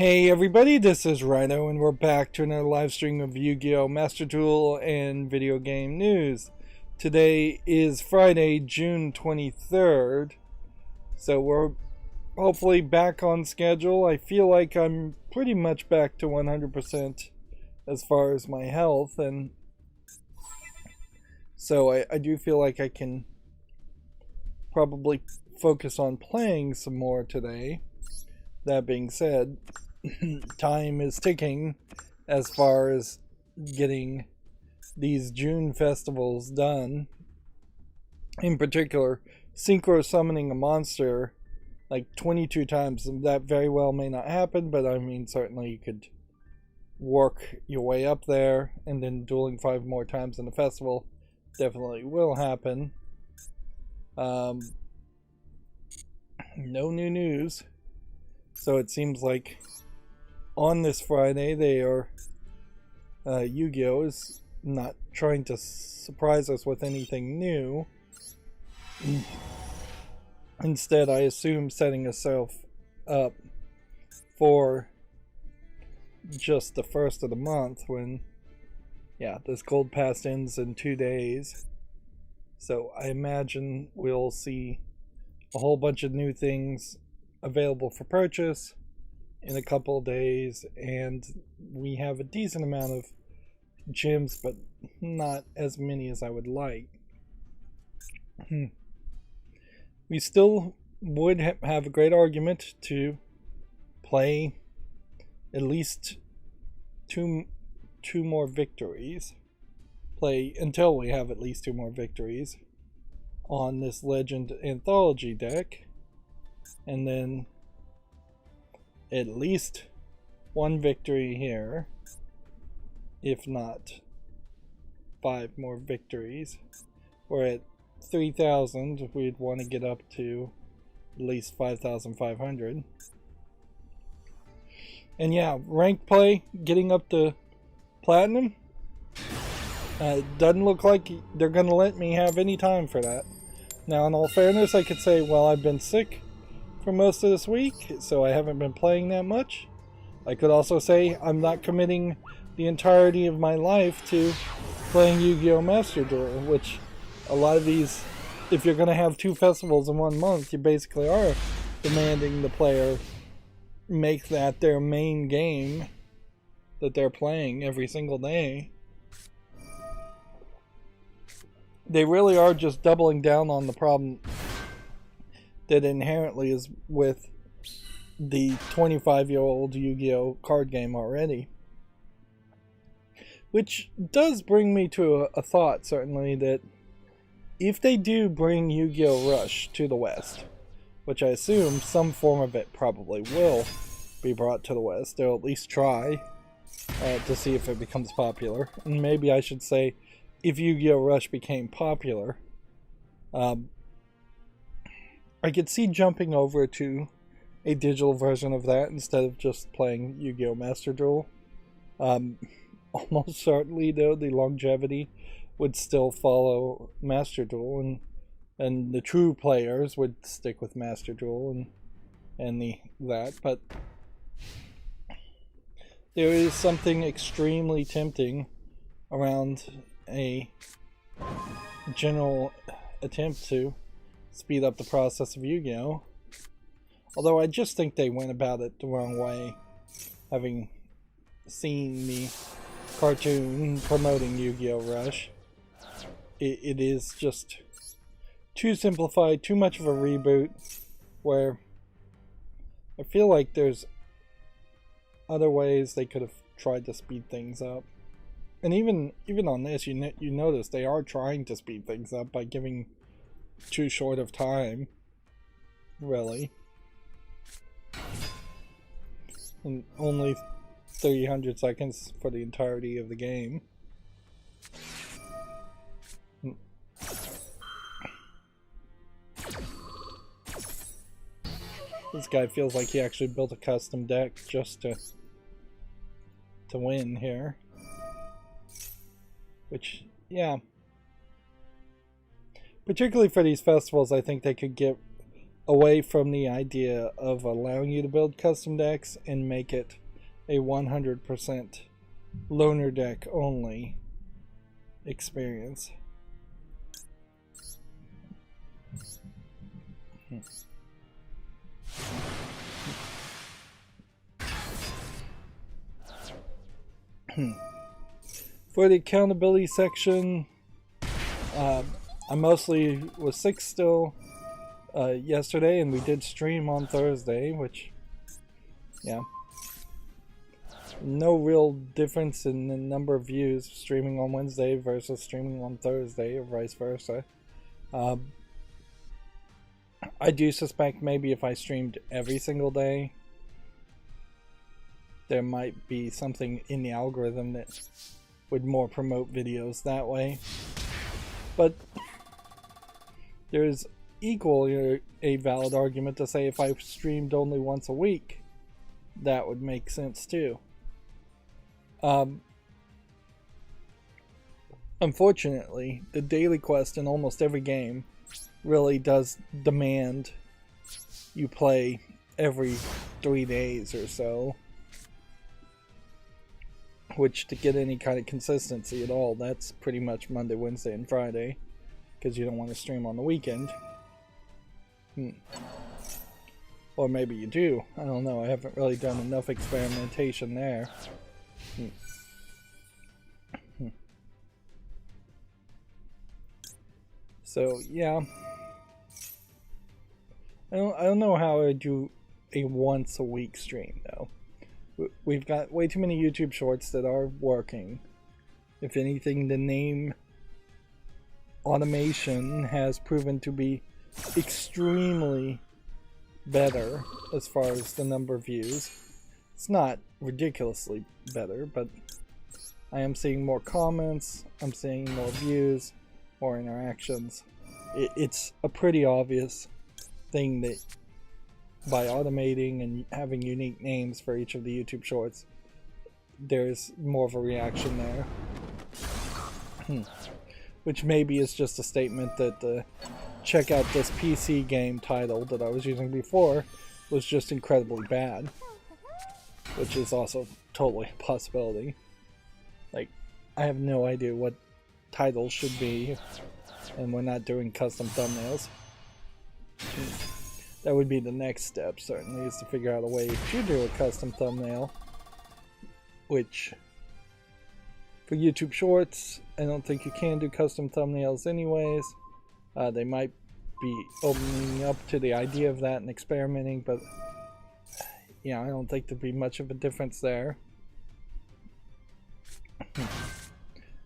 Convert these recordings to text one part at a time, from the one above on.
Hey everybody, this is Rydo and we're back to another live stream of Yu-Gi-Oh! Master Duel and video game news. Today is Friday, June 23rd, so we're hopefully back on schedule. I feel like I'm pretty much back to 100% as far as my health, and so I do feel like I can probably focus on playing some more today. That being said, time is ticking as far as getting these June festivals done. In particular, synchro summoning a monster like 22 times. That very well may not happen, but I mean, certainly you could work your way up there, and then dueling 5 more times in the festival definitely will happen. No new news. So it seems like on this Friday they are Yu-Gi-Oh! Is not trying to surprise us with anything new. Instead, I assume setting itself up for just the first of the month when, yeah, this gold pass ends in 2 days. So I imagine we'll see a whole bunch of new things available for purchase in a couple of days, and we have a decent amount of gems, but not as many as I would like. We still would have a great argument to play at least two more victories. Play until we have at least 2 more victories on this Legend Anthology deck, and then at least 1 victory here, if not 5 more victories. We're at 3,000. We'd want to get up to at least 5,500. And yeah, ranked play, getting up to platinum. It doesn't look like they're going to let me have any time for that. Now, in all fairness, I could say, well, I've been sick for most of this week, so I haven't been playing that much. I could also say I'm not committing the entirety of my life to playing Yu-Gi-Oh! Master Duel, which a lot of these, if you're going to have 2 festivals in 1 month, you basically are demanding the player make that their main game that they're playing every single day. They really are just doubling down on the problem that inherently is with the 25-year-old Yu-Gi-Oh! Card game already. Which does bring me to a thought, certainly, that if they do bring Yu-Gi-Oh! Rush to the West, which I assume some form of it probably will be brought to the West, they'll at least try to see if it becomes popular. And maybe I should say, if Yu-Gi-Oh! Rush became popular, I could see jumping over to a digital version of that instead of just playing Yu-Gi-Oh! Master Duel. Almost certainly, though, the longevity would still follow Master Duel, and the true players would stick with Master Duel and that. But there is something extremely tempting around a general attempt to speed up the process of Yu-Gi-Oh! Although I just think they went about it the wrong way, having seen the cartoon promoting Yu-Gi-Oh! Rush. It is just too simplified, too much of a reboot, where I feel like there's other ways they could have tried to speed things up. And even on this, you notice they are trying to speed things up by giving too short of time, really, and only 300 seconds for the entirety of the game. This guy feels like he actually built a custom deck just to win here, which, yeah, particularly for these festivals, I think they could get away from the idea of allowing you to build custom decks and make it a 100% loner deck only experience. For the accountability section, I mostly was sick still yesterday, and we did stream on Thursday, which, yeah, no real difference in the number of views streaming on Wednesday versus streaming on Thursday, or vice versa. I do suspect maybe if I streamed every single day, there might be something in the algorithm that would more promote videos that way. But there's equally a valid argument to say if I streamed only once a week, that would make sense too. Unfortunately, the daily quest in almost every game really does demand you play every 3 days or so, which, to get any kind of consistency at all, that's pretty much Monday, Wednesday, and Friday, because you don't want to stream on the weekend. Or maybe you do. I don't know. I haven't really done enough experimentation there. So, yeah. I don't know how I do a once a week stream, though. We've got way too many YouTube shorts that are working. If anything, the name automation has proven to be extremely better as far as the number of views. It's not ridiculously better, but I am seeing more comments, I'm seeing more views, more interactions. It's a pretty obvious thing that by automating and having unique names for each of the YouTube shorts, there's more of a reaction there. Which maybe is just a statement that check out this PC game title that I was using before was just incredibly bad. Which is also totally a possibility. Like, I have no idea what titles should be, and we're not doing custom thumbnails. That would be the next step, certainly, is to figure out a way to do a custom thumbnail. Which, for YouTube Shorts, I don't think you can do custom thumbnails anyways. They might be opening up to the idea of that and experimenting, but yeah, I don't think there'd be much of a difference there.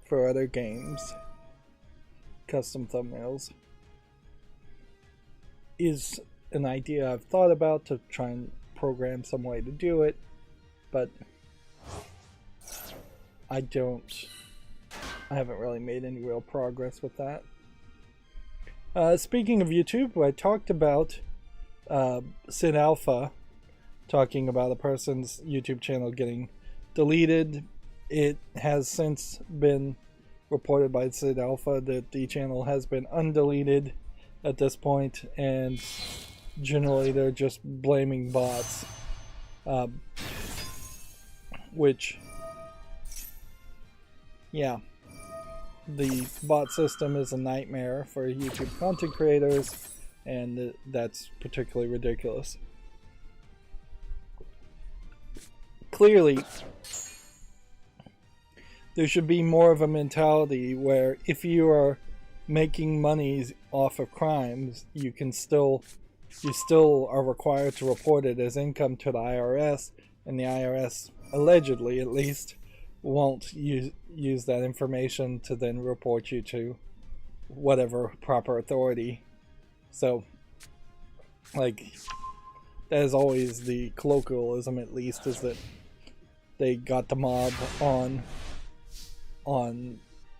For other games, custom thumbnails is an idea I've thought about to try and program some way to do it, but I haven't really made any real progress with that. Speaking of YouTube, I talked about Sid Alpha talking about a person's YouTube channel getting deleted. It has since been reported by Sid Alpha that the channel has been undeleted at this point, and generally they're just blaming bots, which, yeah, the bot system is a nightmare for YouTube content creators, and that's particularly ridiculous. Clearly, there should be more of a mentality where if you are making money off of crimes, you still are required to report it as income to the IRS, and the IRS, allegedly at least, won't use that information to then report you to whatever proper authority. So, like, that is always the colloquialism, at least, is that they got the mob on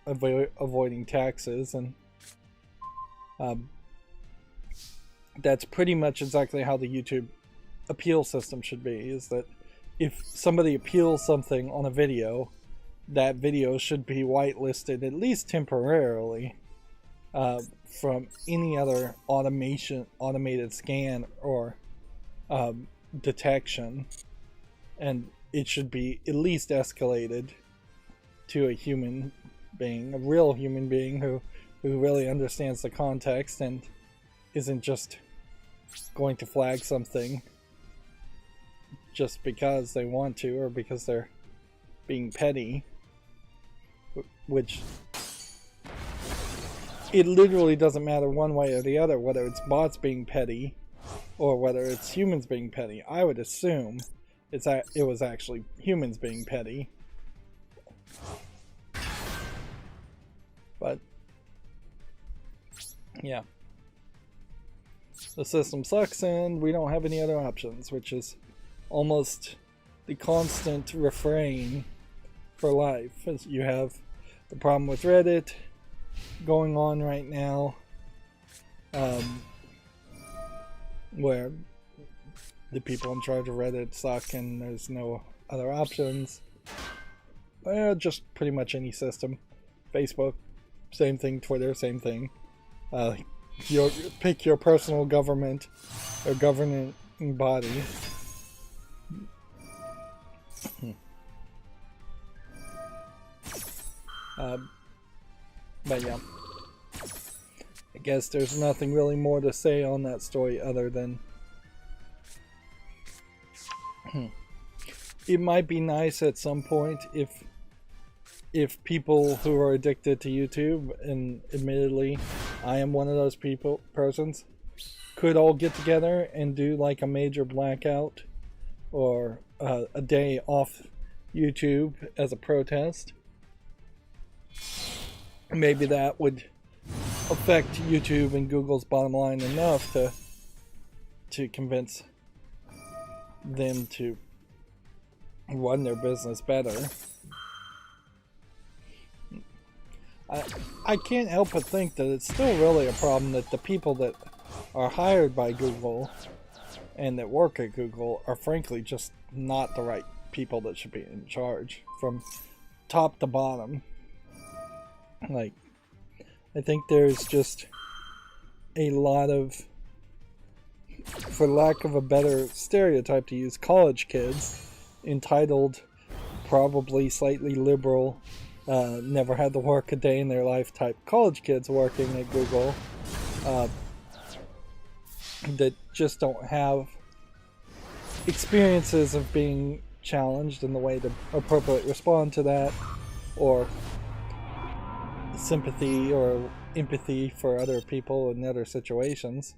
avoiding taxes, and that's pretty much exactly how the YouTube appeal system should be, is that if somebody appeals something on a video, that video should be whitelisted at least temporarily, from any other automated scan or detection, and it should be at least escalated to a human being, a real human being who really understands the context and isn't just going to flag something just because they want to or because they're being petty, which it literally doesn't matter one way or the other whether it's bots being petty or whether it's humans being petty. I would assume it was actually humans being petty. But yeah, the system sucks and we don't have any other options, which is almost the constant refrain for life. As you have the problem with Reddit going on right now, where the people in charge of Reddit suck and there's no other options. Well, just pretty much any system. Facebook, same thing. Twitter, same thing. Pick your personal government or governing body. But yeah, I guess there's nothing really more to say on that story other than it might be nice at some point if people who are addicted to YouTube, and admittedly I am one of those persons, could all get together and do like a major blackout or a day off YouTube as a protest. Maybe that would affect YouTube and Google's bottom line enough to convince them to run their business better. I can't help but think that it's still really a problem that the people that are hired by Google and that work at Google are frankly just not the right people that should be in charge from top to bottom. Like, I think there's just a lot of, for lack of a better stereotype to use, college kids, entitled, probably slightly liberal, never had to work a day in their life type college kids working at Google, that just don't have experiences of being challenged in the way to appropriately respond to that, or sympathy or empathy for other people in other situations.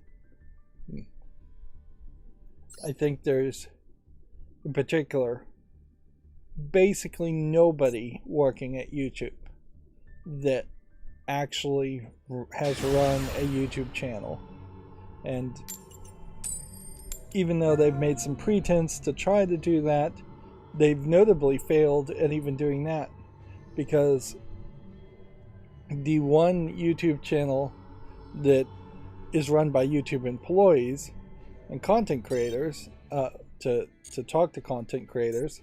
I think there's, in particular, basically nobody working at YouTube that actually has run a YouTube channel. And even though they've made some pretense to try to do that, they've notably failed at even doing that, because the one YouTube channel that is run by YouTube employees and content creators, to talk to content creators,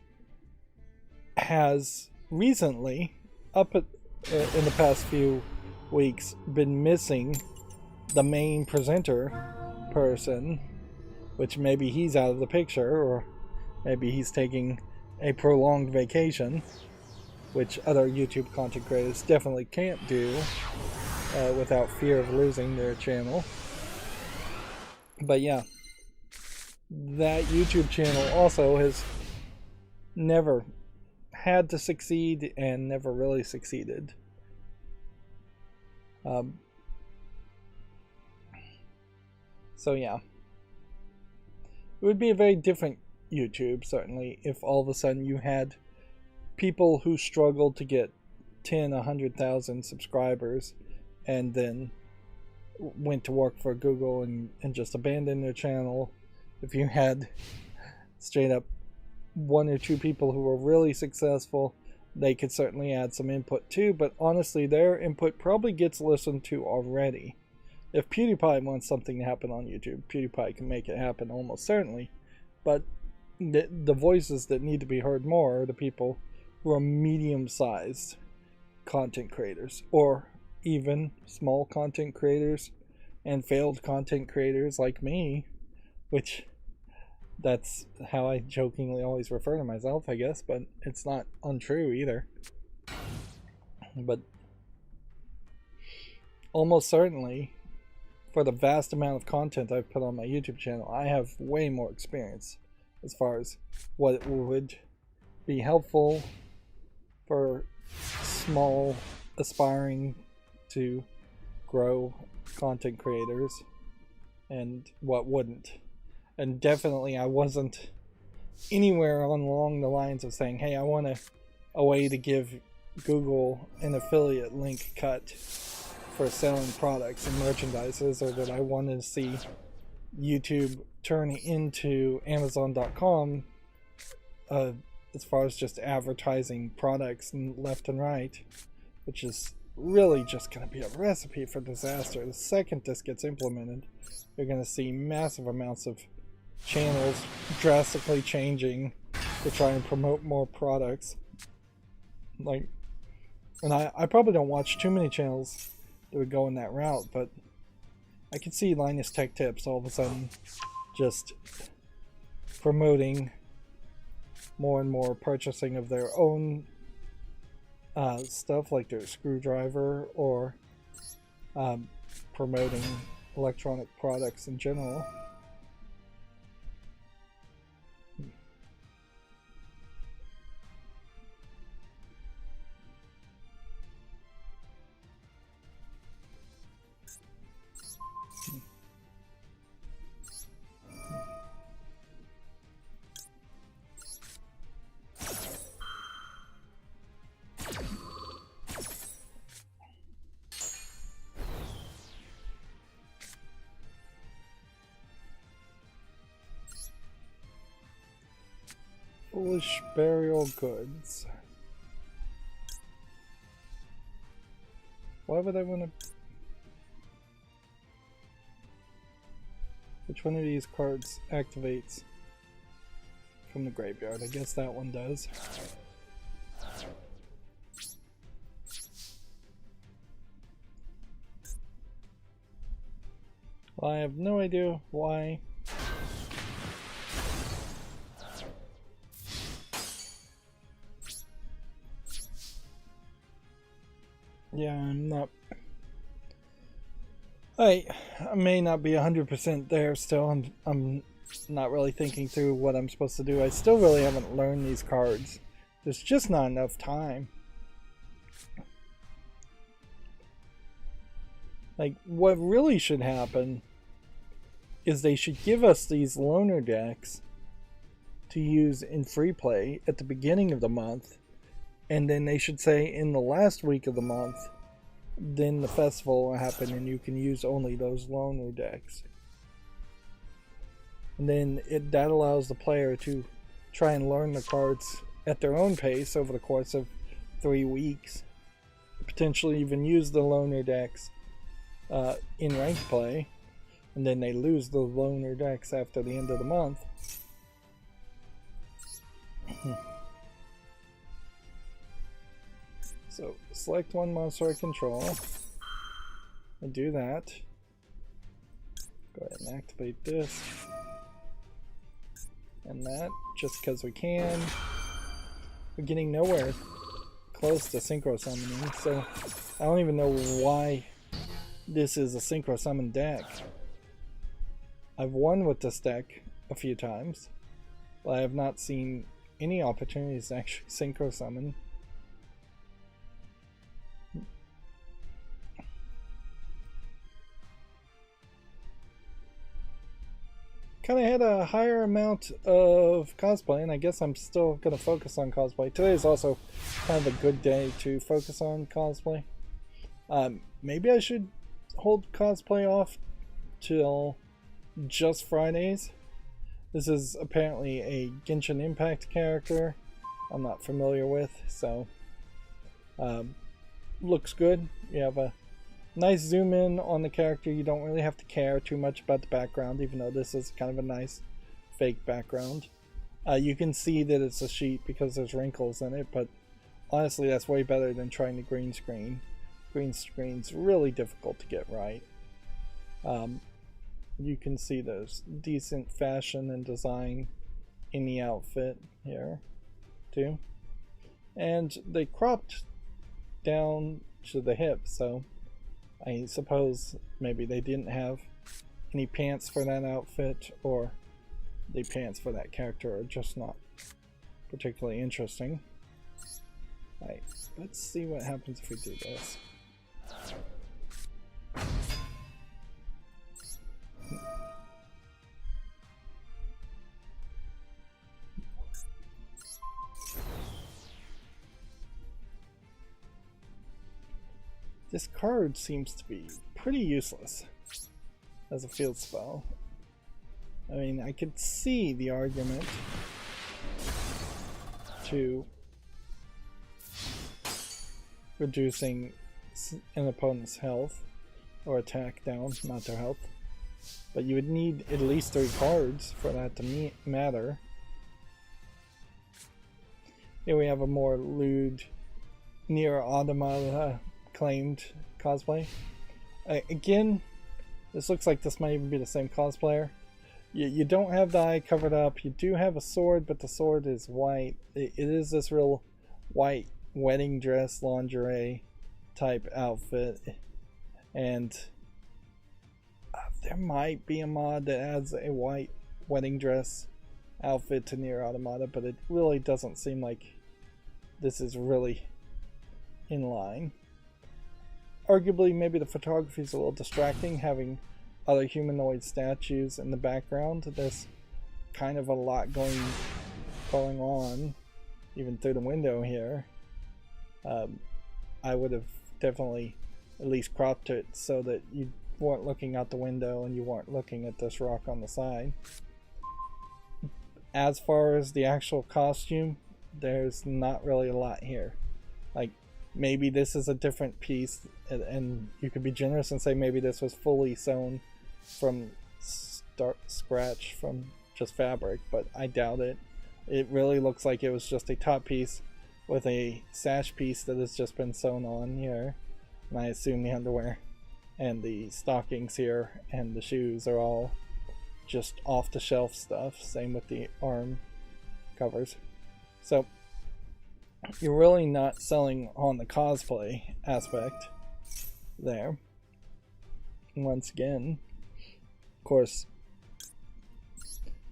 has recently, in the past few weeks, been missing the main presenter person, which maybe he's out of the picture, or maybe he's taking a prolonged vacation, which other YouTube content creators definitely can't do without fear of losing their channel. But yeah, that YouTube channel also has never had to succeed and never really succeeded. So yeah, it would be a very different YouTube, certainly, if all of a sudden you had people who struggled to get 100,000 subscribers and then went to work for Google and just abandoned their channel. If you had straight up one or two people who were really successful, they could certainly add some input too, but honestly their input probably gets listened to already. If PewDiePie wants something to happen on YouTube, PewDiePie can make it happen almost certainly, but the voices that need to be heard more are the people who are medium-sized content creators, or even small content creators and failed content creators like me, which that's how I jokingly always refer to myself, I guess, but it's not untrue either. But almost certainly, for the vast amount of content I've put on my YouTube channel, I have way more experience as far as what would be helpful for small, aspiring to grow content creators and what wouldn't. And definitely I wasn't anywhere along the lines of saying, hey, I want a way to give Google an affiliate link cut for selling products and merchandises, or that I wanted to see YouTube turn into Amazon.com as far as just advertising products left and right, which is really just going to be a recipe for disaster. The second this gets implemented, you're going to see massive amounts of channels drastically changing to try and promote more products. Like, and I probably don't watch too many channels that would go in that route, but I could see Linus Tech Tips all of a sudden just promoting more and more purchasing of their own stuff, like their screwdriver, or promoting electronic products in general. Foolish burial goods. Why would I want to... Which one of these cards activates from the graveyard? I guess that one does. Well, I have no idea why. Yeah, I'm not... I may not be 100% there still. I'm not really thinking through what I'm supposed to do. I still really haven't learned these cards. There's just not enough time. Like, what really should happen is they should give us these loaner decks to use in free play at the beginning of the month, and then they should say in the last week of the month, then the festival will happen and you can use only those loaner decks. And then that allows the player to try and learn the cards at their own pace over the course of 3 weeks. Potentially even use the loaner decks in ranked play, and then they lose the loaner decks after the end of the month. So, select one monster I control. I do that. Go ahead and activate this. And that, just because we can. We're getting nowhere close to synchro summoning, so I don't even know why this is a synchro summon deck. I've won with this deck a few times, but I have not seen any opportunities to actually synchro summon. Kind of had a higher amount of cosplay, and I guess I'm still going to focus on cosplay. Today is also kind of a good day to focus on cosplay. Maybe I should hold cosplay off till just Fridays. This is apparently a Genshin Impact character I'm not familiar with, so looks good. You have a nice zoom in on the character. You don't really have to care too much about the background, even though this is kind of a nice fake background. You can see that it's a sheet because there's wrinkles in it, but honestly that's way better than trying to green screen green screen's really difficult to get right. You can see there's decent fashion and design in the outfit here too, and they cropped down to the hip, so I suppose maybe they didn't have any pants for that outfit, or the pants for that character are just not particularly interesting. Alright, let's see what happens if we do this. This card seems to be pretty useless as a field spell. I mean, I could see the argument to reducing an opponent's health or attack down, not their health, but you would need at least 3 cards for that to matter. Here we have a more lewd, near automata claimed cosplay. Again, this looks like this might even be the same cosplayer. You don't have the eye covered up. You do have a sword, but the sword is white. It is this real white wedding dress lingerie type outfit, and there might be a mod that adds a white wedding dress outfit to Nier Automata, but it really doesn't seem like this is really in line. Arguably, maybe the photography is a little distracting, having other humanoid statues in the background. There's kind of a lot going on, even through the window here. I would have definitely at least cropped it so that you weren't looking out the window and you weren't looking at this rock on the side. As far as the actual costume, there's not really a lot here. Like, maybe this is a different piece, and you could be generous and say maybe this was fully sewn from scratch from just fabric, but I doubt it. It really looks like it was just a top piece with a sash piece that has just been sewn on here, and I assume the underwear and the stockings here and the shoes are all just off the shelf stuff. Same with the arm covers. So you're really not selling on the cosplay aspect there. Once again, of course,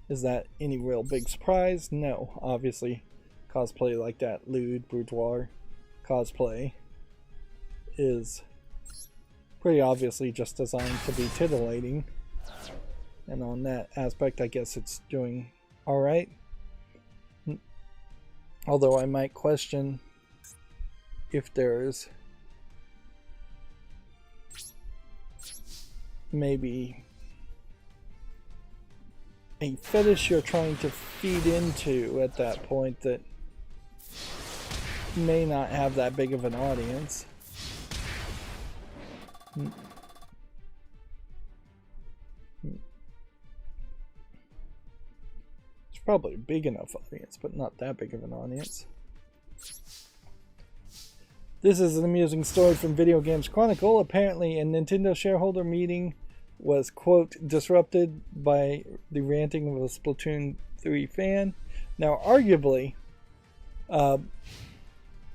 is that any real big surprise? No. Obviously, cosplay like that lewd bourgeois cosplay is pretty obviously just designed to be titillating, and on that aspect I guess it's doing alright. Although I might question if there's maybe a fetish you're trying to feed into at that point that may not have that big of an audience. It's probably a big enough audience, but not that big of an audience. This is an amusing story from Video Games Chronicle. Apparently, a Nintendo shareholder meeting was, quote, disrupted by the ranting of a Splatoon 3 fan. Now, arguably, I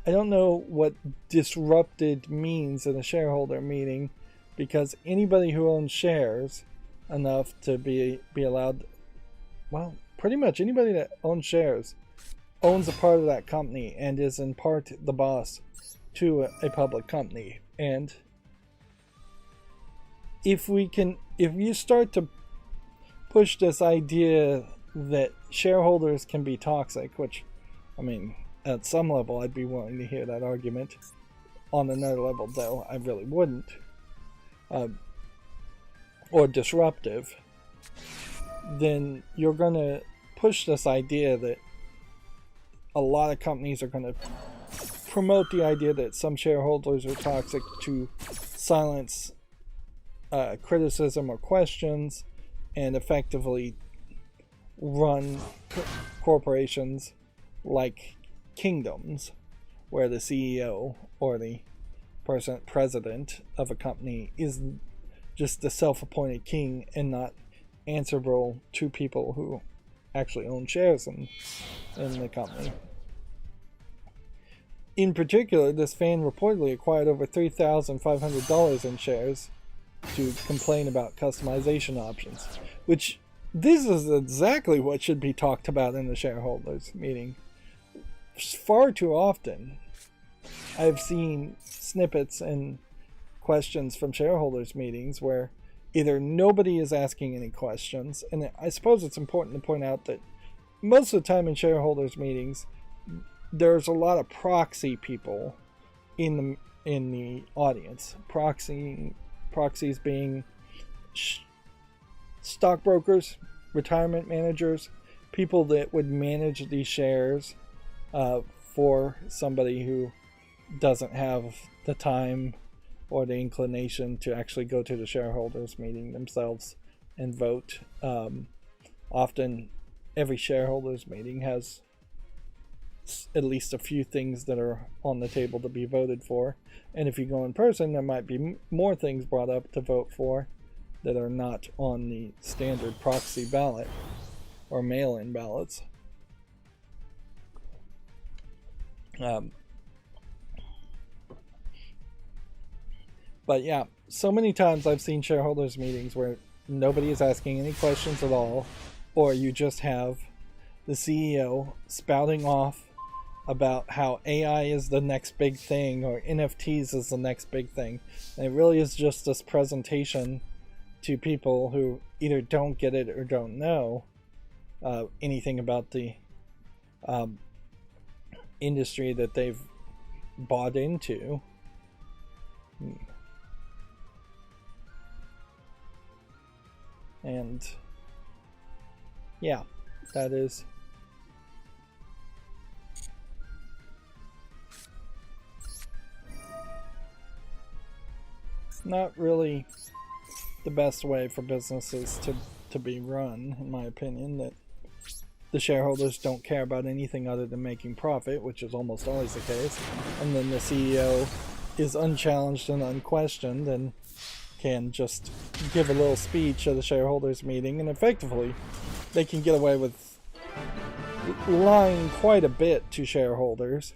don't know what disrupted means in a shareholder meeting, because anybody who owns shares enough to be allowed, well, pretty much anybody that owns shares owns a part of that company and is in part the boss to a public company. And if you start to push this idea that shareholders can be toxic, which, I mean, at some level I'd be willing to hear that argument. On another level, though, I really wouldn't. Or disruptive. Then you're going to push this idea that a lot of companies are going to promote the idea that some shareholders are toxic to silence criticism or questions, and effectively run corporations like kingdoms, where the CEO or the president of a company is just the self-appointed king and not answerable to people who actually own shares in the company. In particular, this fan reportedly acquired over $3,500 in shares to complain about customization options, which this is exactly what should be talked about in the shareholders meeting. Far too often, I've seen snippets and questions from shareholders meetings where either nobody is asking any questions, and I suppose it's important to point out that most of the time in shareholders meetings, there's a lot of proxy people in the audience. Proxies being stockbrokers, retirement managers, people that would manage these shares for somebody who doesn't have the time or the inclination to actually go to the shareholders meeting themselves and vote. Often every shareholders meeting has at least a few things that are on the table to be voted for, and if you go in person, there might be more things brought up to vote for that are not on the standard proxy ballot or mail-in ballots. But yeah, so many times I've seen shareholders meetings where nobody is asking any questions at all, or you just have the CEO spouting off about how AI is the next big thing or NFTs is the next big thing. And it really is just this presentation to people who either don't get it or don't know anything about the industry that they've bought into. And yeah, that is not really the best way for businesses to be run, in my opinion, that the shareholders don't care about anything other than making profit, which is almost always the case, and then the CEO is unchallenged and unquestioned and can just give a little speech at the shareholders meeting, and effectively they can get away with lying quite a bit to shareholders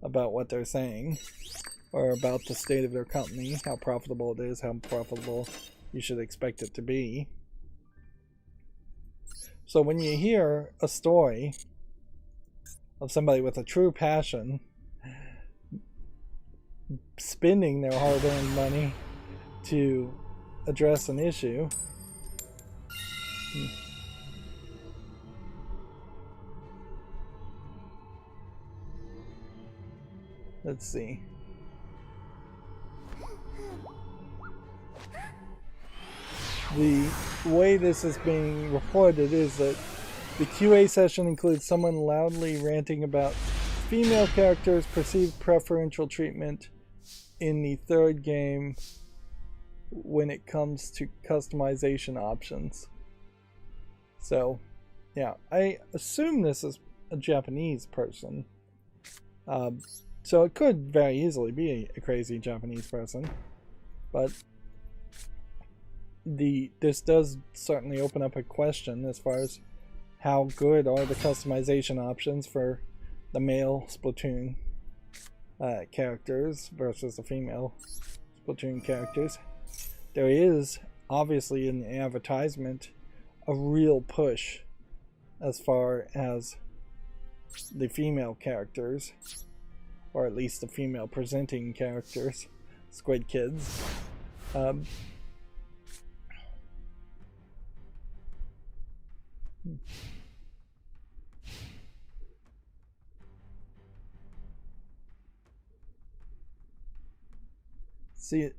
about what they're saying or about the state of their company, how profitable it is, how profitable you should expect it to be. So when you hear a story of somebody with a true passion spending their hard-earned money to address an issue, let's see. The way this is being reported is that the QA session includes someone loudly ranting about female characters' perceived preferential treatment in the third game when it comes to customization options. So, yeah, I assume this is a Japanese person. So it could very easily be a crazy Japanese person, but this does certainly open up a question as far as how good are the customization options for the male Splatoon characters versus the female Splatoon characters. There is obviously in the advertisement a real push as far as the female characters, or at least the female presenting characters, Squid Kids. See,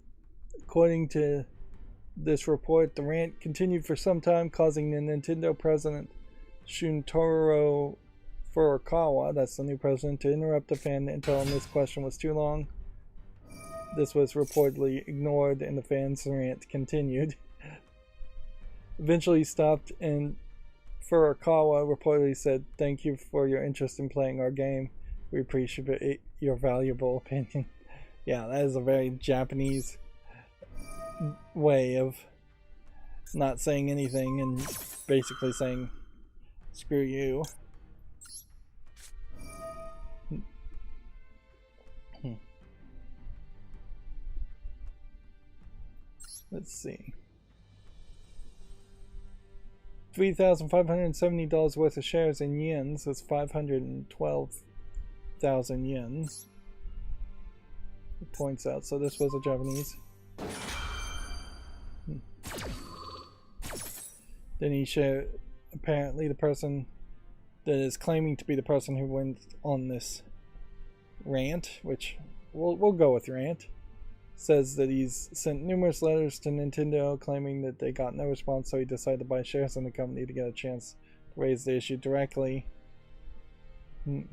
according to this report, the rant continued for some time, causing the Nintendo president Shuntaro Furukawa, that's the new president, to interrupt the fan and tell him this question was too long. This was reportedly ignored and the fan's rant continued. Eventually stopped, and Furukawa reportedly said, "Thank you for your interest in playing our game. We appreciate your valuable opinion." Yeah, that is a very Japanese way of not saying anything and basically saying, screw you. Let's see. $3,570 worth of shares in yens. That's 512,000 yens. It points out. So this was a Japanese. Then he showed apparently the person that is claiming to be the person who went on this rant, which we'll go with rant, says that he's sent numerous letters to Nintendo claiming that they got no response, so he decided to buy shares in the company to get a chance to raise the issue directly. According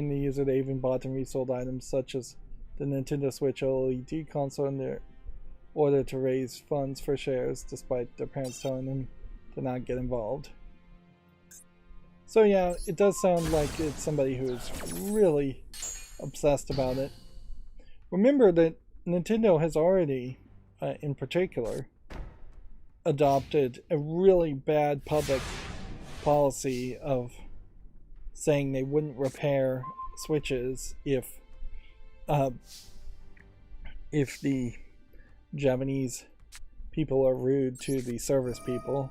to the user, they even bought and resold items such as the Nintendo Switch OLED console in their order to raise funds for shares, despite their parents telling them to not get involved. So yeah, it does sound like it's somebody who is really obsessed about it. Remember that Nintendo has already, in particular, adopted a really bad public policy of saying they wouldn't repair Switches if the Japanese people are rude to the service people,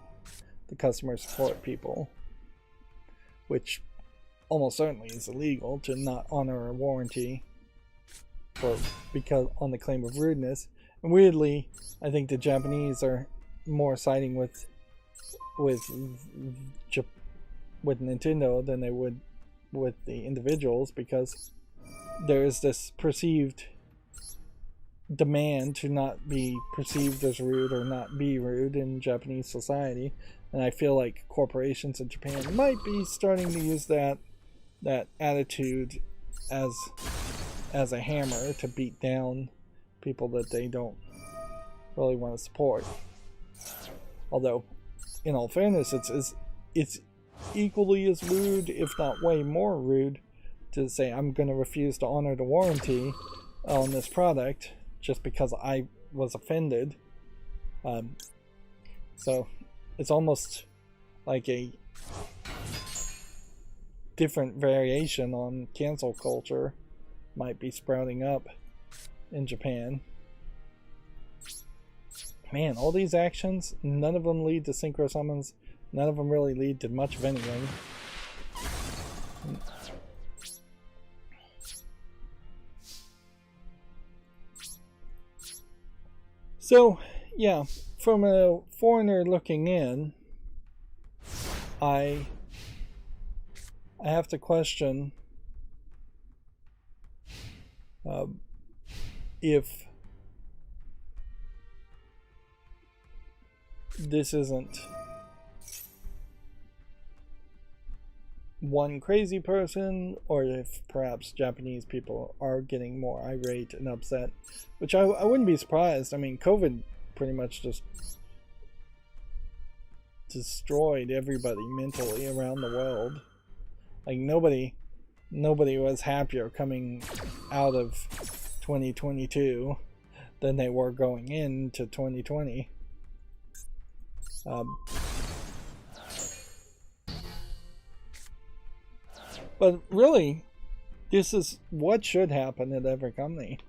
the customer support people, which almost certainly is illegal to not honor a warranty because on the claim of rudeness. And weirdly, I think the Japanese are more siding with Nintendo than they would with the individuals, because there is this perceived demand to not be perceived as rude or not be rude in Japanese society, and I feel like corporations in Japan might be starting to use that attitude as a hammer to beat down people that they don't really want to support. Although, in all fairness, it's equally as rude, if not way more rude, to say I'm going to refuse to honor the warranty on this product just because I was offended. So it's almost like a different variation on cancel culture might be sprouting up in Japan. Man, all these actions, none of them lead to synchro summons. None of them really lead to much of anything. So, yeah, from a foreigner looking in, I have to question if this isn't one crazy person, or if perhaps Japanese people are getting more irate and upset, which I wouldn't be surprised. I mean, COVID pretty much just destroyed everybody mentally around the world. Like nobody was happier coming out of 2022 than they were going into 2020. But really, this is what should happen at every company.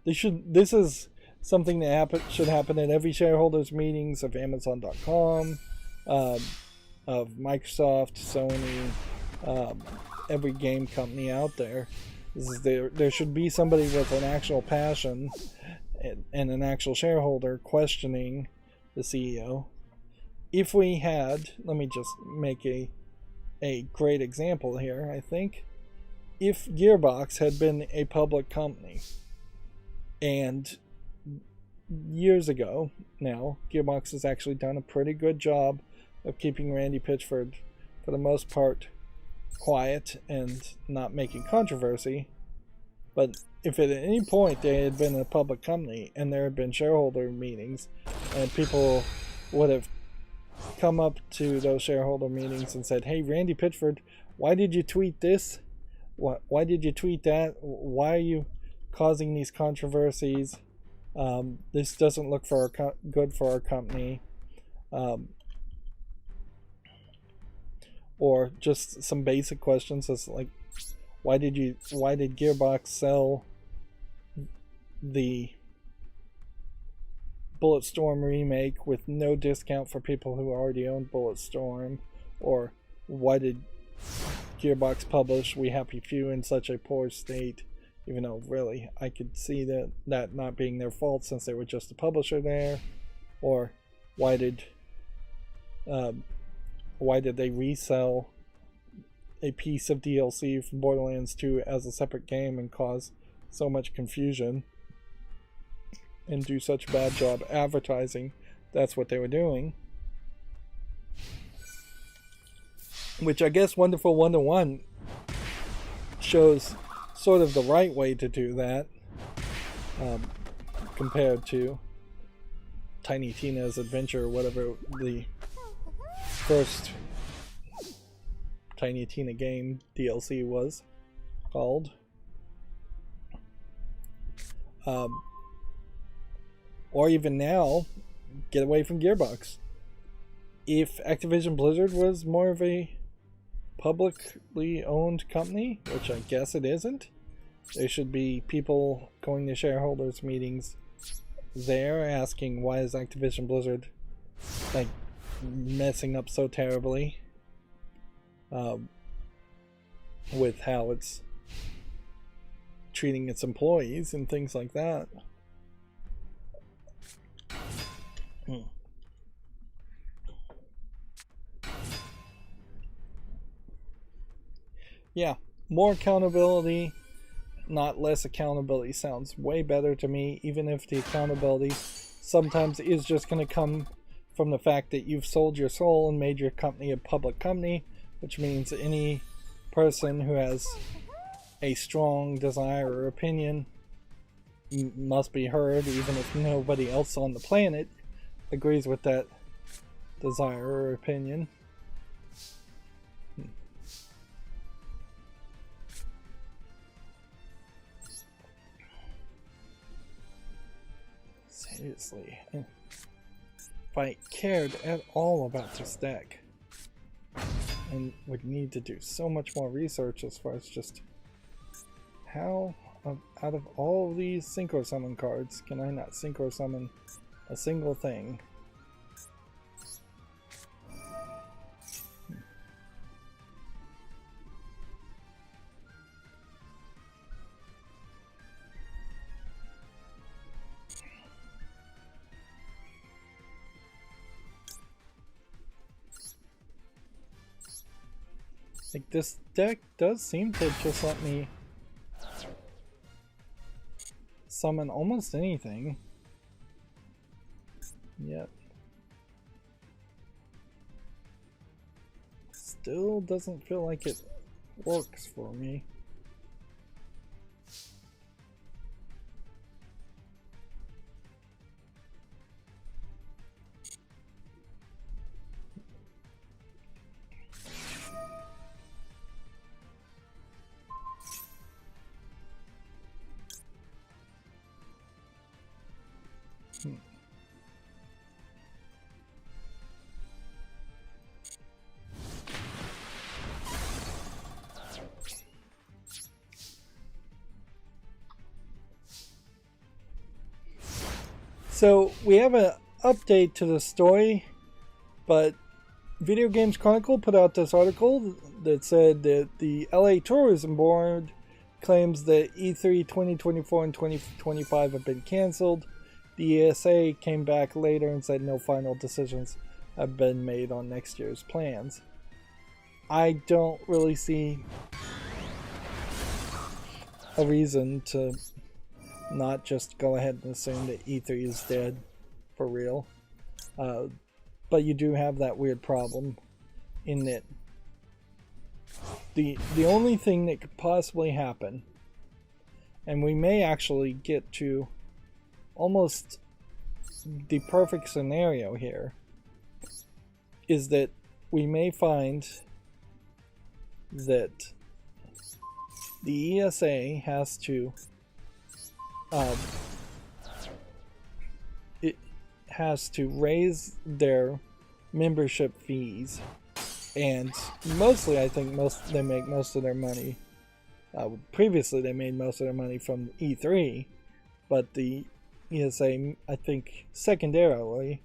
This is something that should happen at every shareholders meetings of Amazon.com, of Microsoft, Sony, every game company out there. There should be somebody with an actual passion and an actual shareholder questioning the CEO. If we had, let me just make a great example here, I think. If Gearbox had been a public company, and years ago now, Gearbox has actually done a pretty good job of keeping Randy Pitchford, for the most part, quiet and not making controversy. But if at any point they had been a public company and there had been shareholder meetings and people would have come up to those shareholder meetings and said, hey, Randy Pitchford, why did you tweet this? Why did you tweet that? Why are you causing these controversies. This doesn't look good for our company. Or just some basic questions as like, why did Gearbox sell the Bulletstorm remake with no discount for people who already owned Bulletstorm? Or why did Gearbox publish We Happy Few in such a poor state? Even though really I could see that not being their fault since they were just a publisher there. Or why did they resell a piece of DLC from Borderlands 2 as a separate game and cause so much confusion and do such a bad job advertising that's what they were doing? Which I guess Wonderful 101 shows sort of the right way to do that, compared to Tiny Tina's Adventure, or whatever the first Tiny Tina game DLC was called. Or even now, get away from Gearbox. If Activision Blizzard was more of a publicly owned company, which I guess it isn't, there should be people going to shareholders meetings there asking, why is Activision Blizzard like messing up so terribly with how it's treating its employees and things like that. Yeah, more accountability, not less accountability sounds way better to me, even if the accountability sometimes is just going to come from the fact that you've sold your soul and made your company a public company, which means any person who has a strong desire or opinion must be heard, even if nobody else on the planet agrees with that desire or opinion. Seriously, if I cared at all about this deck, and would need to do so much more research as far as just how, out of all of these Synchro Summon cards, can I not Synchro Summon a single thing? Like, this deck does seem to just let me summon almost anything. Yet still doesn't feel like it works for me. So we have an update to the story, but Video Games Chronicle put out this article that said that the LA Tourism Board claims that E3 2024 and 2025 have been canceled. The ESA came back later and said no final decisions have been made on next year's plans. I don't really see a reason to not just go ahead and assume that E3 is dead for real. But you do have that weird problem in that the only thing that could possibly happen, and we may actually get to almost the perfect scenario here, is that we may find that the ESA has to um, it has to raise their membership fees, and mostly I think they make most of their money. Previously they made most of their money from E3, but the ESA, I think secondarily,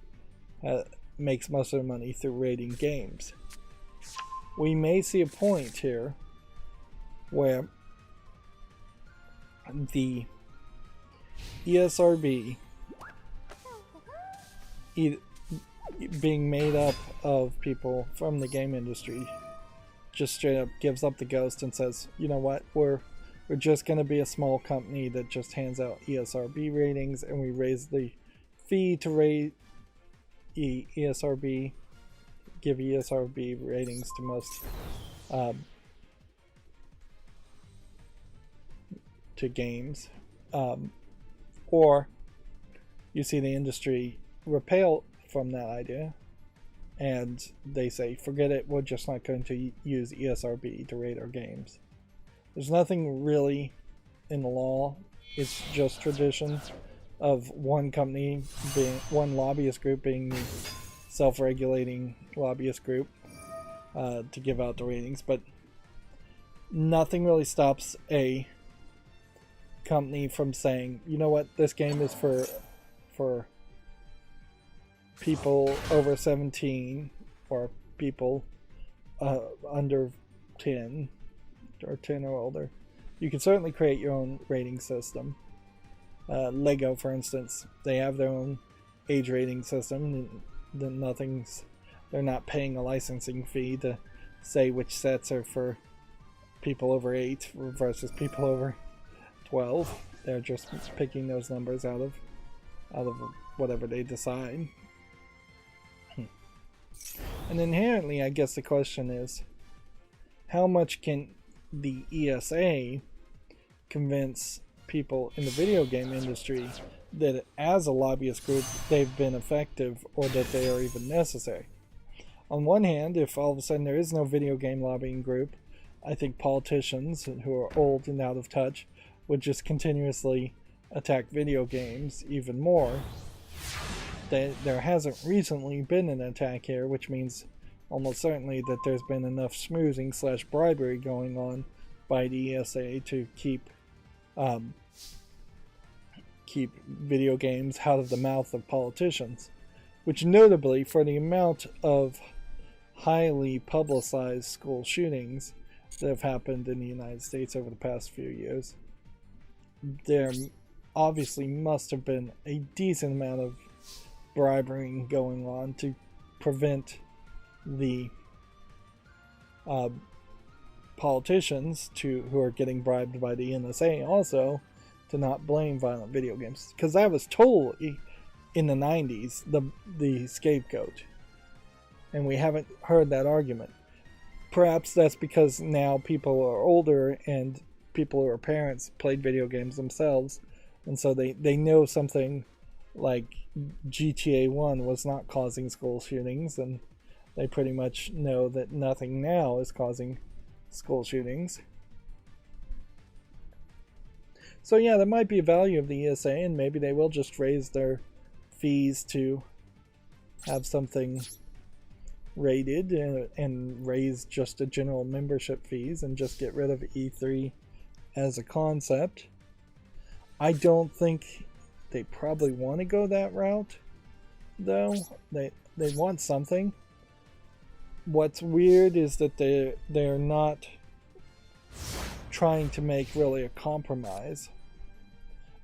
makes most of their money through rating games. We may see a point here where the ESRB being made up of people from the game industry just straight up gives up the ghost and says, you know what, we're just going to be a small company that just hands out ESRB ratings, and we raise the fee to rate ESRB, give ESRB ratings to most to games, or you see the industry repel from that idea and they say, forget it, we're just not going to use ESRB to rate our games. There's nothing really in the law, it's just tradition of one company being, one lobbyist group being the self-regulating lobbyist group to give out the ratings, but nothing really stops a company from saying, you know what, this game is for people over 17 or people under 10 or 10 or older. You can certainly create your own rating system. Lego, for instance, they have their own age rating system. They're not paying a licensing fee to say which sets are for people over 8 versus people over 12. They're just picking those numbers out of whatever they decide. And inherently, I guess the question is, how much can the ESA convince people in the video game industry that as a lobbyist group they've been effective, or that they are even necessary? On one hand, if all of a sudden there is no video game lobbying group, I think politicians who are old and out of touch would just continuously attack video games even more. There hasn't recently been an attack here, which means almost certainly that there's been enough schmoozing / bribery going on by the ESA to keep video games out of the mouth of politicians, which notably, for the amount of highly publicized school shootings that have happened in the United States over the past few years, there obviously must have been a decent amount of bribery going on to prevent the politicians who are getting bribed by the NSA also to not blame violent video games, because that was totally in the 90s the scapegoat, and we haven't heard that argument. Perhaps that's because now people are older and people who are parents played video games themselves, and so they know something like GTA 1 was not causing school shootings, and they pretty much know that nothing now is causing school shootings. So yeah, there might be a value of the ESA, and maybe they will just raise their fees to have something rated and raise just a general membership fees and just get rid of E3 as a concept. I don't think they probably want to go that route, though. They want something. What's weird is that they're not trying to make really a compromise.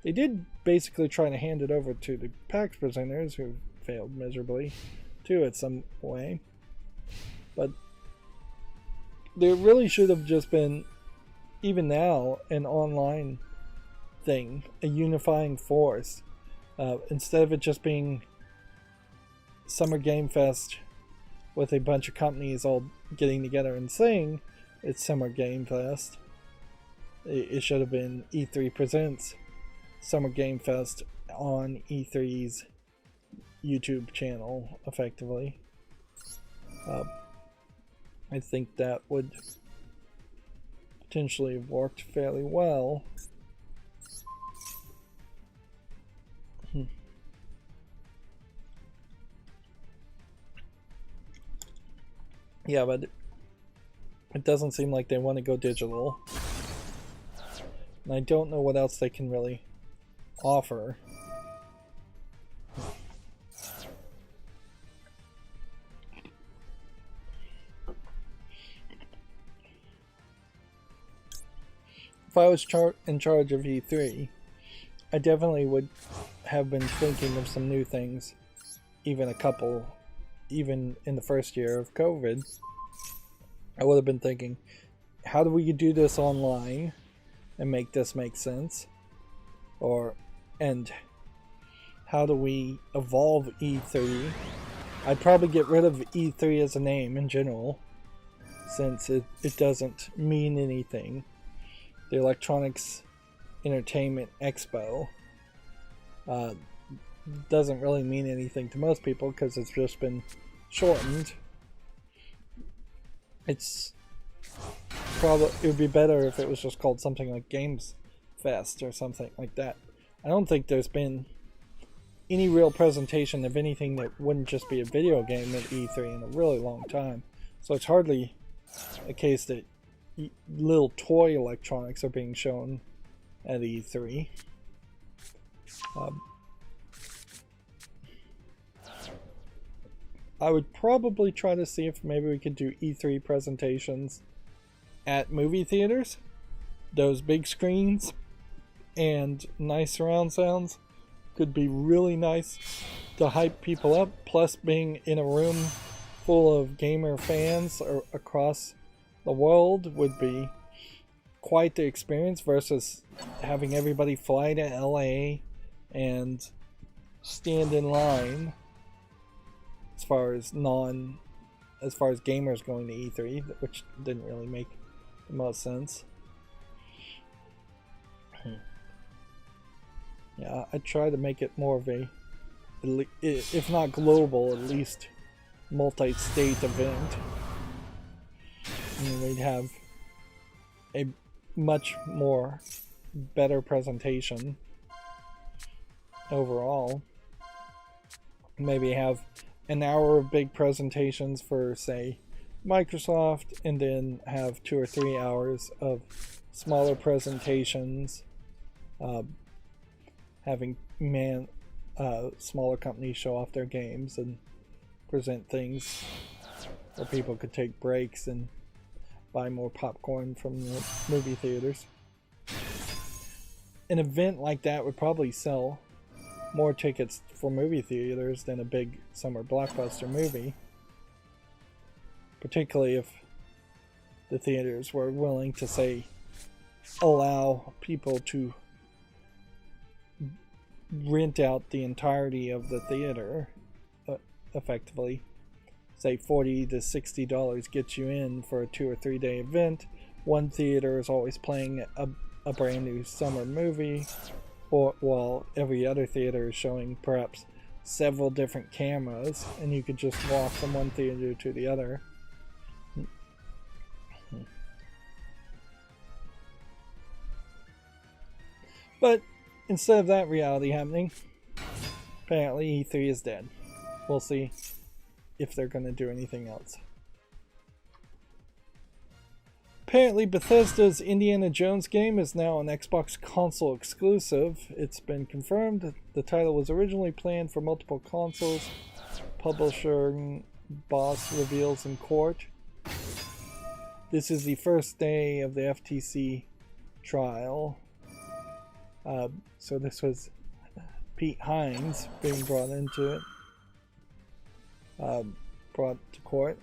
They did basically try to hand it over to the PAX presenters, who failed miserably too in some way. But there really should have just been, even now, an online thing, a unifying force, instead of it just being Summer Game Fest with a bunch of companies all getting together and saying it's Summer Game Fest. It should have been E3 Presents Summer Game Fest on E3's YouTube channel, effectively. I think that would potentially have worked fairly well. Yeah, but it doesn't seem like they want to go digital. And I don't know what else they can really offer. If I was in charge of E3, I definitely would have been thinking of some new things, even in the first year of COVID. I would have been thinking, how do we do this online and make this make sense? And how do we evolve E3? I'd probably get rid of E3 as a name in general, since it doesn't mean anything. The Electronics Entertainment Expo doesn't really mean anything to most people because it's just been shortened. It would be better if it was just called something like Games Fest or something like that. I don't think there's been any real presentation of anything that wouldn't just be a video game at E3 in a really long time. So it's hardly a case that little toy electronics are being shown at E3. I would probably try to see if maybe we could do E3 presentations at movie theaters. Those big screens and nice surround sounds could be really nice to hype people up. Plus, being in a room full of gamer fans across the world would be quite the experience versus having everybody fly to LA and stand in line. As far as gamers going to E3, which didn't really make the most sense. Yeah, I try to make it more of a, if not global, at least multi-state event. And we'd have a much more better presentation overall. Maybe have an hour of big presentations for, say, Microsoft, and then have 2 or 3 hours of smaller presentations, having smaller companies show off their games and present things where people could take breaks and buy more popcorn from the movie theaters. An event like that would probably sell more tickets for movie theaters than a big summer blockbuster movie, particularly if the theaters were willing to, say, allow people to rent out the entirety of the theater effectively. Say $40 to $60 gets you in for a 2 or 3 day event. One theater is always playing a brand new summer movie, while every other theater is showing perhaps several different cameras, and you could just walk from one theater to the other. But instead of that reality happening, apparently E3 is dead. We'll see if they're going to do anything else. Apparently Bethesda's Indiana Jones game is now an Xbox console exclusive. It's been confirmed the title was originally planned for multiple consoles. Publisher boss reveals in court. This is the first day of the FTC trial. So this was Pete Hines being brought into it. Brought to court.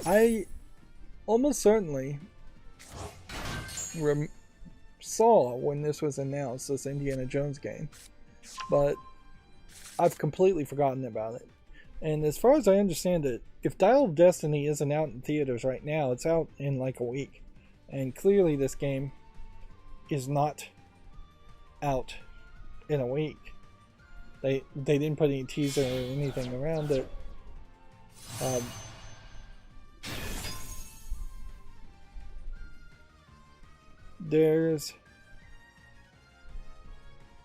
I almost certainly saw when this was announced, this Indiana Jones game, but I've completely forgotten about it. And as far as I understand it, if Dial of Destiny isn't out in theaters right now, it's out in like a week. And clearly this game is not out in a week. They didn't put any teaser or anything around it. There's,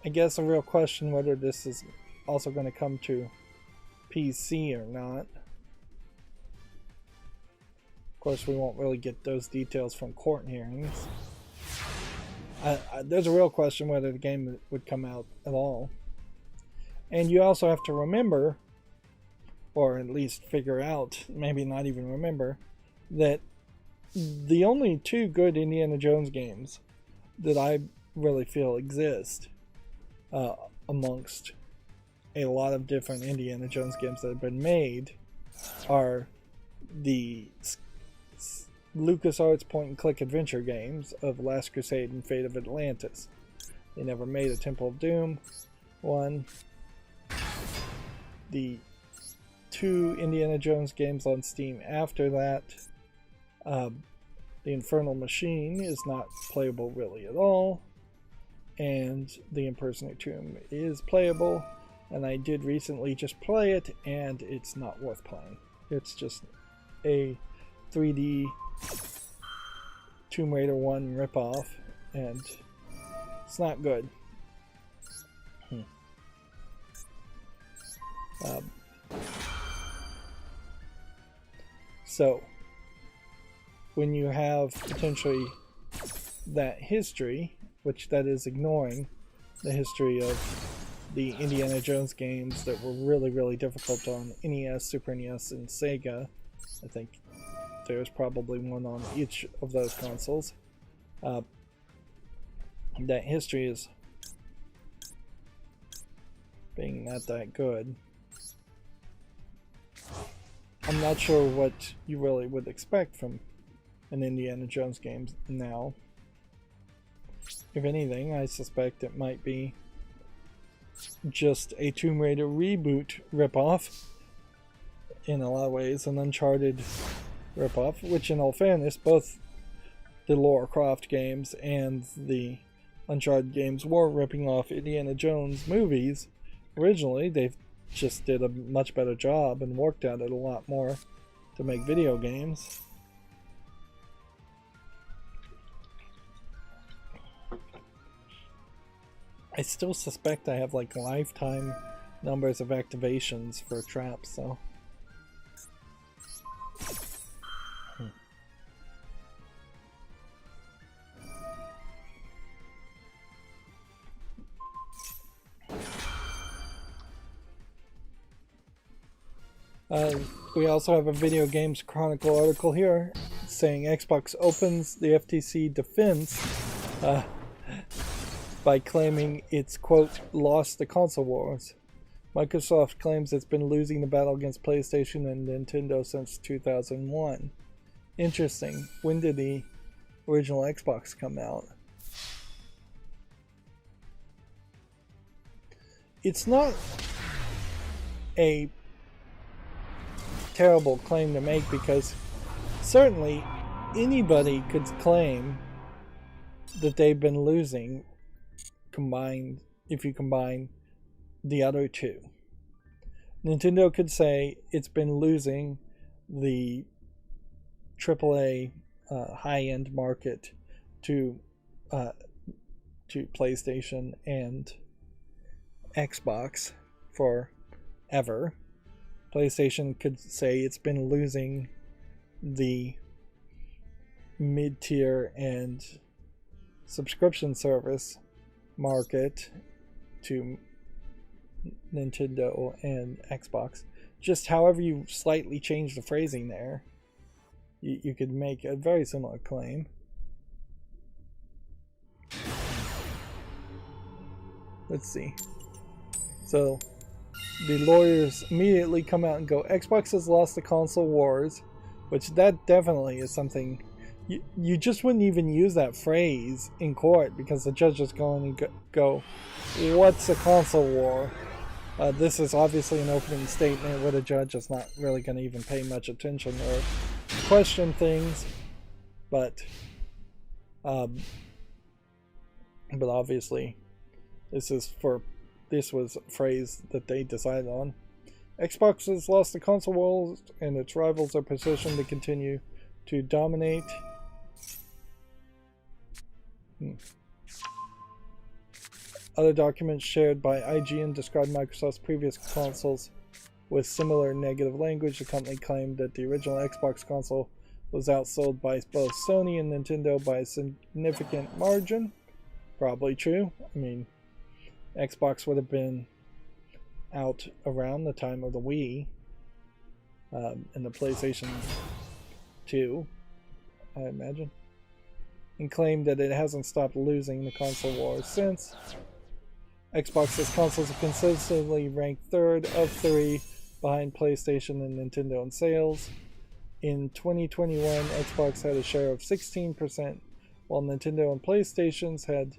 I guess, a real question whether this is also going to come to PC or not. course, we won't really get those details from court hearings. There's a real question whether the game would come out at all. And you also have to remember, or at least figure out, maybe not even remember, that the only two good Indiana Jones games that I really feel exist amongst a lot of different Indiana Jones games that have been made are the LucasArts point-and-click adventure games of Last Crusade and Fate of Atlantis. They never made a Temple of Doom one. The two Indiana Jones games on Steam after that, The Infernal Machine is not playable really at all, and The Impersonator Tomb is playable, and I did recently just play it, and it's not worth playing. It's just a 3D Tomb Raider 1 ripoff, and it's not good. So, when you have potentially that history, which that is ignoring the history of the Indiana Jones games that were really, really difficult on NES, Super NES, and Sega. I think there's probably one on each of those consoles. That history is being not that good. I'm not sure what you really would expect from an Indiana Jones game now. If anything, I suspect it might be just a Tomb Raider reboot ripoff in a lot of ways, an Uncharted ripoff, which in all fairness, both the Lara Croft games and the Uncharted games were ripping off Indiana Jones movies originally. They've just did a much better job and worked at it a lot more to make video games. I still suspect I have like lifetime numbers of activations for traps, so. We also have a Video Games Chronicle article here saying Xbox opens the FTC defense by claiming it's, quote, lost the console wars. Microsoft claims it's been losing the battle against PlayStation and Nintendo since 2001. Interesting. When did the original Xbox come out? It's not a terrible claim to make, because certainly anybody could claim that they've been losing combined, if you combine the other two. Nintendo could say it's been losing the AAA high-end market to PlayStation and Xbox forever. PlayStation could say it's been losing the mid-tier and subscription service market to Nintendo and Xbox. Just however you slightly change the phrasing there, you could make a very similar claim. Let's see. So the lawyers immediately come out and go, Xbox has lost the console wars, which that definitely is something you just wouldn't even use that phrase in court, because the judge is going to go, what's a console war? This is obviously an opening statement where the judge is not really going to even pay much attention or question things, but obviously this was a phrase that they decided on. Xbox has lost the console wars and its rivals are positioned to continue to dominate. Other documents shared by IGN described Microsoft's previous consoles with similar negative language. The company claimed that the original Xbox console was outsold by both Sony and Nintendo by a significant margin. Probably true. I mean, Xbox would have been out around the time of the Wii and the PlayStation 2, I imagine, and claimed that it hasn't stopped losing the console wars since. Xbox's consoles have consistently ranked third of three behind PlayStation and Nintendo in sales. In 2021, Xbox had a share of 16%, while Nintendo and PlayStation's had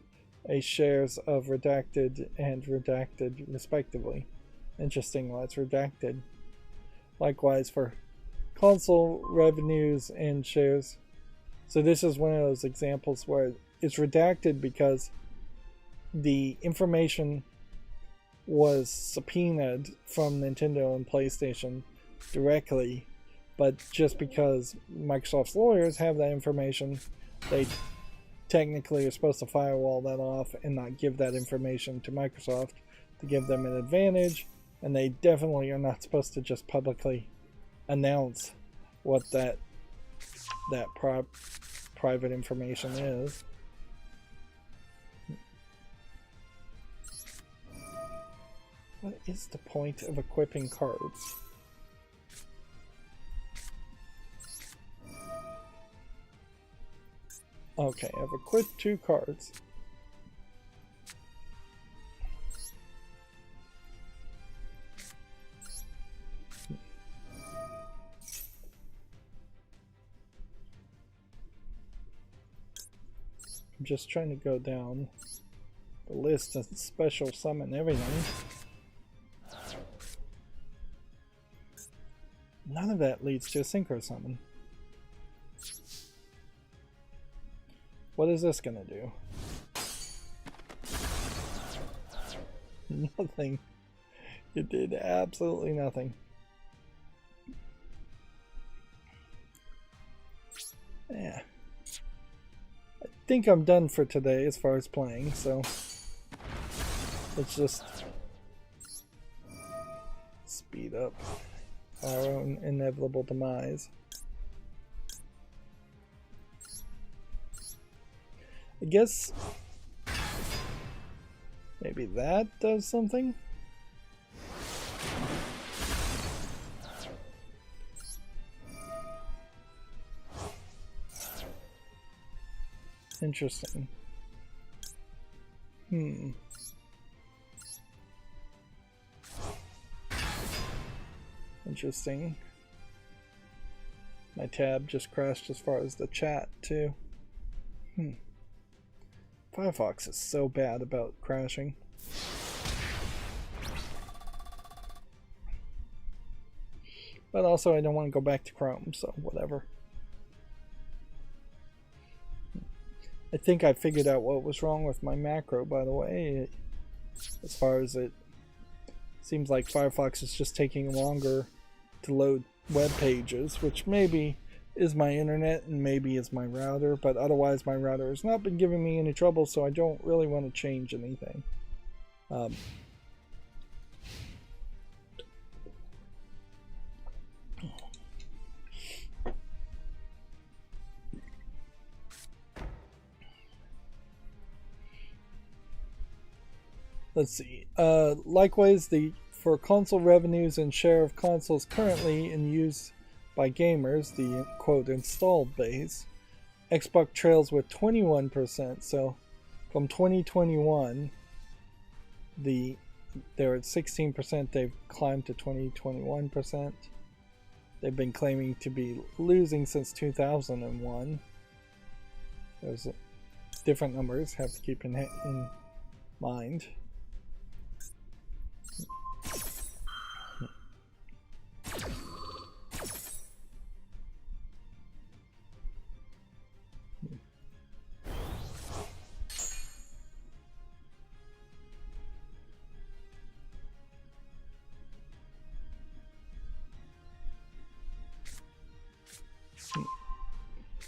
a shares of redacted and redacted respectively. Interesting why it's redacted. Likewise for console revenues and shares. So this is one of those examples where it's redacted because the information was subpoenaed from Nintendo and PlayStation directly, but just because Microsoft's lawyers have that information, they technically are supposed to firewall that off and not give that information to Microsoft to give them an advantage, and they definitely are not supposed to just publicly announce what that private information is. What is the point of equipping cards? Okay, I've equipped 2 cards. I'm just trying to go down the list and special summon everything. None of that leads to a synchro summon. What is this gonna do? Nothing. It did absolutely nothing. Yeah. I think I'm done for today as far as playing, so let's just speed up our own inevitable demise. I guess maybe that does something. Interesting. Interesting. My tab just crashed as far as the chat too. Firefox is so bad about crashing. But also I don't want to go back to Chrome, so whatever. I think I figured out what was wrong with my macro, by the way. As far as it seems like Firefox is just taking longer to load web pages, which maybe is my internet and maybe is my router, but otherwise my router has not been giving me any trouble, so I don't really want to change anything. Let's see. Likewise, for console revenues and share of consoles currently in use by gamers, the quote installed base, Xbox trails with 21%. So from 2021, they're at 16%. They've climbed to 21%. They've been claiming to be losing since 2001. There's different numbers have to keep in mind.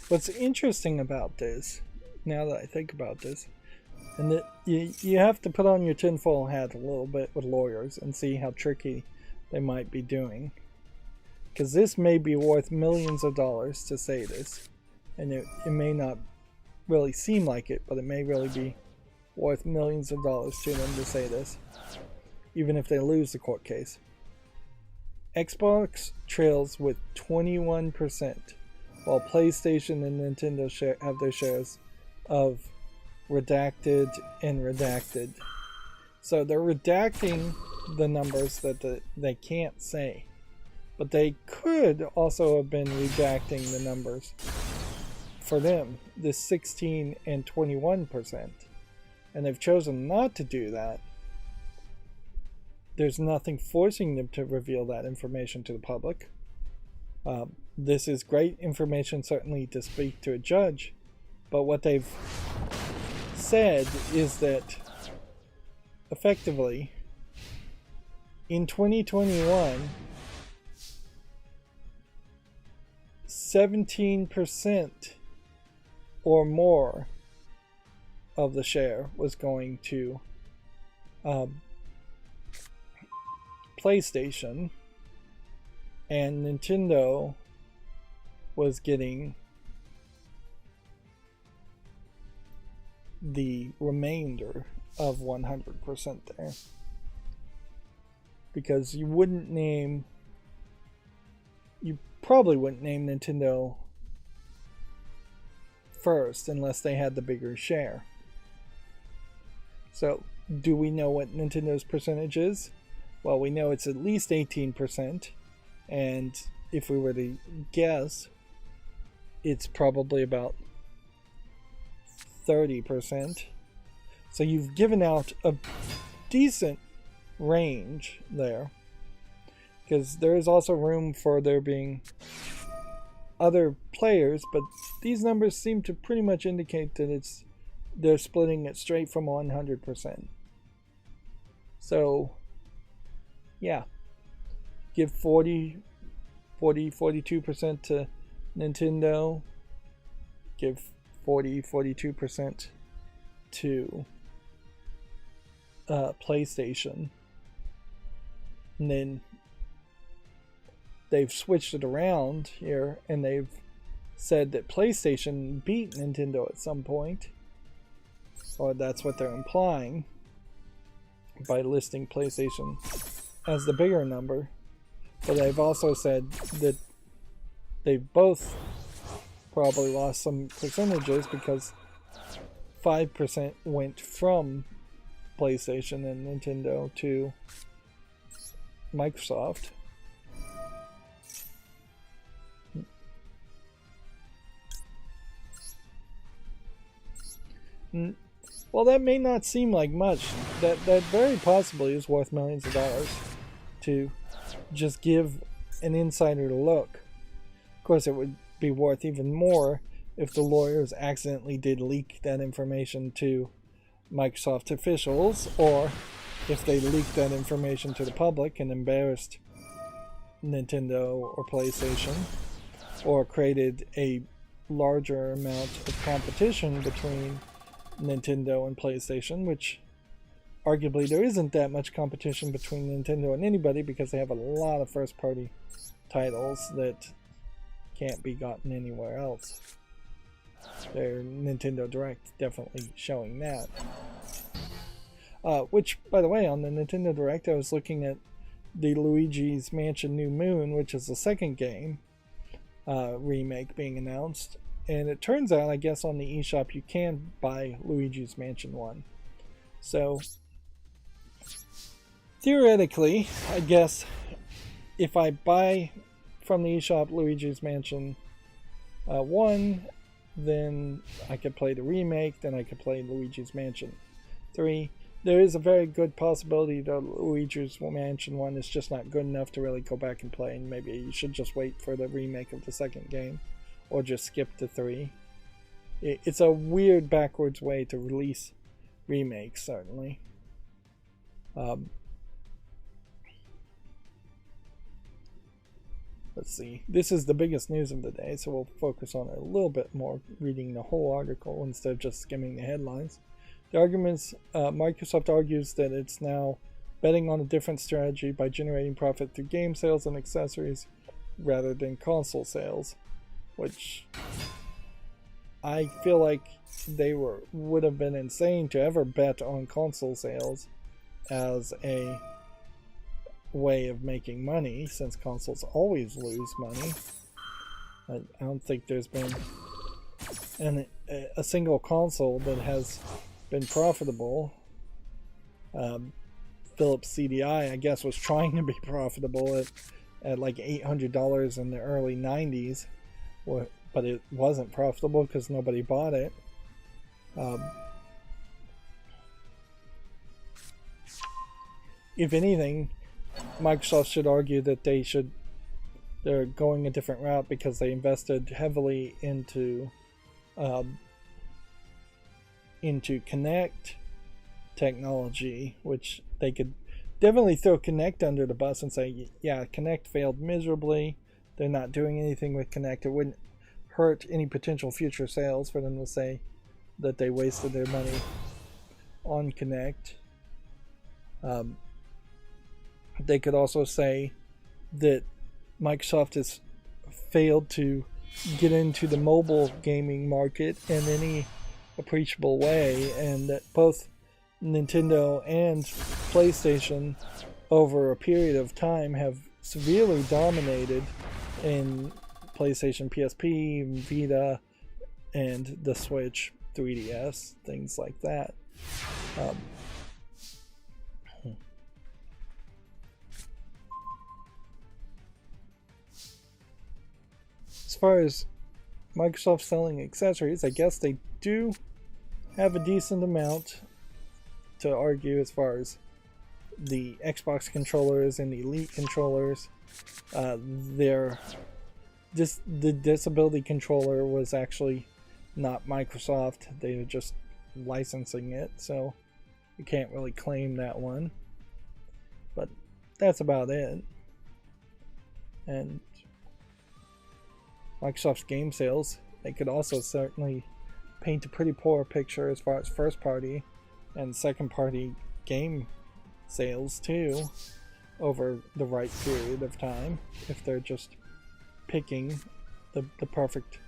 What's interesting about this, now that I think about this, and that you have to put on your tinfoil hat a little bit with lawyers and see how tricky they might be doing. because this may be worth millions of dollars to say this, and it may not really seem like it, but it may really be worth millions of dollars to them to say this, even if they lose the court case. Xbox trails with 21%, while PlayStation and Nintendo have their shares of redacted and redacted. So they're redacting the numbers that they can't say, but they could also have been redacting the numbers for them, the 16 and 21%, and they've chosen not to do that. There's nothing forcing them to reveal that information to the public. This is great information, certainly, to speak to a judge, but what they've said is that effectively in 2021, 17% or more of the share was going to PlayStation, and Nintendo was getting the remainder of 100% there. Because you probably wouldn't name Nintendo first unless they had the bigger share. So, do we know what Nintendo's percentage is? Well, we know it's at least 18%, and if we were to guess, it's probably about 30%. So you've given out a decent range there, because there is also room for there being other players, but these numbers seem to pretty much indicate that they're splitting it straight from 100%. So yeah, give 42% to Nintendo, give 42% to PlayStation, and then they've switched it around here and they've said that PlayStation beat Nintendo at some point, or that's what they're implying by listing PlayStation as the bigger number. But they've also said that they've both probably lost some percentages because 5% went from PlayStation and Nintendo to Microsoft. Well, that may not seem like much. That very possibly is worth millions of dollars to just give an insider look. Of course, it would be worth even more if the lawyers accidentally did leak that information to Microsoft officials, or if they leaked that information to the public and embarrassed Nintendo or PlayStation, or created a larger amount of competition between Nintendo and PlayStation, which arguably there isn't that much competition between Nintendo and anybody because they have a lot of first-party titles that can't be gotten anywhere else. Their Nintendo Direct definitely showing that. Which, by the way, on the Nintendo Direct, I was looking at the Luigi's Mansion New Moon, which is the second game remake being announced. And it turns out, I guess, on the eShop you can buy Luigi's Mansion 1. So, theoretically, I guess, if I buy from the eShop Luigi's Mansion 1, then I could play the remake, then I could play Luigi's Mansion 3. There is a very good possibility that Luigi's Mansion 1 is just not good enough to really go back and play, and maybe you should just wait for the remake of the second game. Or just skip to 3. It's a weird backwards way to release remakes, certainly. Let's see. This is the biggest news of the day, so we'll focus on it a little bit more, reading the whole article instead of just skimming the headlines. The arguments, Microsoft argues that it's now betting on a different strategy by generating profit through game sales and accessories rather than console sales, which I feel like they would have been insane to ever bet on console sales as a way of making money, since consoles always lose money. I don't think there's been a single console that has been profitable. Philips CDI, I guess, was trying to be profitable at like $800 in the early 90s, but it wasn't profitable because nobody bought it. If anything, Microsoft should argue that they're going a different route because they invested heavily into Kinect technology, which they could definitely throw Kinect under the bus and say, yeah, Kinect failed miserably. They're not doing anything with Kinect. It wouldn't hurt any potential future sales for them to say that they wasted their money on Kinect. They could also say that Microsoft has failed to get into the mobile gaming market in any appreciable way, and that both Nintendo and PlayStation over a period of time have severely dominated in PlayStation PSP, Vita, and the Switch, 3DS, things like that. As far as Microsoft selling accessories, I guess they do have a decent amount to argue as far as the Xbox controllers and the Elite controllers. The disability controller was actually not Microsoft. They were just licensing it, so you can't really claim that one. But that's about it. And Microsoft's game sales, they could also certainly paint a pretty poor picture as far as first party and second party game sales too over the right period of time, if they're just picking the perfect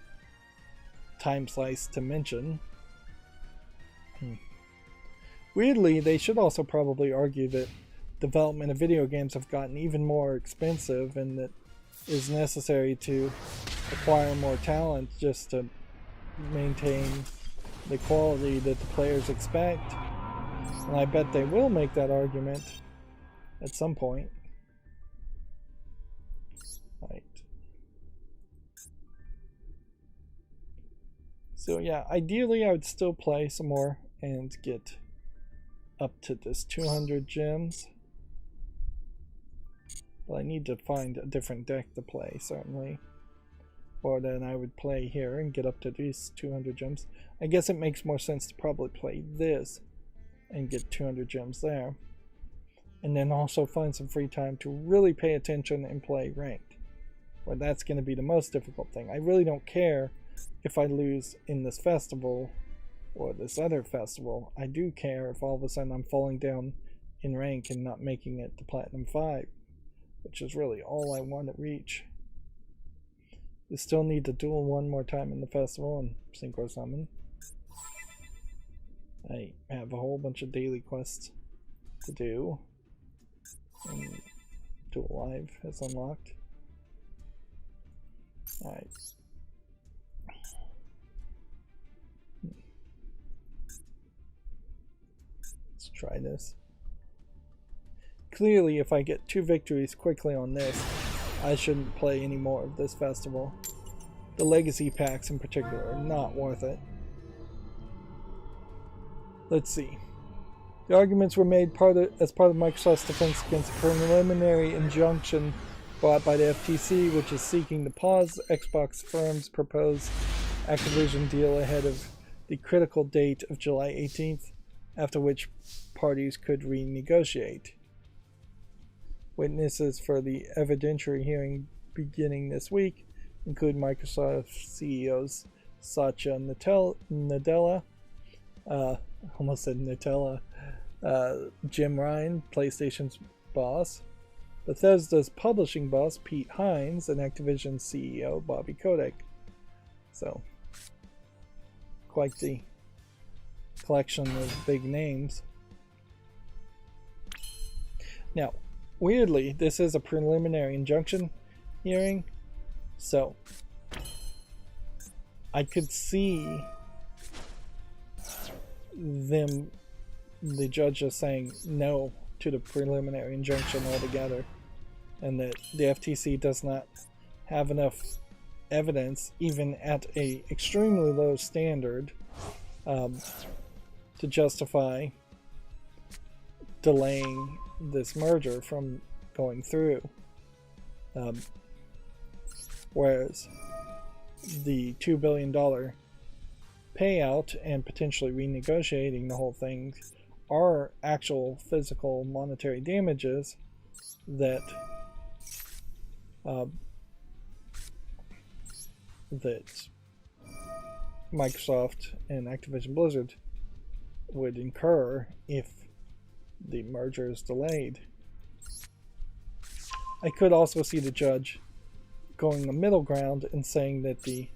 time slice to mention. Weirdly, they should also probably argue that development of video games have gotten even more expensive, and that is necessary to acquire more talent just to maintain the quality that the players expect. And I bet they will make that argument at some point. Right. So yeah, ideally I would still play some more and get up to this 200 gems. But I need to find a different deck to play, certainly. Or then I would play here and get up to these 200 gems. I guess it makes more sense to probably play this and get 200 gems there. And then also find some free time to really pay attention and play ranked, where that's going to be the most difficult thing. I really don't care if I lose in this festival or this other festival. I do care if all of a sudden I'm falling down in rank and not making it to Platinum 5, which is really all I want to reach. We still need to duel one more time in the festival and synchro summon. I have a whole bunch of daily quests to do. And Duel Live is unlocked. Alright. Let's try this. Clearly, if I get 2 victories quickly on this, I shouldn't play any more of this festival. The legacy packs in particular are not worth it. Let's see. The arguments were made as part of Microsoft's defense against a preliminary injunction brought by the FTC, which is seeking to pause Xbox firm's proposed Activision deal ahead of the critical date of July 18th, after which parties could renegotiate. Witnesses for the evidentiary hearing beginning this week include Microsoft CEOs Satya Nadella, almost said Nutella, Jim Ryan, PlayStation's boss, Bethesda's publishing boss Pete Hines, and Activision's CEO Bobby Kotick. So, quite the collection of big names. Now, weirdly, this is a preliminary injunction hearing, so I could see the judge is saying no to the preliminary injunction altogether, and that the FTC does not have enough evidence, even at a extremely low standard, to justify delaying this merger from going through. Whereas the $2 billion payout and potentially renegotiating the whole thing are actual physical monetary damages that that Microsoft and Activision Blizzard would incur if the merger is delayed. I could also see the judge going the middle ground and saying that the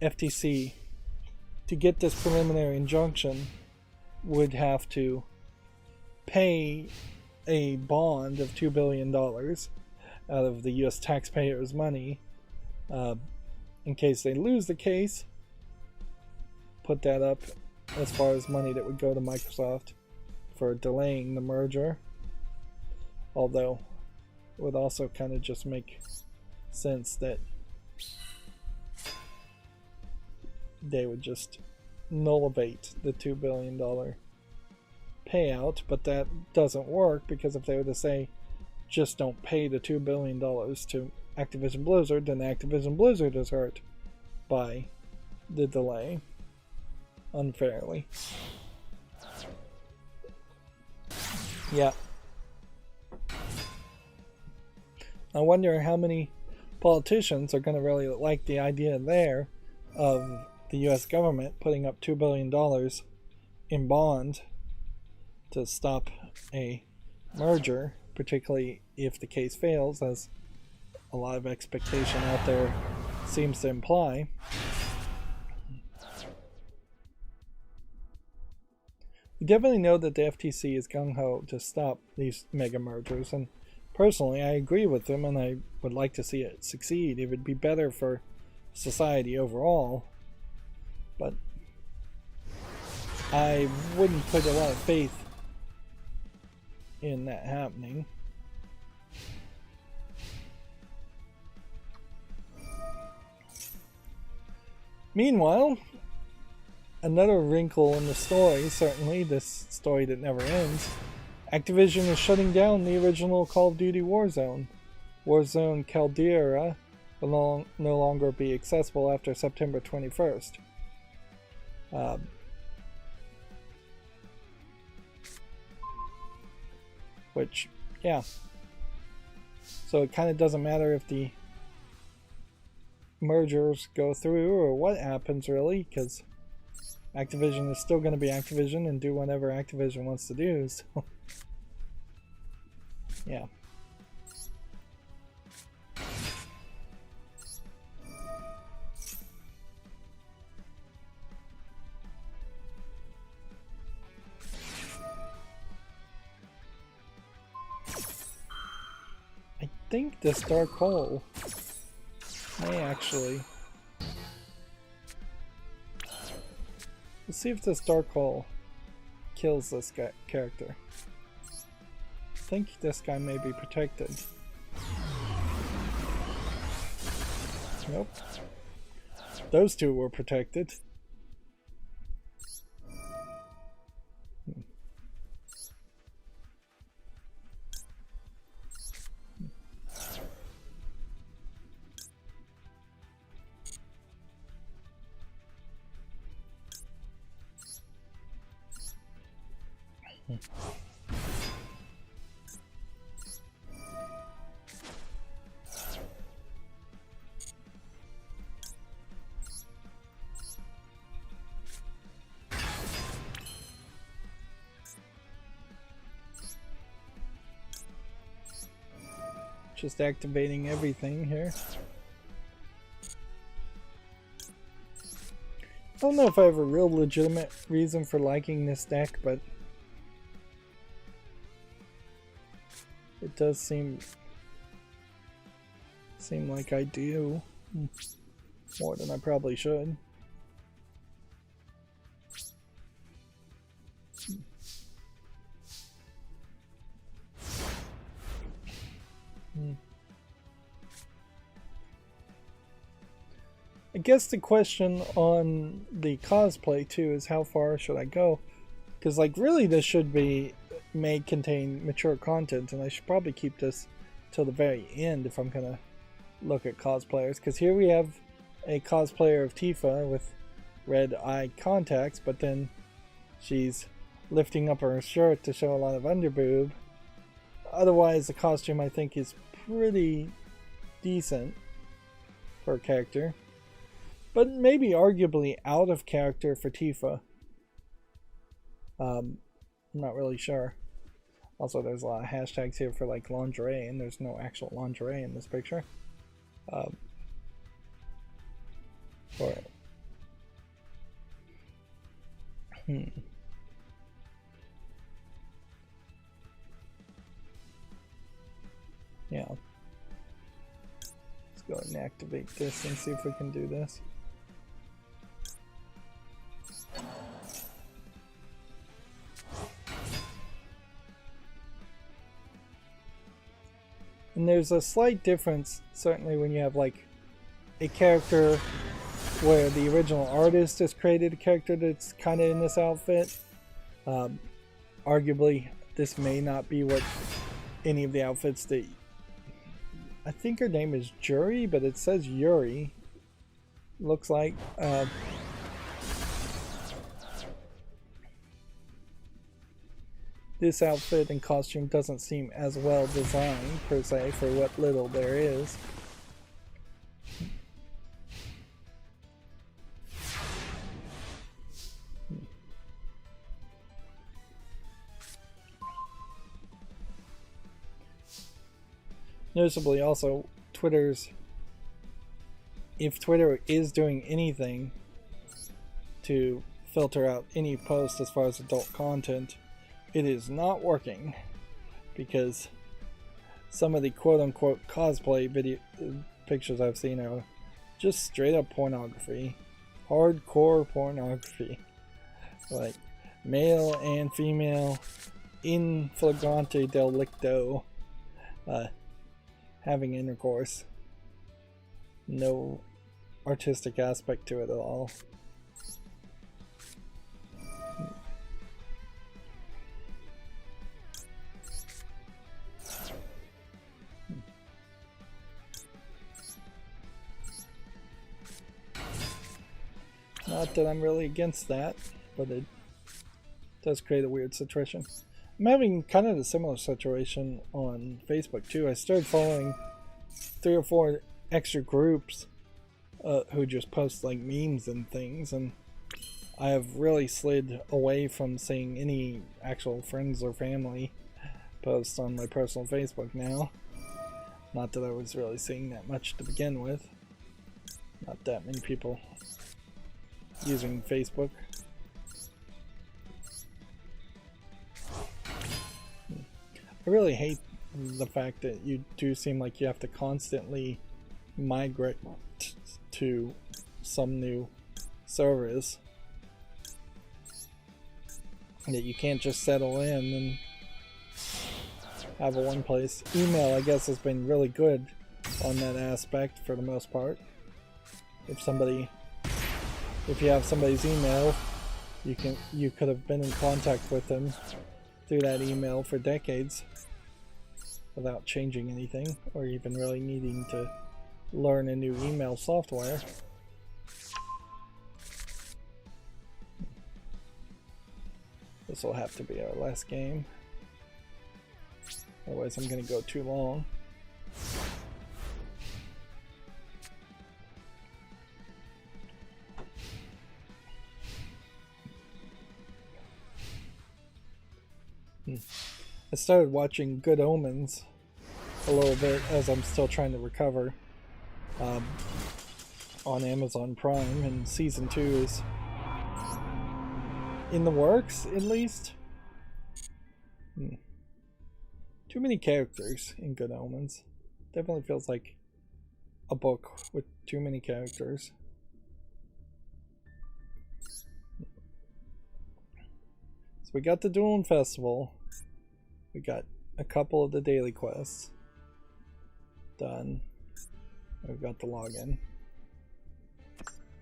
FTC, to get this preliminary injunction, would have to pay a bond of $2 billion out of the U.S. taxpayers' money in case they lose the case. Put that up as far as money that would go to Microsoft for delaying the merger. Although it would also kind of just make sense that they would just nullivate the $2 billion payout, but that doesn't work, because if they were to say just don't pay the $2 billion to Activision Blizzard, then Activision Blizzard is hurt by the delay unfairly. Yeah. I wonder how many politicians are going to really like the idea there of the U.S. government putting up $2 billion in bond to stop a merger, particularly if the case fails, as a lot of expectation out there seems to imply. We definitely know that the FTC is gung-ho to stop these mega mergers, and personally I agree with them, and I would like to see it succeed. It would be better for society overall, but I wouldn't put a lot of faith in that happening. Meanwhile, another wrinkle in the story, certainly this story that never ends, Activision is shutting down the original Call of Duty Warzone. Warzone Caldera will no longer be accessible after September 21st. Which, yeah. So it kind of doesn't matter if the mergers go through or what happens, really, because Activision is still going to be Activision and do whatever Activision wants to do. So, yeah. I think this dark hole may actually... Let's see if this dark hole kills this guy, character. I think this guy may be protected. Nope. Those two were protected. Just activating everything here. I don't know if I have a real legitimate reason for liking this deck, but it does seem like I do more than I probably should. I guess the question on the cosplay too is how far should I go? Because like really this should be may contain mature content, and I should probably keep this till the very end if I'm gonna look at cosplayers. Because here we have a cosplayer of Tifa with red eye contacts, but then she's lifting up her shirt to show a lot of underboob. Otherwise the costume I think is pretty decent for a character, but maybe arguably out of character for Tifa. I'm not really sure. Also, there's a lot of hashtags here for like lingerie, and there's no actual lingerie in this picture. For it. Yeah. Let's go ahead and activate this and see if we can do this. And there's a slight difference, certainly, when you have like a character where the original artist has created a character that's kind of in this outfit. Arguably, this may not be what any of the outfits that... I think her name is Jury, but it says Yuri. Looks like. This outfit and costume doesn't seem as well designed, per se, for what little there is. Noticeably also, if Twitter is doing anything to filter out any post as far as adult content, it is not working, because some of the quote-unquote cosplay video pictures I've seen are just straight up pornography. Hardcore pornography. Like male and female in flagrante delicto having intercourse. No artistic aspect to it at all. Not that I'm really against that, but it does create a weird situation. I'm having kind of a similar situation on Facebook too. I started following 3 or 4 extra groups who just post like memes and things, and I have really slid away from seeing any actual friends or family posts on my personal Facebook now. Not that I was really seeing that much to begin with. Not that many people using Facebook. I really hate the fact that you do seem like you have to constantly migrate to some new service, that you can't just settle in and have a one place. Email, I guess, has been really good on that aspect for the most part. If you have somebody's email, you could have been in contact with them through that email for decades without changing anything, or even really needing to learn a new email software. This will have to be our last game, otherwise I'm going to go too long. I started watching Good Omens a little bit as I'm still trying to recover on Amazon Prime, and season 2 is in the works, at least. Too many characters in Good Omens. Definitely feels like a book with too many characters. So we got the Duel Festival. We got a couple of the daily quests done. We've got the login.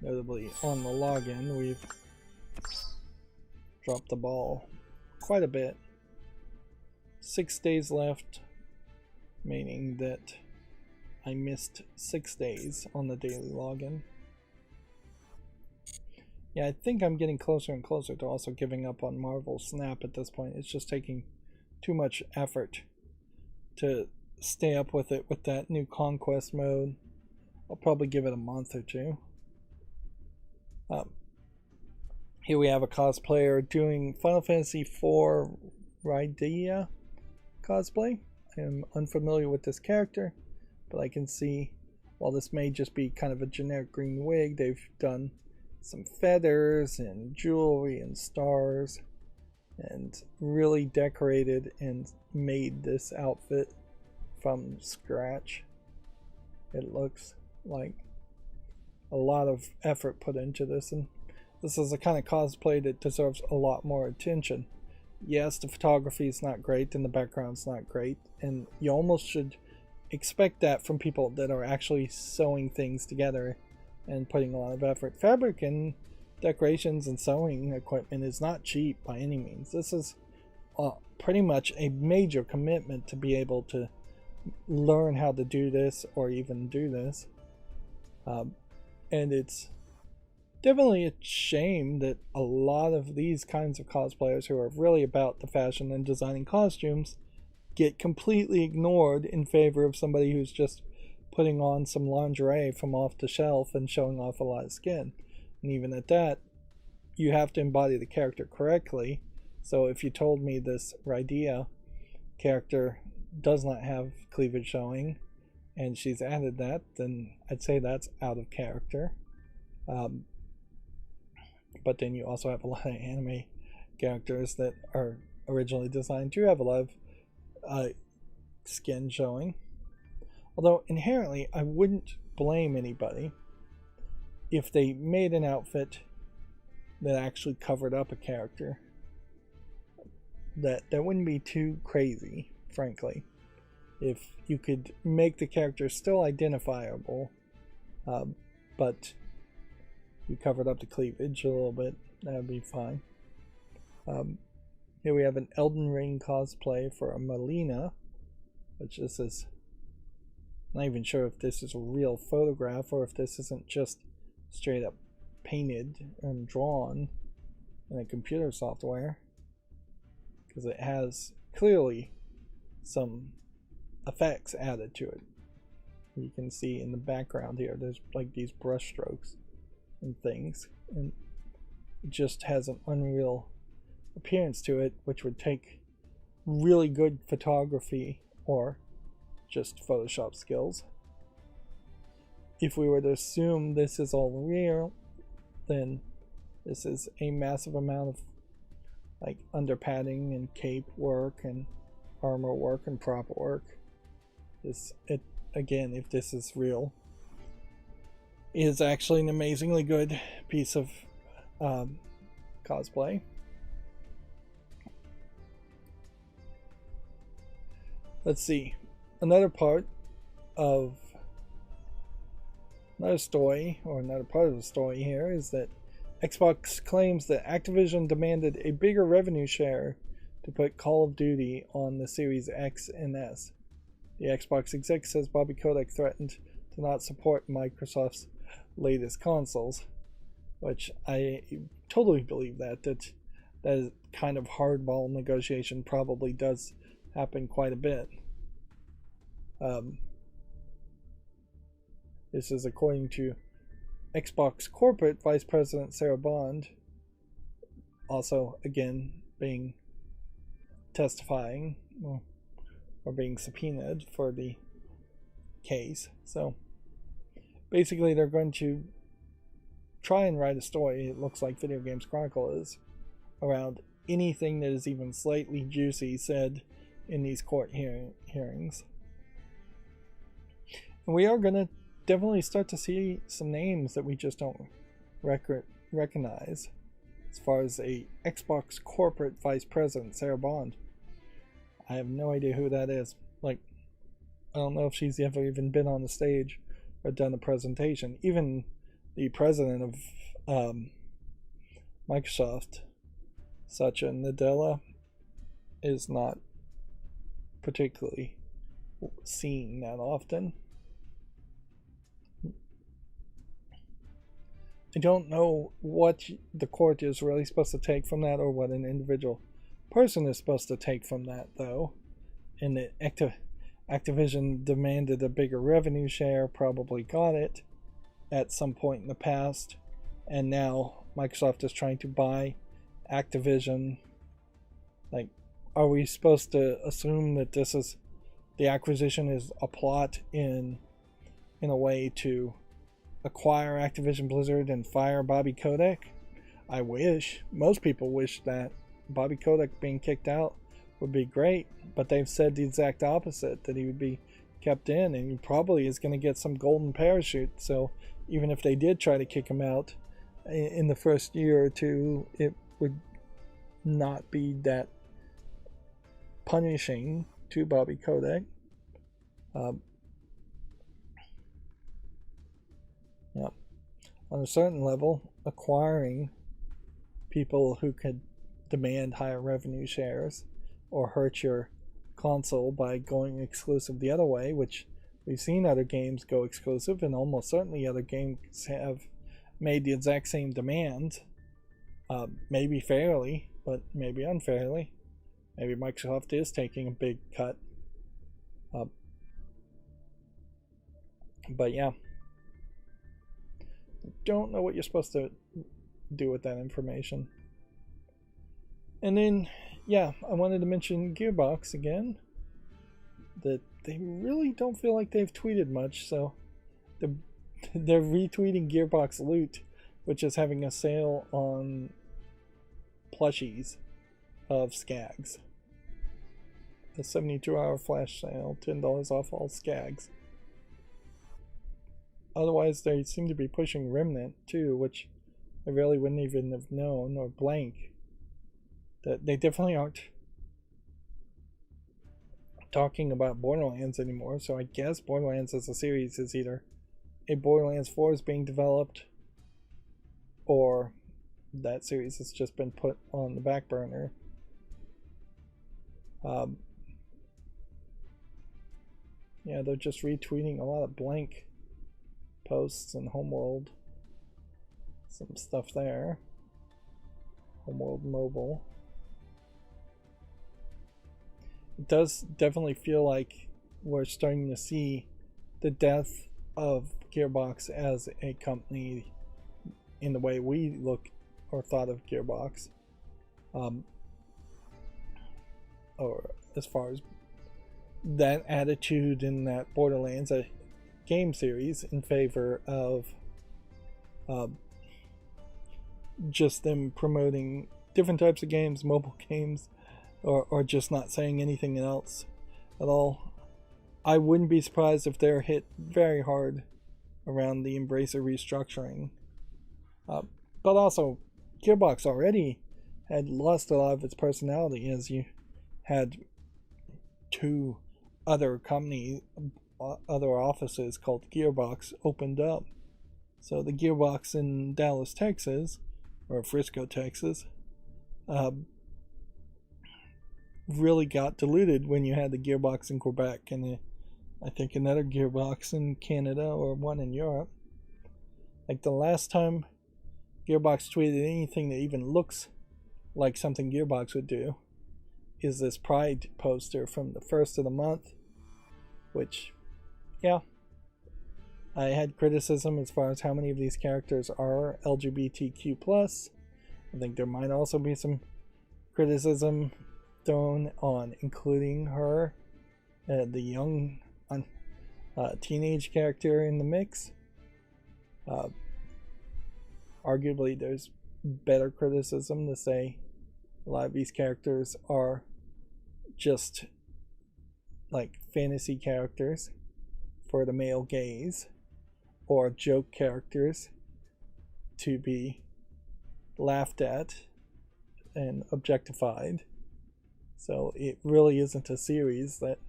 Notably, on the login, we've dropped the ball quite a bit. 6 days left, meaning that I missed 6 days on the daily login. Yeah, I think I'm getting closer and closer to also giving up on Marvel Snap at this point. It's just taking too much effort to stay up with it with that new conquest mode. I'll probably give it a month or two. Here we have a cosplayer doing Final Fantasy IV Rydo cosplay. I am unfamiliar with this character, but I can see while this may just be kind of a generic green wig, they've done some feathers and jewelry and stars and really decorated and made this outfit from scratch. It looks like a lot of effort put into this, and this is the kind of cosplay that deserves a lot more attention. Yes, the photography is not great and the background's not great, and you almost should expect that from people that are actually sewing things together and putting a lot of effort. Fabric and decorations and sewing equipment is not cheap by any means. This is pretty much a major commitment to be able to learn how to do this or even do this. And it's definitely a shame that a lot of these kinds of cosplayers who are really about the fashion and designing costumes get completely ignored in favor of somebody who's just putting on some lingerie from off the shelf and showing off a lot of skin. And even at that, you have to embody the character correctly. So if you told me this Rydia character does not have cleavage showing and she's added that, then I'd say that's out of character. But then you also have a lot of anime characters that are originally designed to have a lot of skin showing. Although inherently, I wouldn't blame anybody if they made an outfit that actually covered up a character. That wouldn't be too crazy, frankly. If you could make the character still identifiable, but you covered up the cleavage a little bit, that would be fine. Here we have an Elden Ring cosplay for a Melina, which this is, I'm not even sure if this is a real photograph or if this isn't just straight up painted and drawn in a computer software, because it has clearly some effects added to it. You can see in the background here there's like these brush strokes and things, and it just has an unreal appearance to it, which would take really good photography or just Photoshop skills. If we were to assume this is all real, then this is a massive amount of like under padding and cape work and armor work and prop work. Again, if this is real, is actually an amazingly good piece of cosplay. Let's see. Another part of another story, or another part of the story here, is that Xbox claims that Activision demanded a bigger revenue share to put Call of Duty on the Series X and S. The Xbox exec says Bobby Kotick threatened to not support Microsoft's latest consoles, which I totally believe that kind of hardball negotiation probably does happen quite a bit. This is according to Xbox corporate vice president Sarah Bond, also again being testifying, well, or being subpoenaed for the case. So basically they're going to try and write a story, it looks like Video Games Chronicle is, around anything that is even slightly juicy said in these court hearings. And we are going to definitely start to see some names that we just don't recognize. As far as a Xbox corporate vice president, Sarah Bond, I have no idea who that is. Like, I don't know if she's ever even been on the stage or done a presentation. Even the president of Microsoft, Satya Nadella, is not particularly seen that often. I don't know what the court is really supposed to take from that, or what an individual person is supposed to take from that, though. And that Activision demanded a bigger revenue share, probably got it at some point in the past, and now Microsoft is trying to buy Activision. Like, are we supposed to assume that this is the acquisition is a plot in a way to acquire Activision Blizzard and fire Bobby Kotick? I wish. Most people wish that Bobby Kotick being kicked out would be great, but they've said the exact opposite, that he would be kept in, and he probably is going to get some golden parachute. So even if they did try to kick him out in the first year or two, it would not be that punishing to Bobby Kotick. Yeah. On a certain level, acquiring people who could demand higher revenue shares or hurt your console by going exclusive the other way, which we've seen other games go exclusive, and almost certainly other games have made the exact same demand, maybe fairly, but maybe unfairly. Maybe Microsoft is taking a big cut. But yeah, don't know what you're supposed to do with that information. And then, yeah, I wanted to mention Gearbox again, that they really don't feel like they've tweeted much, so they're retweeting Gearbox Loot, which is having a sale on plushies of Skags. A 72-hour flash sale, $10 off all Skags. Otherwise, they seem to be pushing Remnant too, which I really wouldn't even have known, or Blank. That they definitely aren't talking about Borderlands anymore, so I guess Borderlands as a series is either a Borderlands 4 is being developed, or that series has just been put on the back burner. Yeah, they're just retweeting a lot of Blank posts and Homeworld. Some stuff there. Homeworld Mobile. It does definitely feel like we're starting to see the death of Gearbox as a company in the way we look or thought of Gearbox. Or as far as that attitude in that Borderlands game series in favor of just them promoting different types of games, mobile games, or just not saying anything else at all. I wouldn't be surprised if they're hit very hard around the Embracer restructuring. But also, Gearbox already had lost a lot of its personality, as you had two other offices called Gearbox opened up. So the Gearbox in Dallas, Texas, or Frisco, Texas, really got diluted when you had the Gearbox in Quebec and I think another Gearbox in Canada or one in Europe. Like the last time Gearbox tweeted anything that even looks like something Gearbox would do is this Pride poster from the first of the month, which, yeah, I had criticism as far as how many of these characters are LGBTQ+. I think there might also be some criticism thrown on including her the young teenage character in the mix. Arguably, there's better criticism to say a lot of these characters are just like fantasy characters for the male gaze, or joke characters to be laughed at and objectified. So it really isn't a series that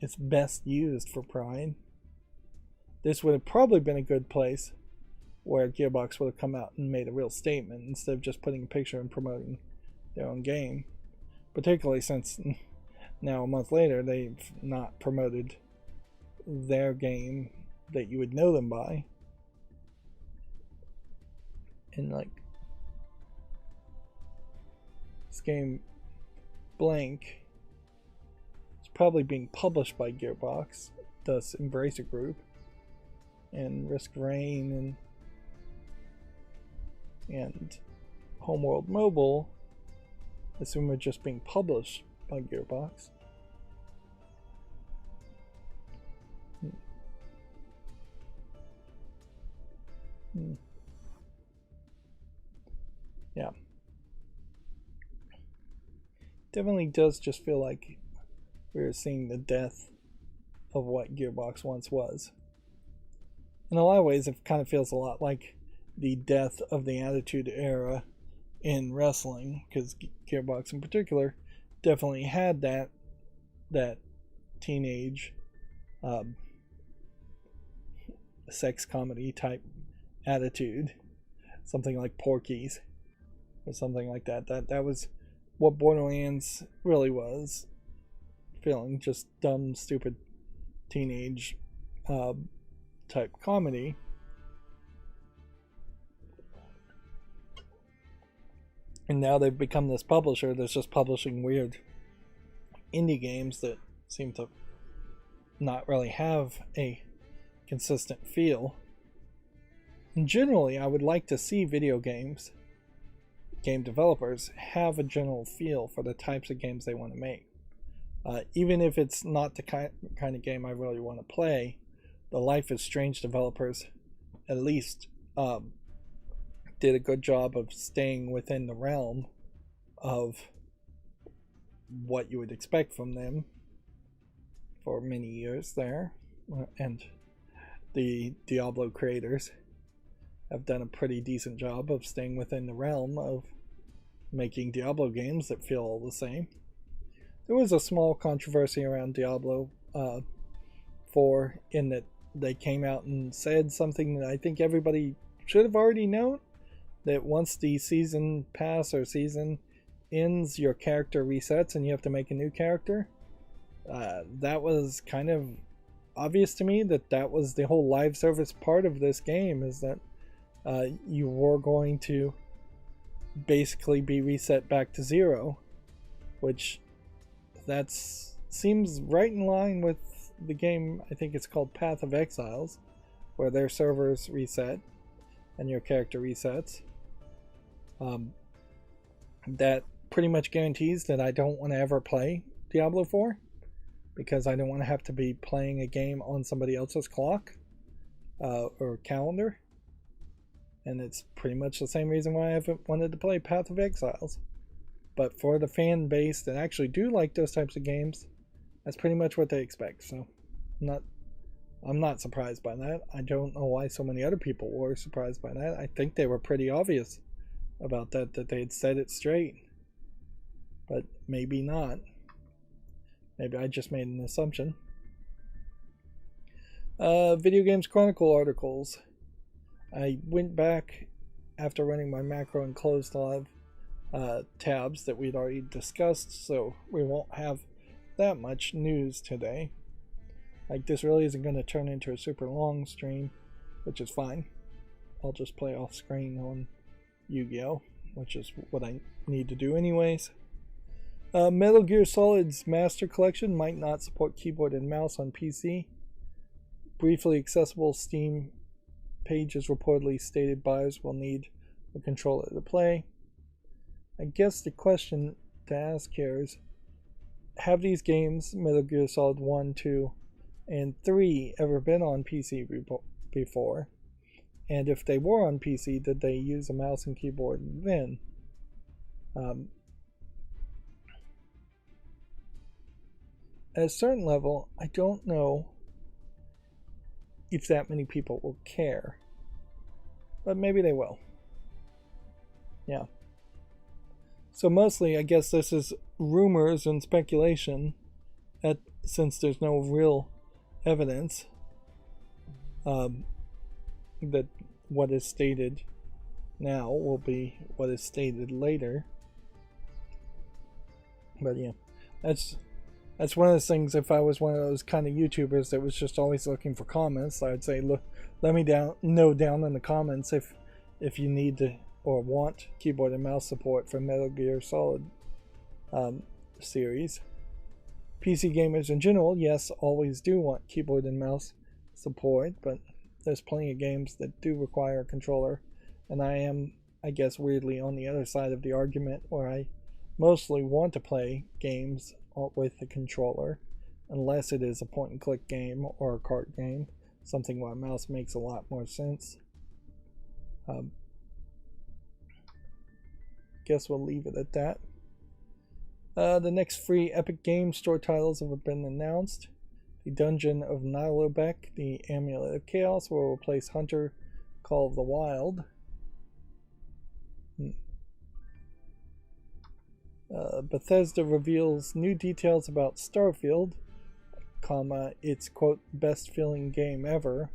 is best used for Pride. This would have probably been a good place where Gearbox would have come out and made a real statement instead of just putting a picture and promoting their own game. Particularly since now a month later they've not promoted their game that you would know them by. And like, this game Blank is probably being published by Gearbox, thus Embracer Group, and Risk Rain and Homeworld Mobile, I assume are just being published by Gearbox. Yeah. Definitely does just feel like we're seeing the death of what Gearbox once was. In a lot of ways, it kind of feels a lot like the death of the Attitude Era in wrestling, because Gearbox in particular definitely had that teenage sex comedy type attitude, something like Porky's or something like that. That was what Borderlands really was, feeling just dumb, stupid teenage type comedy. And now they've become this publisher that's just publishing weird indie games that seem to not really have a consistent feel. And generally, I would like to see video games, game developers, have a general feel for the types of games they want to make. Even if it's not the kind of game I really want to play, the Life is Strange developers at least did a good job of staying within the realm of what you would expect from them for many years there. And the Diablo creators have done a pretty decent job of staying within the realm of making Diablo games that feel all the same. There was a small controversy around Diablo 4 in that they came out and said something that I think everybody should have already known, that once the season pass or season ends, your character resets and you have to make a new character. That was kind of obvious to me that was the whole live service part of this game, is that you were going to basically be reset back to zero, which seems right in line with the game. I think it's called Path of Exiles, where their servers reset and your character resets. That pretty much guarantees that I don't want to ever play Diablo 4, because I don't want to have to be playing a game on somebody else's clock or calendar. And it's pretty much the same reason why I haven't wanted to play Path of Exiles. But for the fan base that actually do like those types of games, that's pretty much what they expect. So I'm not surprised by that. I don't know why so many other people were surprised by that. I think they were pretty obvious about that they had said it straight. But maybe not. Maybe I just made an assumption. Video Games Chronicle articles. I went back after running my macro and closed a lot of tabs that we'd already discussed, so we won't have that much news today. Like, this really isn't going to turn into a super long stream, which is fine. I'll just play off screen on Yu-Gi-Oh!, which is what I need to do anyways. Metal Gear Solid's Master Collection might not support keyboard and mouse on PC. Briefly accessible Steam pages reportedly stated buyers will need a controller to play. I guess the question to ask here is, have these games, Metal Gear Solid 1, 2, and 3, ever been on PC before? And if they were on PC, did they use a mouse and keyboard then? At a certain level, I don't know if that many people will care. But maybe they will. Yeah. So mostly, I guess this is rumors and speculation, since there's no real evidence that what is stated now will be what is stated later. But yeah, that's one of those things. If I was one of those kind of YouTubers that was just always looking for comments, I'd say, look, let me know down in the comments if you need to or want keyboard and mouse support for Metal Gear Solid series. PC gamers in general, yes, always do want keyboard and mouse support, but there's plenty of games that do require a controller, and I am, I guess, weirdly on the other side of the argument, where I mostly want to play games with a controller, unless it is a point and click game or a card game, something where a mouse makes a lot more sense. Guess we'll leave it at that. The next free Epic Games Store titles have been announced. The Dungeon of Nilobek, the Amulet of Chaos, will replace Hunter Call of the Wild. Bethesda reveals new details about Starfield, its quote best feeling game ever.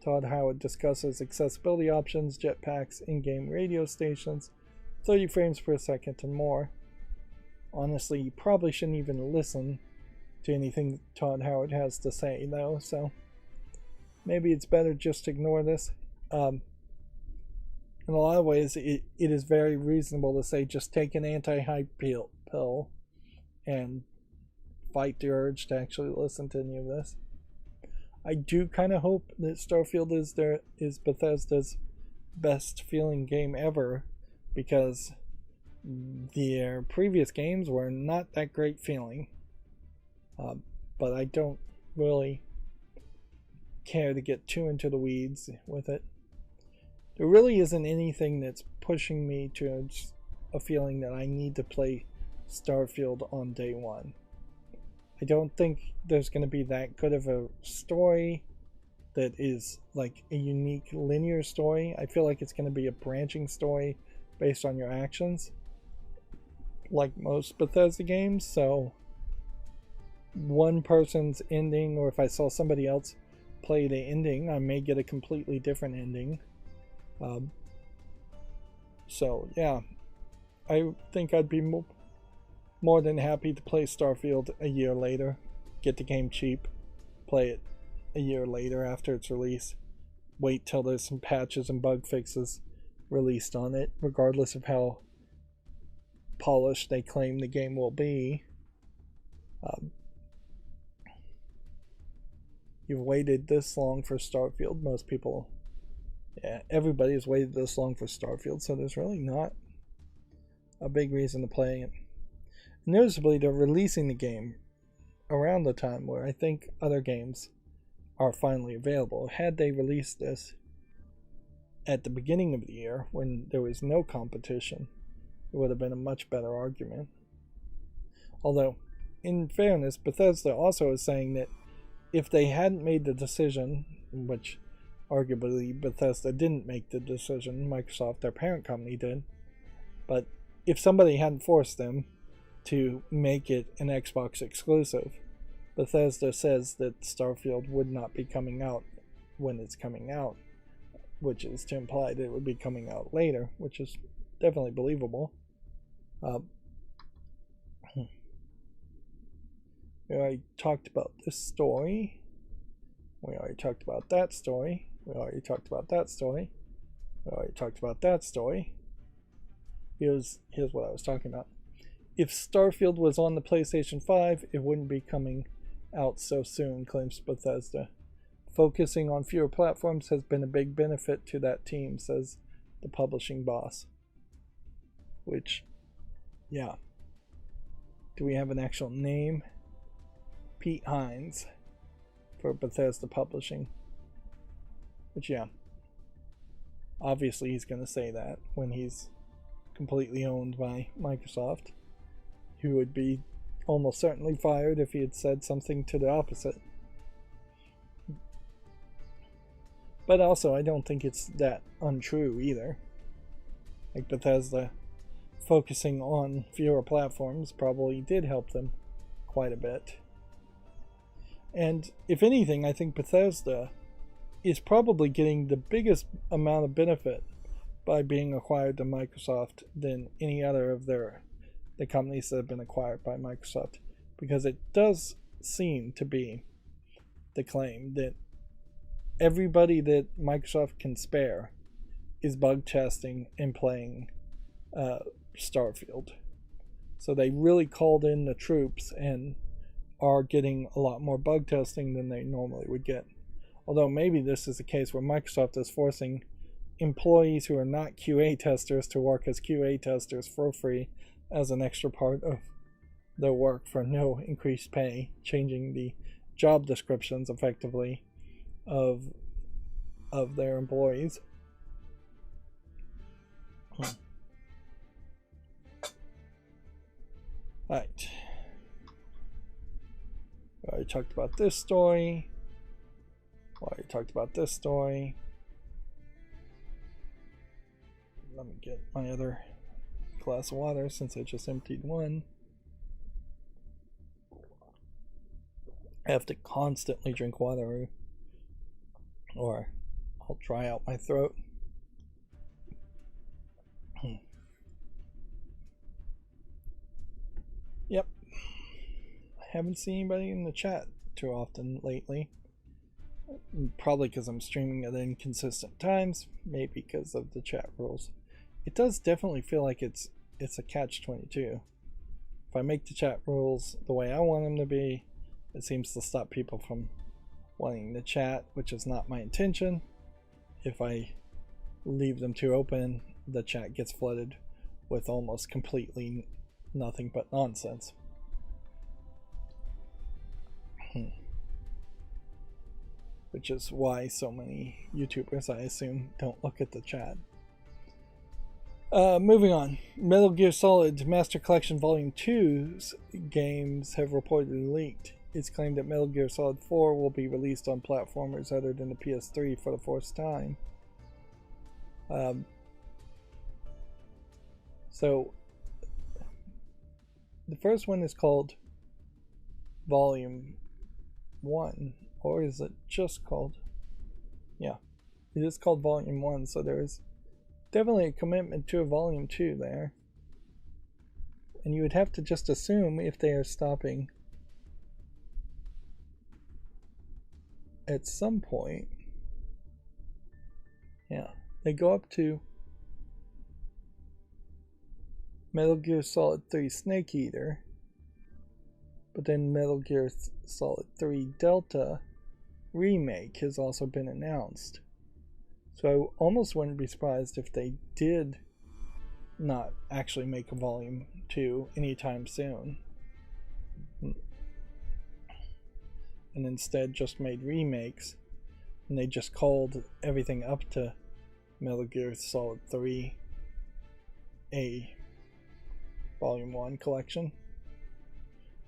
Todd Howard discusses accessibility options, jetpacks, in-game radio stations, 30 frames per second and more. Honestly, you probably shouldn't even listen to anything Todd Howard has to say, though, so maybe it's better just to ignore this. In a lot of ways, it is very reasonable to say just take an anti-hype pill and fight the urge to actually listen to any of this. I do kind of hope that Starfield is Bethesda's best feeling game ever, because their previous games were not that great feeling. But I don't really care to get too into the weeds with it. There really isn't anything that's pushing me to a feeling that I need to play Starfield on day one. I don't think there's going to be that good of a story that is like a unique linear story. I feel like it's going to be a branching story based on your actions, like most Bethesda games. So one person's ending, or if I saw somebody else play the ending, I may get a completely different ending. So yeah, I think I'd be more than happy to play Starfield a year later, get the game cheap, play it a year later after its release, wait till there's some patches and bug fixes released on it, regardless of how polished they claim the game will be. You've waited this long for Starfield. Most people, everybody has waited this long for Starfield, so there's really not a big reason to play it. Noticeably, they're releasing the game around the time where I think other games are finally available. Had they released this at the beginning of the year, when there was no competition, it would have been a much better argument. Although, in fairness, Bethesda also is saying that if they hadn't made the decision, which arguably Bethesda didn't make the decision, Microsoft, their parent company, did, but if somebody hadn't forced them to make it an Xbox exclusive, Bethesda says that Starfield would not be coming out when it's coming out, which is to imply that it would be coming out later, which is definitely believable. We already talked about this story. We already talked about that story. We already talked about that story. We already talked about that story. Here's what I was talking about. If Starfield was on the PlayStation 5, it wouldn't be coming out so soon, claims Bethesda. Focusing on fewer platforms has been a big benefit to that team, says the publishing boss. Which, yeah. Do we have an actual name? Pete Hines for Bethesda Publishing. But yeah, obviously he's going to say that when he's completely owned by Microsoft. He would be almost certainly fired if he had said something to the opposite. But also, I don't think it's that untrue either. Like, Bethesda focusing on fewer platforms probably did help them quite a bit. And if anything, I think Bethesda is probably getting the biggest amount of benefit by being acquired by Microsoft than any other of the companies that have been acquired by Microsoft, because it does seem to be the claim that everybody that Microsoft can spare is bug testing and playing Starfield. So they really called in the troops and are getting a lot more bug testing than they normally would get. Although maybe this is a case where Microsoft is forcing employees who are not QA testers to work as QA testers for free as an extra part of their work for no increased pay, changing the job descriptions effectively of their employees. Right. I already talked about this story. Already talked about this story. Let me get my other glass of water since I just emptied one. I have to constantly drink water or I'll dry out my throat. Yep. I haven't seen anybody in the chat too often lately. Probably because I'm streaming at inconsistent times. Maybe because of the chat rules. It does definitely feel like it's a catch-22. If I make the chat rules the way I want them to be, it seems to stop people from wanting to chat, which is not my intention. If I leave them too open, the chat gets flooded with almost completely nothing but nonsense. Which is why so many YouTubers, I assume, don't look at the chat. Moving on. Metal Gear Solid Master Collection Volume 2's games have reportedly leaked. It's claimed that Metal Gear Solid 4 will be released on platformers other than the PS3 for the first time. So, the first one is called Volume 1, or is it just called? Yeah, it is called Volume 1, so there's definitely a commitment to a Volume 2 there. And you would have to just assume if they are stopping at some point. Yeah, they go up to Metal Gear Solid 3 Snake Eater, but then Metal Gear Solid 3 Delta Remake has also been announced. So I almost wouldn't be surprised if they did not actually make a Volume 2 anytime soon, and instead just made remakes, and they just called everything up to Metal Gear Solid 3 a Volume 1 collection.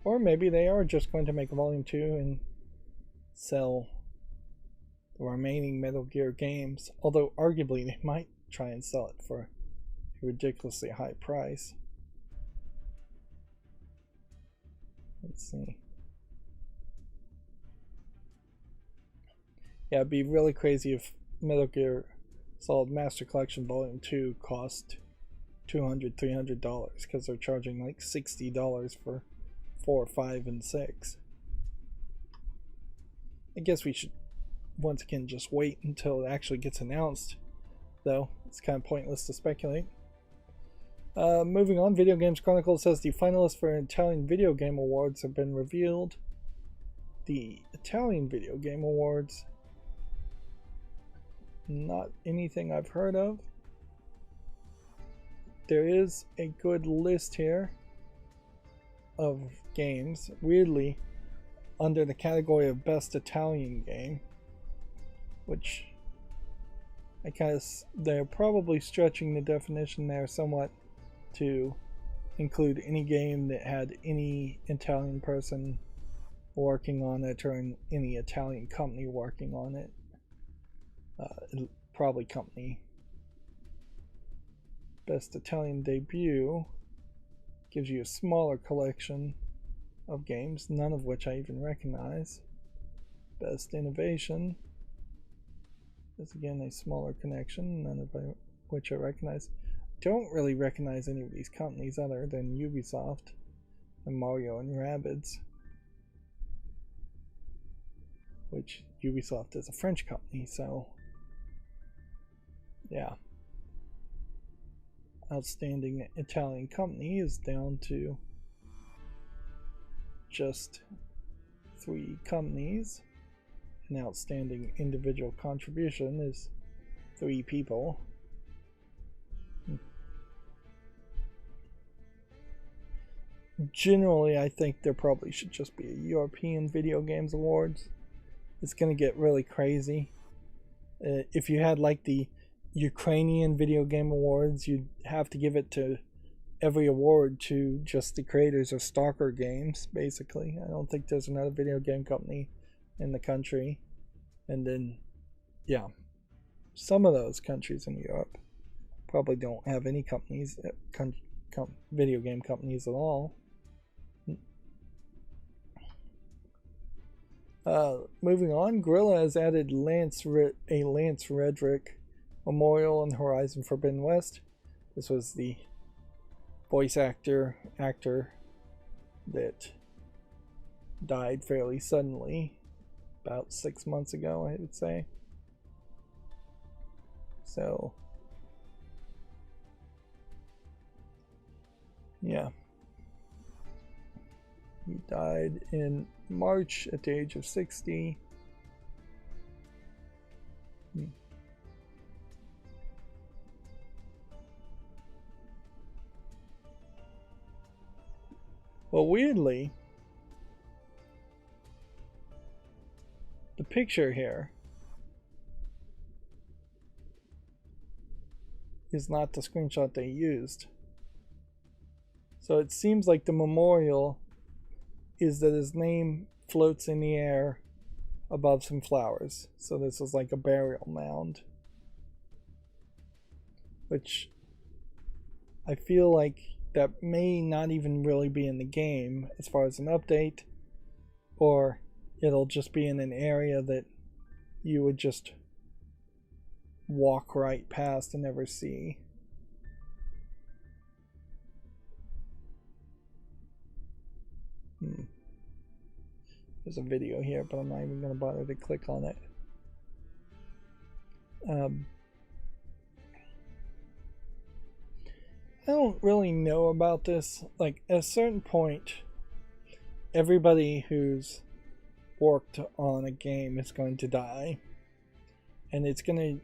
Or maybe they are just going to make a Volume 2 and sell the remaining Metal Gear games, although arguably they might try and sell it for a ridiculously high price. Let's see. Yeah, it'd be really crazy if Metal Gear Solid Master Collection Volume 2 cost $200, $300 because they're charging like $60 for 4, 5, and 6. I guess we should once again just wait until it actually gets announced, though it's kind of pointless to speculate. Moving on, Video Games Chronicle says the finalists for Italian Video Game Awards have been revealed. The Italian Video Game Awards, not anything I've heard of. There is a good list here. of games, weirdly, under the category of Best Italian Game, which they're probably stretching the definition there somewhat to include any game that had any Italian person working on it or any Italian company working on it. Probably company. Best Italian Debut gives you a smaller collection of games, none of which I even recognize. Best Innovation is again a smaller connection, none of which I recognize. Don't really recognize any of these companies other than Ubisoft and Mario and Rabbids, which Ubisoft is a French company, so yeah. Outstanding Italian company is down to just 3 companies. An outstanding individual contribution is 3 people. Generally, I think there probably should just be a European Video Games Awards. It's going to get really crazy. If you had like the Ukrainian Video Game Awards, you'd have to give it to every award to just the creators of Stalker games, basically. I don't think there's another video game company in the country. And then, yeah, some of those countries in Europe probably don't have any companies, video game companies at all. Moving on, Guerrilla has added a Lance Reddick Memorial on Horizon Forbidden West. This was the voice actor that died fairly suddenly about 6 months ago, I would say. So yeah, he died in March at the age of 60. Well, weirdly, the picture here is not the screenshot they used. So it seems like the memorial is that his name floats in the air above some flowers. So this is like a burial mound, which I feel like that may not even really be in the game as far as an update, or it'll just be in an area that you would just walk right past and never see. There's a video here, but I'm not even going to bother to click on it. I don't really know about this. Like, at a certain point, everybody who's worked on a game is going to die. And it's going to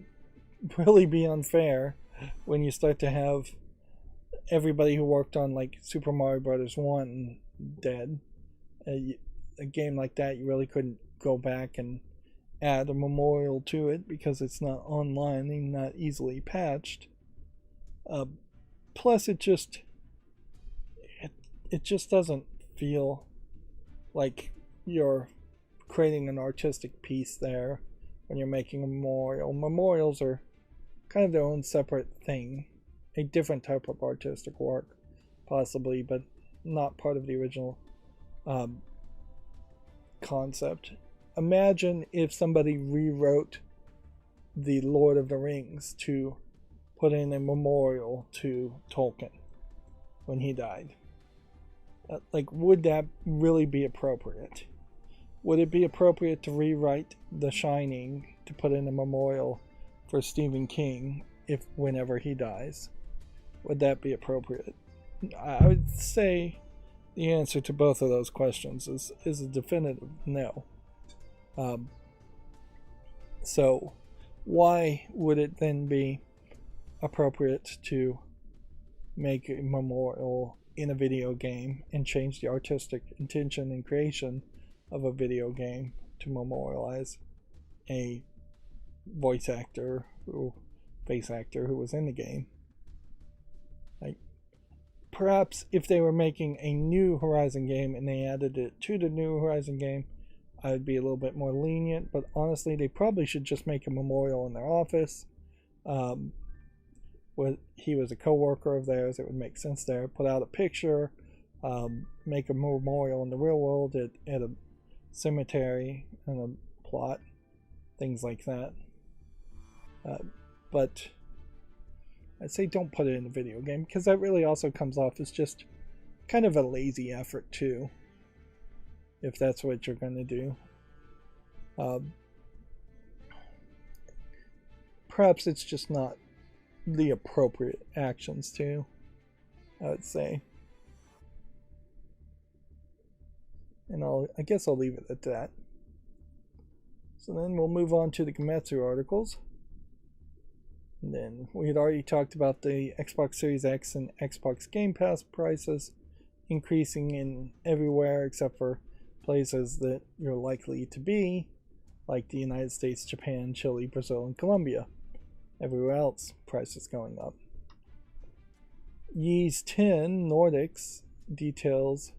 really be unfair when you start to have everybody who worked on, like, Super Mario Bros. 1 dead. A game like that, you really couldn't go back and add a memorial to it because it's not online and not easily patched. Plus, it just doesn't feel like you're creating an artistic piece there when you're making a memorial. Memorials are kind of their own separate thing, a different type of artistic work, possibly, but not part of the original concept. Imagine if somebody rewrote the Lord of the Rings to put in a memorial to Tolkien when he died. Like, would that really be appropriate? Would it be appropriate to rewrite The Shining to put in a memorial for Stephen King whenever he dies? Would that be appropriate? I would say the answer to both of those questions is a definitive no. So why would it then be appropriate to make a memorial in a video game and change the artistic intention and creation of a video game to memorialize a voice actor or face actor who was in the game. Like, perhaps if they were making a new Horizon game and they added it to the new Horizon game, I would be a little bit more lenient, but honestly, they probably should just make a memorial in their office. He was a co-worker of theirs, it would make sense there. Put out a picture, make a memorial in the real world at a cemetery and a plot, things like that. But I'd say don't put it in a video game, because that really also comes off as just kind of a lazy effort too, if that's what you're going to do. Perhaps it's just not the appropriate actions too, I would say. And I guess I'll leave it at that. So then we'll move on to the Gematsu articles. And then we had already talked about the Xbox Series X and Xbox Game Pass prices increasing in everywhere except for places that you're likely to be, like the United States, Japan, Chile, Brazil, and Colombia. Everywhere else, prices going up. Ys 10 Nordics details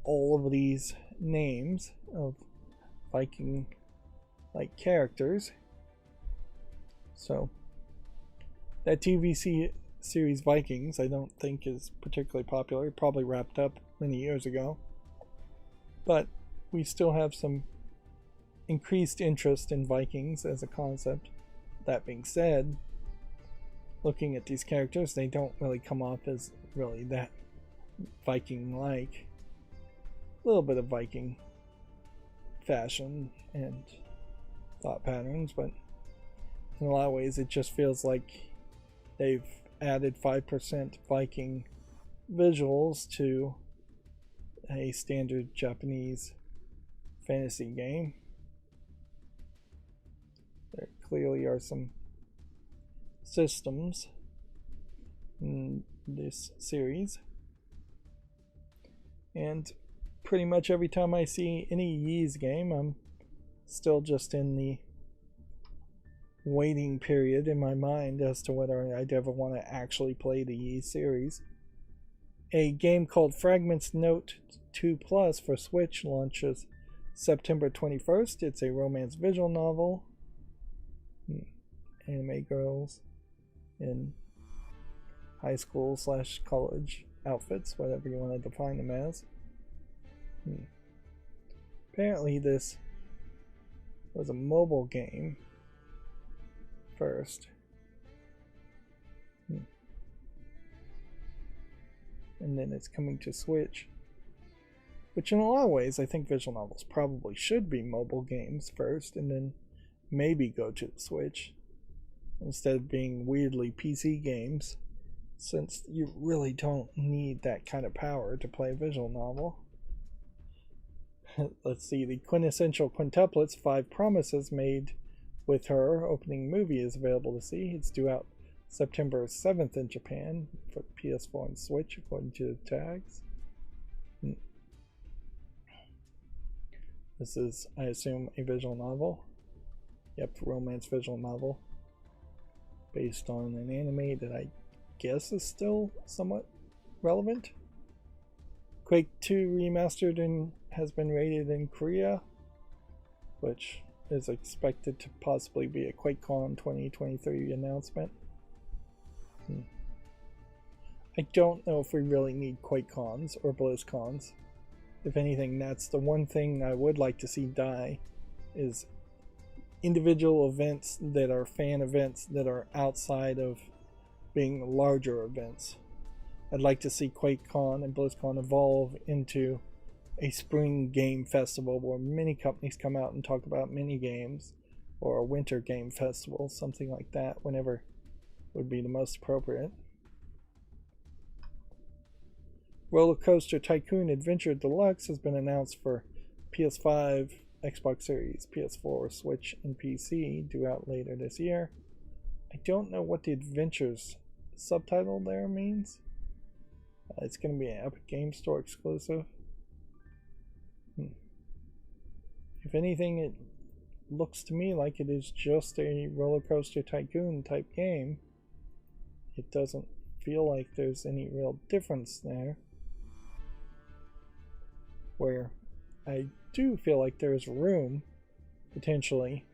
all of these names of Viking-like characters. So, that TV series Vikings I don't think is particularly popular. It probably wrapped up many years ago. But we still have some increased interest in Vikings as a concept. That being said, looking at these characters, they don't really come off as really that Viking-like. A little bit of Viking fashion and thought patterns, but in a lot of ways it just feels like they've added 5% Viking visuals to a standard Japanese fantasy game. There clearly are some systems in this series, and pretty much every time I see any Ys game, I'm still just in the waiting period in my mind as to whether I'd ever want to actually play the Ys series. A game called Fragments Note 2 Plus for Switch launches September 21st. It's a romance visual novel. Anime girls in high school / college outfits, whatever you want to define them as. Apparently this was a mobile game first. And then it's coming to Switch. Which in a lot of ways I think visual novels probably should be mobile games first and then maybe go to the Switch, instead of being weirdly PC games, since you really don't need that kind of power to play a visual novel. Let's see, the quintessential quintuplets 5 Promises Made with Her opening movie is available to see. It's due out September 7th in Japan for PS4 and Switch, according to the tags. This is, I assume, a visual novel. Yep, romance visual novel based on an anime that I guess is still somewhat relevant. Quake 2 Remastered and has been rated in Korea, which is expected to possibly be a QuakeCon 2023 announcement. I don't know if we really need QuakeCons or BlizzCons. If anything, that's the one thing I would like to see die, is individual events that are fan events that are outside of being larger events. I'd like to see QuakeCon and BlizzCon evolve into a spring game festival where many companies come out and talk about mini games, or a winter game festival, something like that, whenever would be the most appropriate. Roller Coaster Tycoon Adventure Deluxe has been announced for PS5, Xbox Series, PS4, Switch, and PC, due out later this year. I don't know what the Adventures subtitle there means. it's going to be an Epic Game Store exclusive. If anything, it looks to me like it is just a roller coaster tycoon type game. It doesn't feel like there's any real difference there. Where I do feel like there's room, potentially,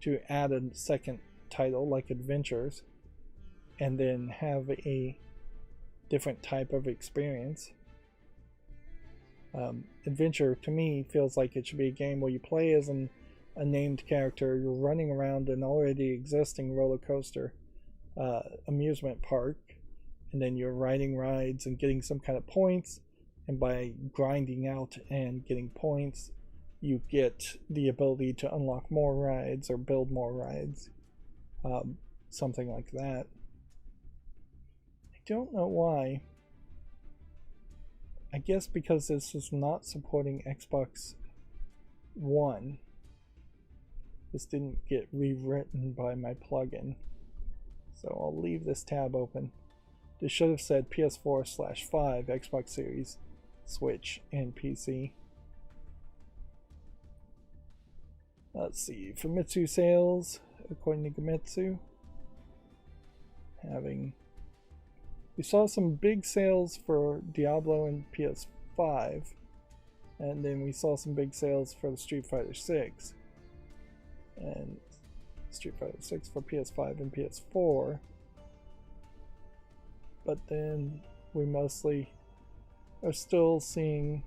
to add a second title like Adventures and then have a different type of experience. Adventure to me feels like it should be a game where you play as a named character, you're running around an already existing roller coaster amusement park, and then you're riding rides and getting some kind of points, and by grinding out and getting points you get the ability to unlock more rides or build more rides, something like that. I don't know why. I guess because this is not supporting Xbox One. This didn't get rewritten by my plugin. So I'll leave this tab open. This should have said PS4/5, Xbox Series, Switch, and PC. Let's see, Famitsu sales, according to Gamitsu, we saw some big sales for Diablo and PS5, and then we saw some big sales for the Street Fighter 6, and Street Fighter 6 for PS5 and PS4, but then we mostly are still seeing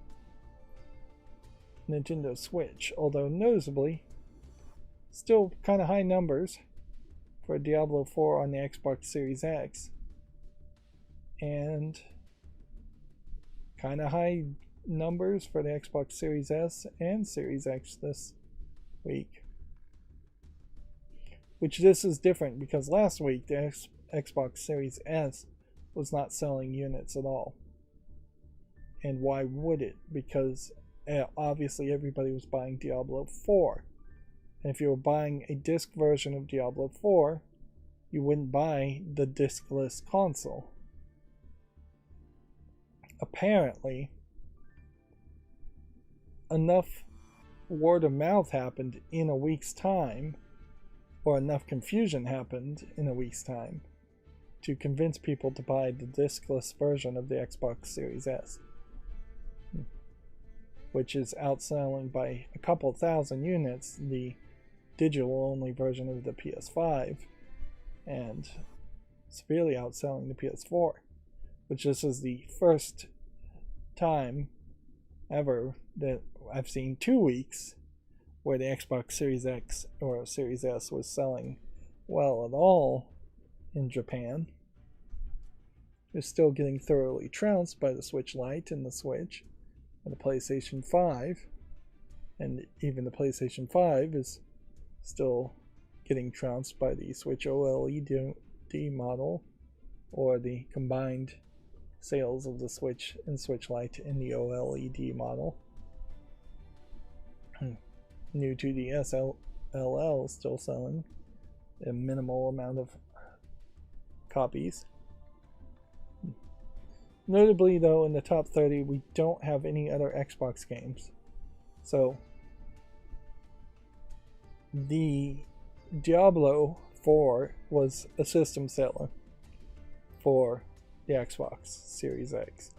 Nintendo Switch, although noticeably still kind of high numbers for Diablo 4 on the Xbox Series X, and kind of high numbers for the Xbox Series S and Series X this week. Which this is different because last week the Xbox Series S was not selling units at all. And why would it? Because obviously everybody was buying Diablo 4. And if you were buying a disc version of Diablo 4, you wouldn't buy the discless console. Apparently, enough word of mouth happened in a week's time, or enough confusion happened in a week's time, to convince people to buy the discless version of the Xbox Series S, which is outselling by a couple thousand units the digital only version of the PS5, and severely outselling the PS4, which this is the first time ever that I've seen 2 weeks where the Xbox Series X or Series S was selling well at all in Japan. It's still getting thoroughly trounced by the Switch Lite and the Switch and the PlayStation 5, and even the PlayStation 5 is still getting trounced by the Switch OLED model, or the combined sales of the Switch and Switch Lite in the OLED model. New 2DS LL still selling a minimal amount of copies. Notably, though, in the top 30, we don't have any other Xbox games. So, the Diablo 4 was a system seller for the Xbox Series X,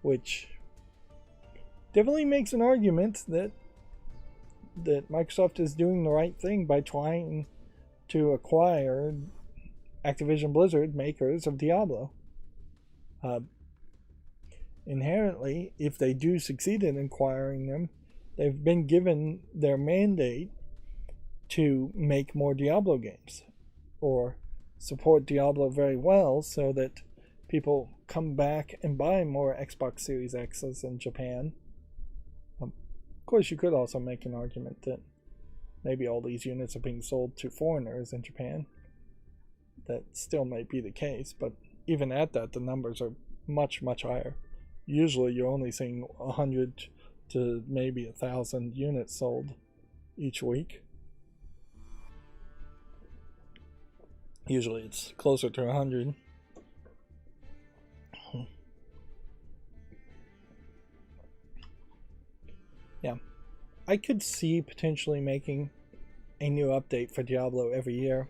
which definitely makes an argument that Microsoft is doing the right thing by trying to acquire Activision Blizzard, makers of Diablo. Inherently, if they do succeed in acquiring them, they've been given their mandate to make more Diablo games, or support Diablo very well so that people come back and buy more Xbox Series X's in Japan. Of course, you could also make an argument that maybe all these units are being sold to foreigners in Japan. That still might be the case, but even at that, the numbers are much, much higher. Usually you're only seeing 100 to maybe 1,000 units sold each week. Usually it's closer to 100. Yeah, I could see potentially making a new update for Diablo every year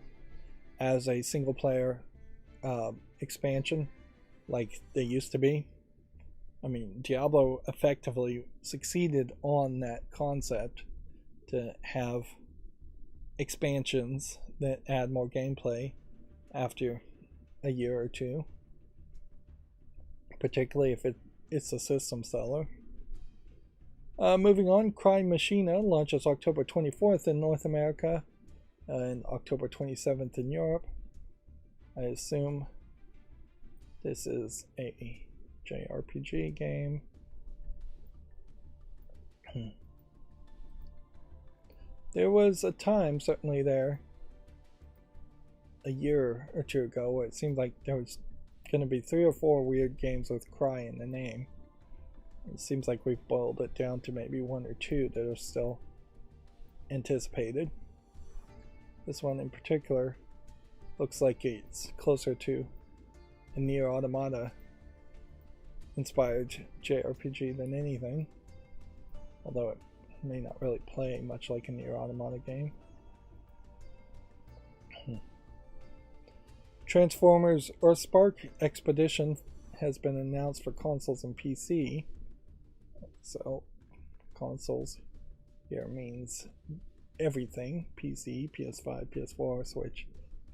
as a single player expansion like they used to be. I mean, Diablo effectively succeeded on that concept to have expansions that add more gameplay after a year or two, particularly if it's a system seller. Moving on, Crime Machina launches October 24th in North America and October 27th in Europe. I assume this is a JRPG game. There was a time, certainly there, a year or two ago, where it seemed like there was going to be 3 or 4 weird games with cry in the name. It seems like we've boiled it down to maybe 1 or 2 that are still anticipated. This one in particular looks like it's closer to a Nier Automata inspired JRPG than anything, although it may not really play much like a Nier Automata game. Transformers Earthspark Expedition has been announced for consoles and PC. So, consoles here means everything: PC, PS5, PS4, Switch,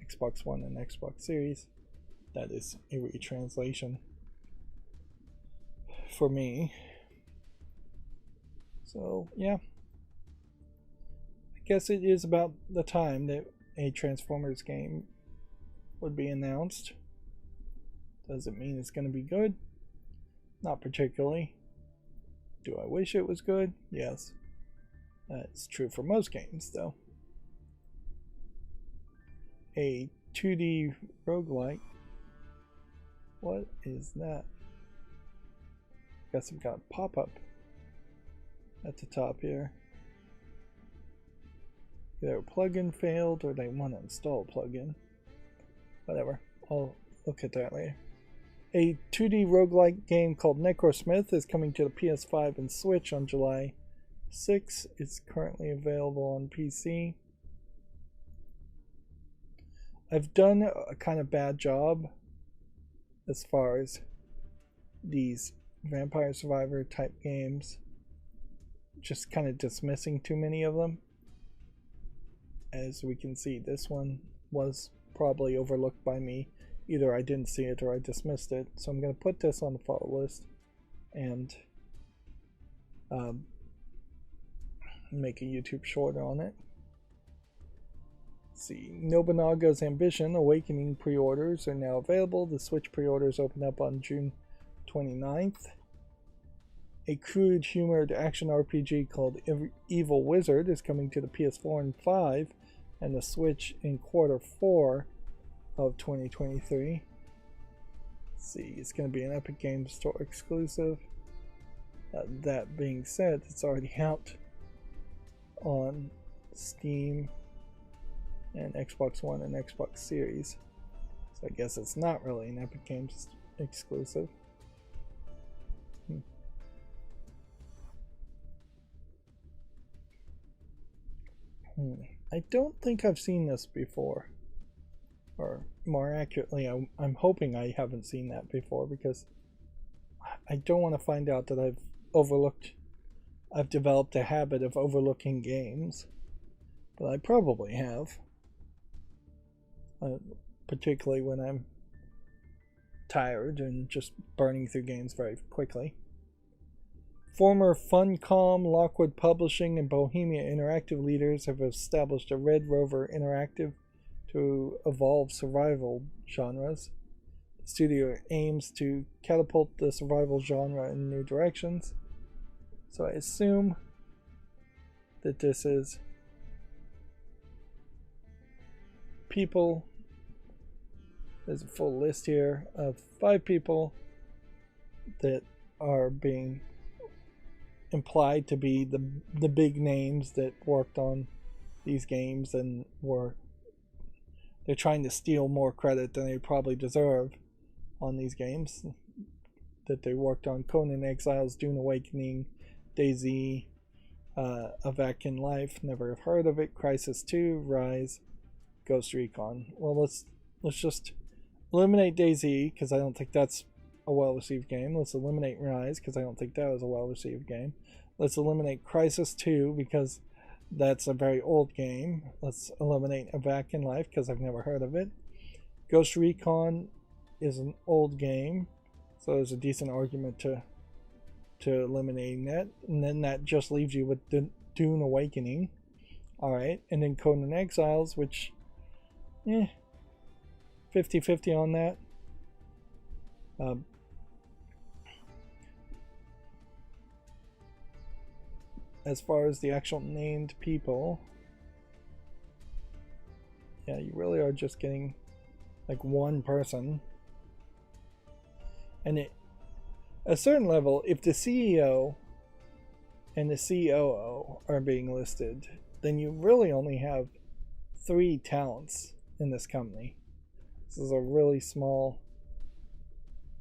Xbox One, and Xbox Series. That is a retranslation for me. So, yeah. I guess it is about the time that a Transformers game would be announced. Does it mean it's going to be good? Not particularly. Do I wish it was good? Yes. That's true for most games, though. A 2D roguelike. What is that? Guess I've got a pop-up at the top here. Either a plugin failed or they want to install a plugin. Whatever. I'll look at that later. A 2D roguelike game called Necrosmith is coming to the PS5 and Switch on July 6. It's currently available on PC. I've done a kind of bad job as far as these Vampire Survivor type games, just kind of dismissing too many of them. As we can see, this one was probably overlooked by me. Either I didn't see it or I dismissed it. So I'm going to put this on the follow list and make a YouTube short on it. Let's see, Nobunaga's Ambition Awakening pre-orders are now available. The Switch pre-orders open up on June 29th. A crude, humored action RPG called Evil Wizard is coming to the PS4 and 5 and the Switch in Q4 of 2023. Let's see, it's going to be an Epic Games Store exclusive. That being said, it's already out on Steam and Xbox One and Xbox Series. So I guess it's not really an Epic Games exclusive. I don't think I've seen this before. Or more accurately, I'm hoping I haven't seen that before, because I don't want to find out that I've developed a habit of overlooking games. But I probably have. Particularly when I'm tired and just burning through games very quickly. Former Funcom, Lockwood Publishing, and Bohemia Interactive leaders have established a Red Rover Interactive to evolve survival genres. The studio aims to catapult the survival genre in new directions. So I assume that this is people. There's a full list here of 5 people that are being implied to be the big names that worked on these games, and they're trying to steal more credit than they probably deserve on these games that they worked on. Conan Exiles, Dune Awakening, DayZ, A Vac in Life, never have heard of it. Crisis 2, Rise, Ghost Recon. Well, let's just eliminate DayZ because I don't think that's a well-received game. Let's eliminate Rise because I don't think that was a well-received game. Let's eliminate Crisis 2 because that's a very old game. Let's eliminate A Vac in Life because I've never heard of it. Ghost Recon is an old game, so there's a decent argument to eliminating that. And then that just leaves you with Dune Awakening. Alright, and then Conan Exiles, which 50-50 on that. As far as the actual named people, yeah, you really are just getting like one person. And at a certain level, if the CEO and the COO are being listed, then you really only have 3 talents in this company. This is a really small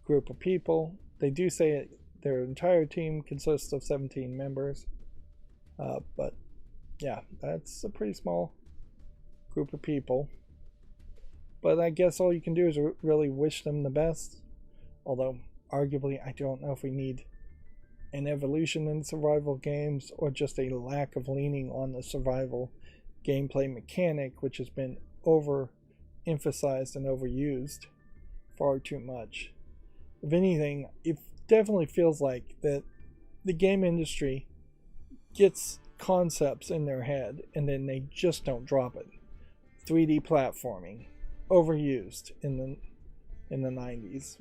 group of people. They do say their entire team consists of 17 members. But yeah, that's a pretty small group of people. But I guess all you can do is really wish them the best. Although, arguably, I don't know if we need an evolution in survival games or just a lack of leaning on the survival gameplay mechanic, which has been overemphasized and overused far too much. If anything, it definitely feels like that the game industry gets concepts in their head and then they just don't drop it. 3D platforming, overused in the 90s.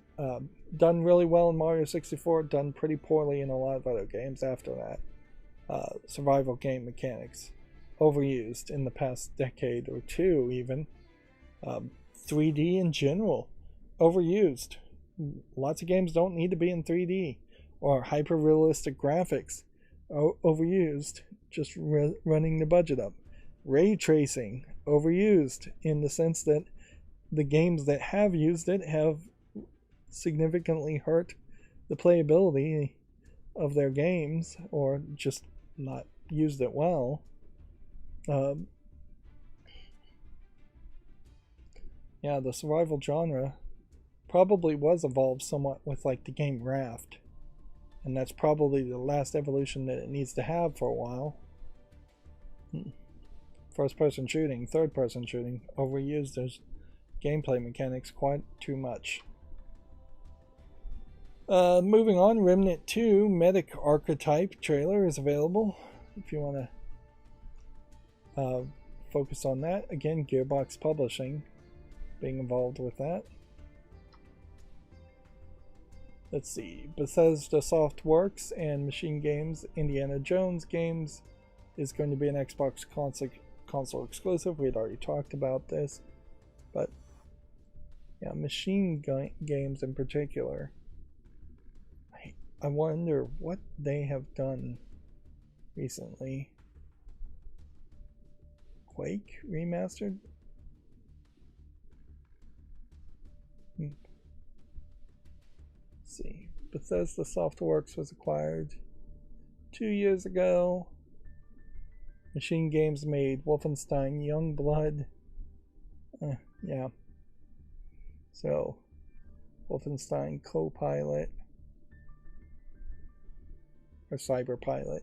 Done really well in Mario 64, done pretty poorly in a lot of other games after that. Survival game mechanics, overused in the past decade or two even. 3D in general, overused. Lots of games don't need to be in 3D or hyper-realistic graphics. Overused, just running the budget up. Ray tracing, overused in the sense that the games that have used it have significantly hurt the playability of their games or just not used it well. Yeah, the survival genre probably was evolved somewhat with like the game Raft. And that's probably the last evolution that it needs to have for a while. First-person shooting, third-person shooting, overused as gameplay mechanics quite too much. Moving on, Remnant 2 Medic Archetype trailer is available if you want to focus on that. Again, Gearbox Publishing being involved with that. Let's see, Bethesda Softworks and Machine Games Indiana Jones games is going to be an Xbox console exclusive. We had already talked about this, but yeah, Machine Games in particular, I wonder what they have done recently. Quake remastered? See, Bethesda Softworks was acquired 2 years ago. Machine Games made Wolfenstein Youngblood. Yeah. So, Wolfenstein Co-Pilot or Cyberpilot.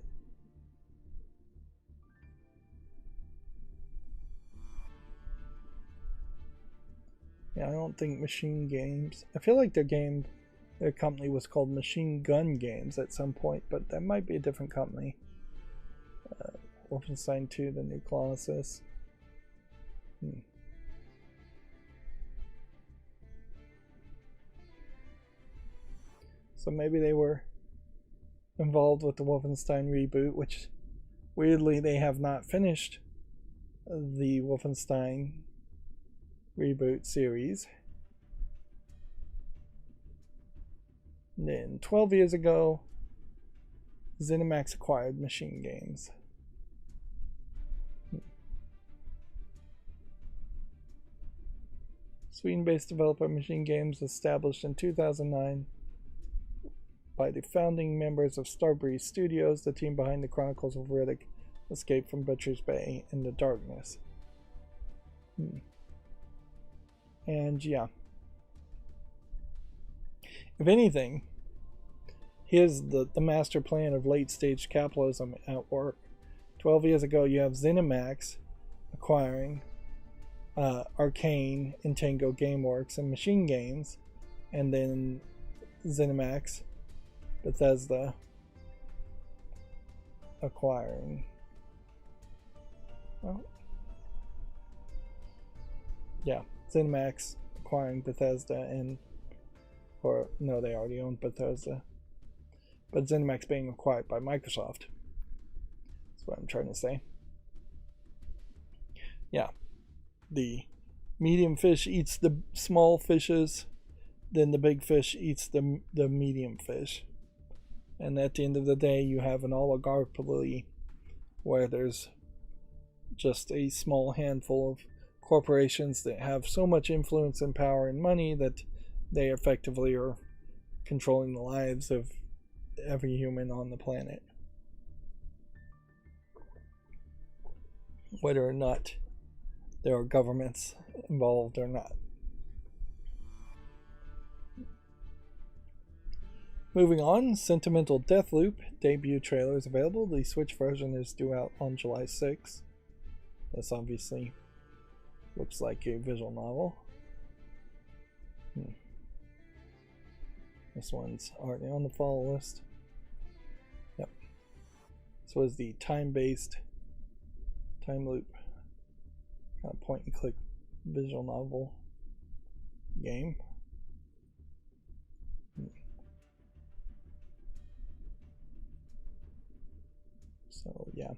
Yeah, I don't think Machine Games. I feel like their company was called Machine Gun Games at some point, but that might be a different company. Wolfenstein 2, The New Colossus. So maybe they were involved with the Wolfenstein reboot, which weirdly they have not finished the Wolfenstein reboot series. And then 12 years ago, ZeniMax acquired Machine Games. Sweden-based developer Machine Games, established in 2009, by the founding members of Starbreeze Studios, the team behind the Chronicles of Riddick, Escape from Butcher's Bay, and The Darkness. And yeah. If anything, here's the master plan of late-stage capitalism at work. 12 years ago, you have ZeniMax acquiring Arcane and Tango Gameworks and Machine Games, and then ZeniMax, Bethesda acquiring, well, yeah, ZeniMax acquiring Bethesda, and, or no, they already owned Bethesda, but ZeniMax being acquired by Microsoft. That's what I'm trying to say. Yeah, the medium fish eats the small fishes, then the big fish eats the medium fish. And at the end of the day, you have an oligopoly where there's just a small handful of corporations that have so much influence and power and money that they effectively are controlling the lives of every human on the planet, whether or not there are governments involved or not. Moving on, Sentimental Deathloop debut trailer is available. The Switch version is due out on July 6th. This obviously looks like a visual novel. This one's already on the follow list. Yep. This was the time-based, time loop, kind of point and click visual novel game. So yeah.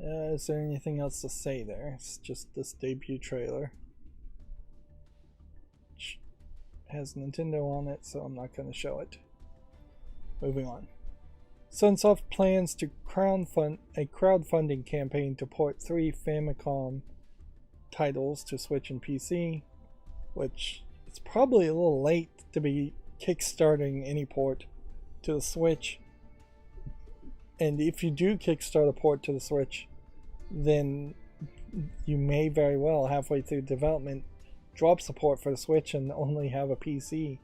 Is there anything else to say there? It's just this debut trailer, which has Nintendo on it, so I'm not going to show it. Moving on. Sunsoft plans to crowdfund a crowdfunding campaign to port 3 Famicom titles to Switch and PC, which it's probably a little late to be kickstarting any port to the Switch. And if you do kickstart a port to the Switch, then you may very well, halfway through development, drop support for the Switch and only have a PC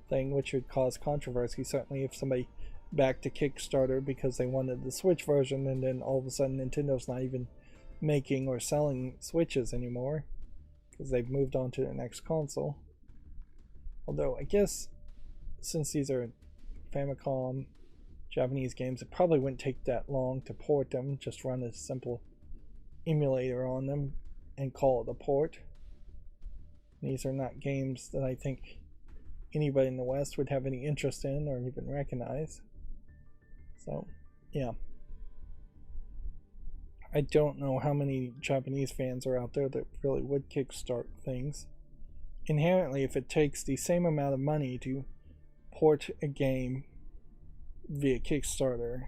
thing, which would cause controversy. Certainly if somebody backed a Kickstarter because they wanted the Switch version, and then all of a sudden Nintendo's not even making or selling Switches anymore because they've moved on to their next console. Although I guess since these are Famicom Japanese games, it probably wouldn't take that long to port them. Just run a simple emulator on them and call it a port. These are not games that I think anybody in the West would have any interest in or even recognize. So yeah, I don't know how many Japanese fans are out there that really would kickstart things. Inherently, if it takes the same amount of money to port a game via Kickstarter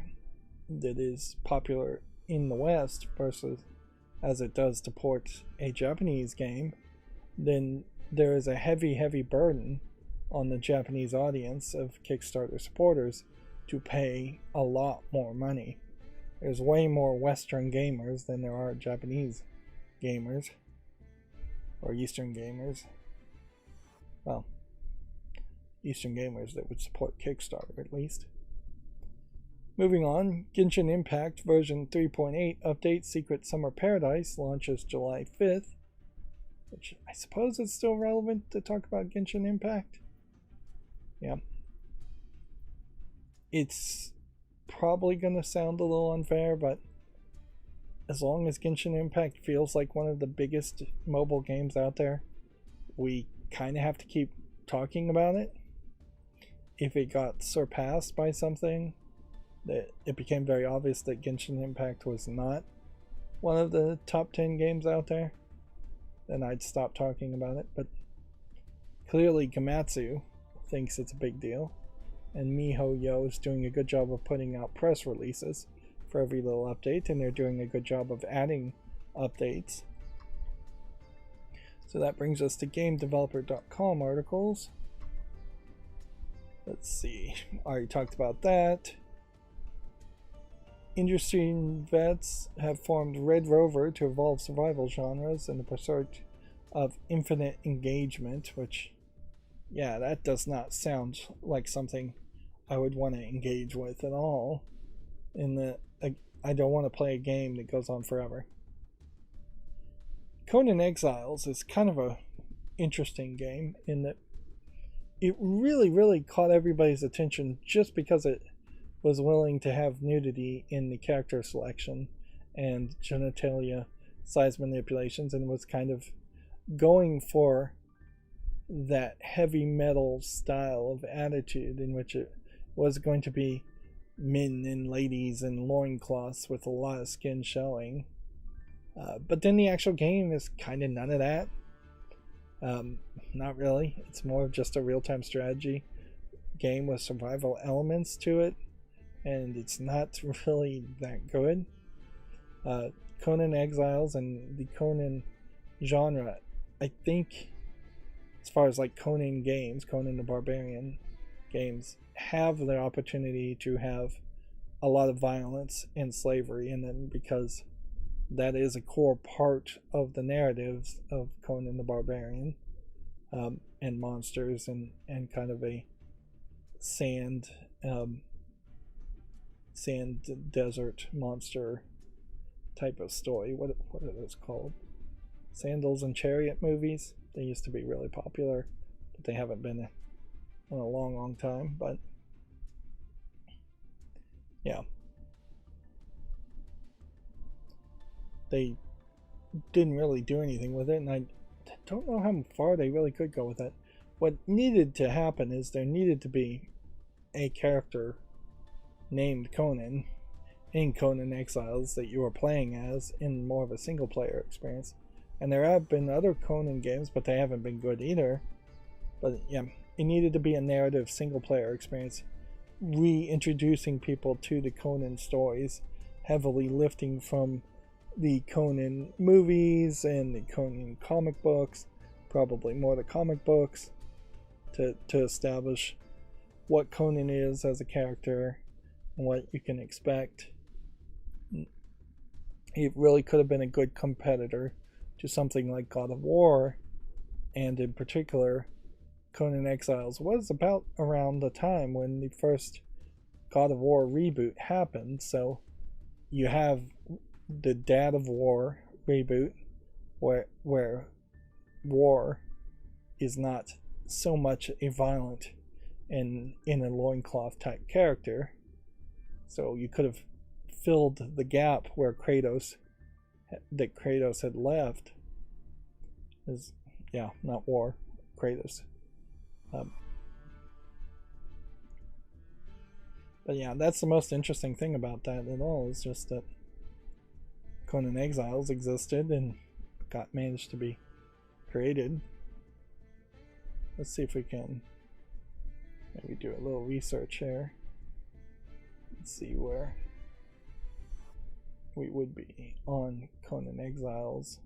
that is popular in the West versus as it does to port a Japanese game, then there is a heavy burden on the Japanese audience of Kickstarter supporters to pay a lot more money. There's way more Western gamers than there are Japanese gamers, or Eastern gamers. Well, Eastern gamers that would support Kickstarter at least. Moving on, Genshin Impact version 3.8 update Secret Summer Paradise launches July 5th, which I suppose is still relevant to talk about Genshin Impact. Yeah. It's probably going to sound a little unfair, but as long as Genshin Impact feels like one of the biggest mobile games out there, we kind of have to keep talking about it. If it got surpassed by something, that it became very obvious that Genshin Impact was not one of the top 10 games out there, then I'd stop talking about it. But clearly Gamatsu thinks it's a big deal, and MiHoYo is doing a good job of putting out press releases for every little update, and they're doing a good job of adding updates. So that brings us to GameDeveloper.com articles. Let's see, already talked about that. Industry vets have formed Red Rover to evolve survival genres in the pursuit of infinite engagement, which, yeah, that does not sound like something I would want to engage with at all. I don't want to play a game that goes on forever. Conan Exiles is kind of a interesting game in that it really caught everybody's attention just because it was willing to have nudity in the character selection and genitalia size manipulations, and was kind of going for that heavy metal style of attitude in which it was going to be men and ladies in loincloths with a lot of skin showing. But then the actual game is kind of none of that. Not really. It's more of just a real-time strategy game with survival elements to it, and it's not really that good. Conan Exiles and the Conan genre, I think, as far as like Conan games, Conan the Barbarian games, have the opportunity to have a lot of violence and slavery in them, because that is a core part of the narratives of Conan the Barbarian, and monsters and kind of a sand desert monster type of story. What are those called? Sandals and Chariot movies. They used to be really popular, but they haven't been in a long time. But yeah, they didn't really do anything with it, and I don't know how far they really could go with it. What needed to happen is there needed to be a character named Conan in Conan Exiles that you were playing as in more of a single player experience. And there have been other Conan games, but they haven't been good either. But yeah, it needed to be a narrative single player experience, reintroducing people to the Conan stories, heavily lifting from the Conan movies and the Conan comic books, probably more the comic books, to establish what Conan is as a character and what you can expect. He really could have been a good competitor to something like God of War, and in particular, Conan Exiles was about around the time when the first God of War reboot happened, so you have the Dad of War reboot, where war is not so much a violent and in a loincloth type character. So you could have filled the gap where Kratos had left. Not war, Kratos. But yeah, that's the most interesting thing about that at all, is just that Conan Exiles existed and managed to be created. Let's see if we can maybe do a little research here. Let's see where we would be on Conan Exiles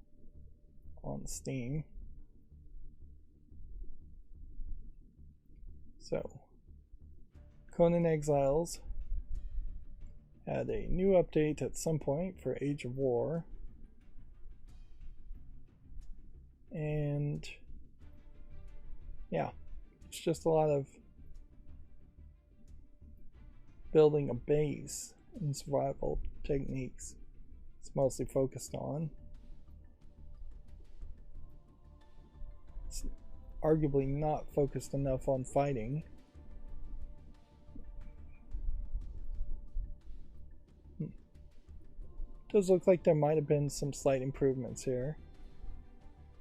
on Steam. So, Conan Exiles had a new update at some point for Age of War. And yeah, it's just a lot of building a base and survival techniques it's mostly focused on. It's arguably not focused enough on fighting. Does look like there might have been some slight improvements here,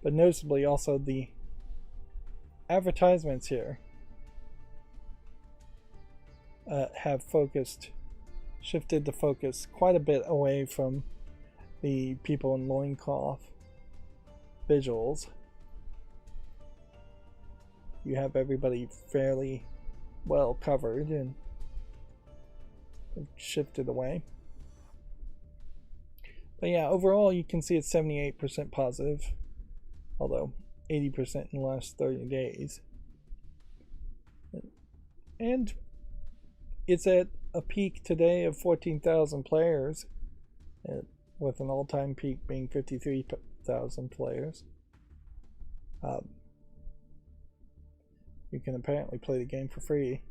but noticeably also the advertisements here have shifted the focus quite a bit away from the people in loincloth visuals. You have everybody fairly well covered and shifted away. But yeah, overall you can see it's 78% positive, although 80% in the last 30 days. And it's at a peak today of 14,000 players, with an all-time peak being 53,000 players. You can apparently play the game for free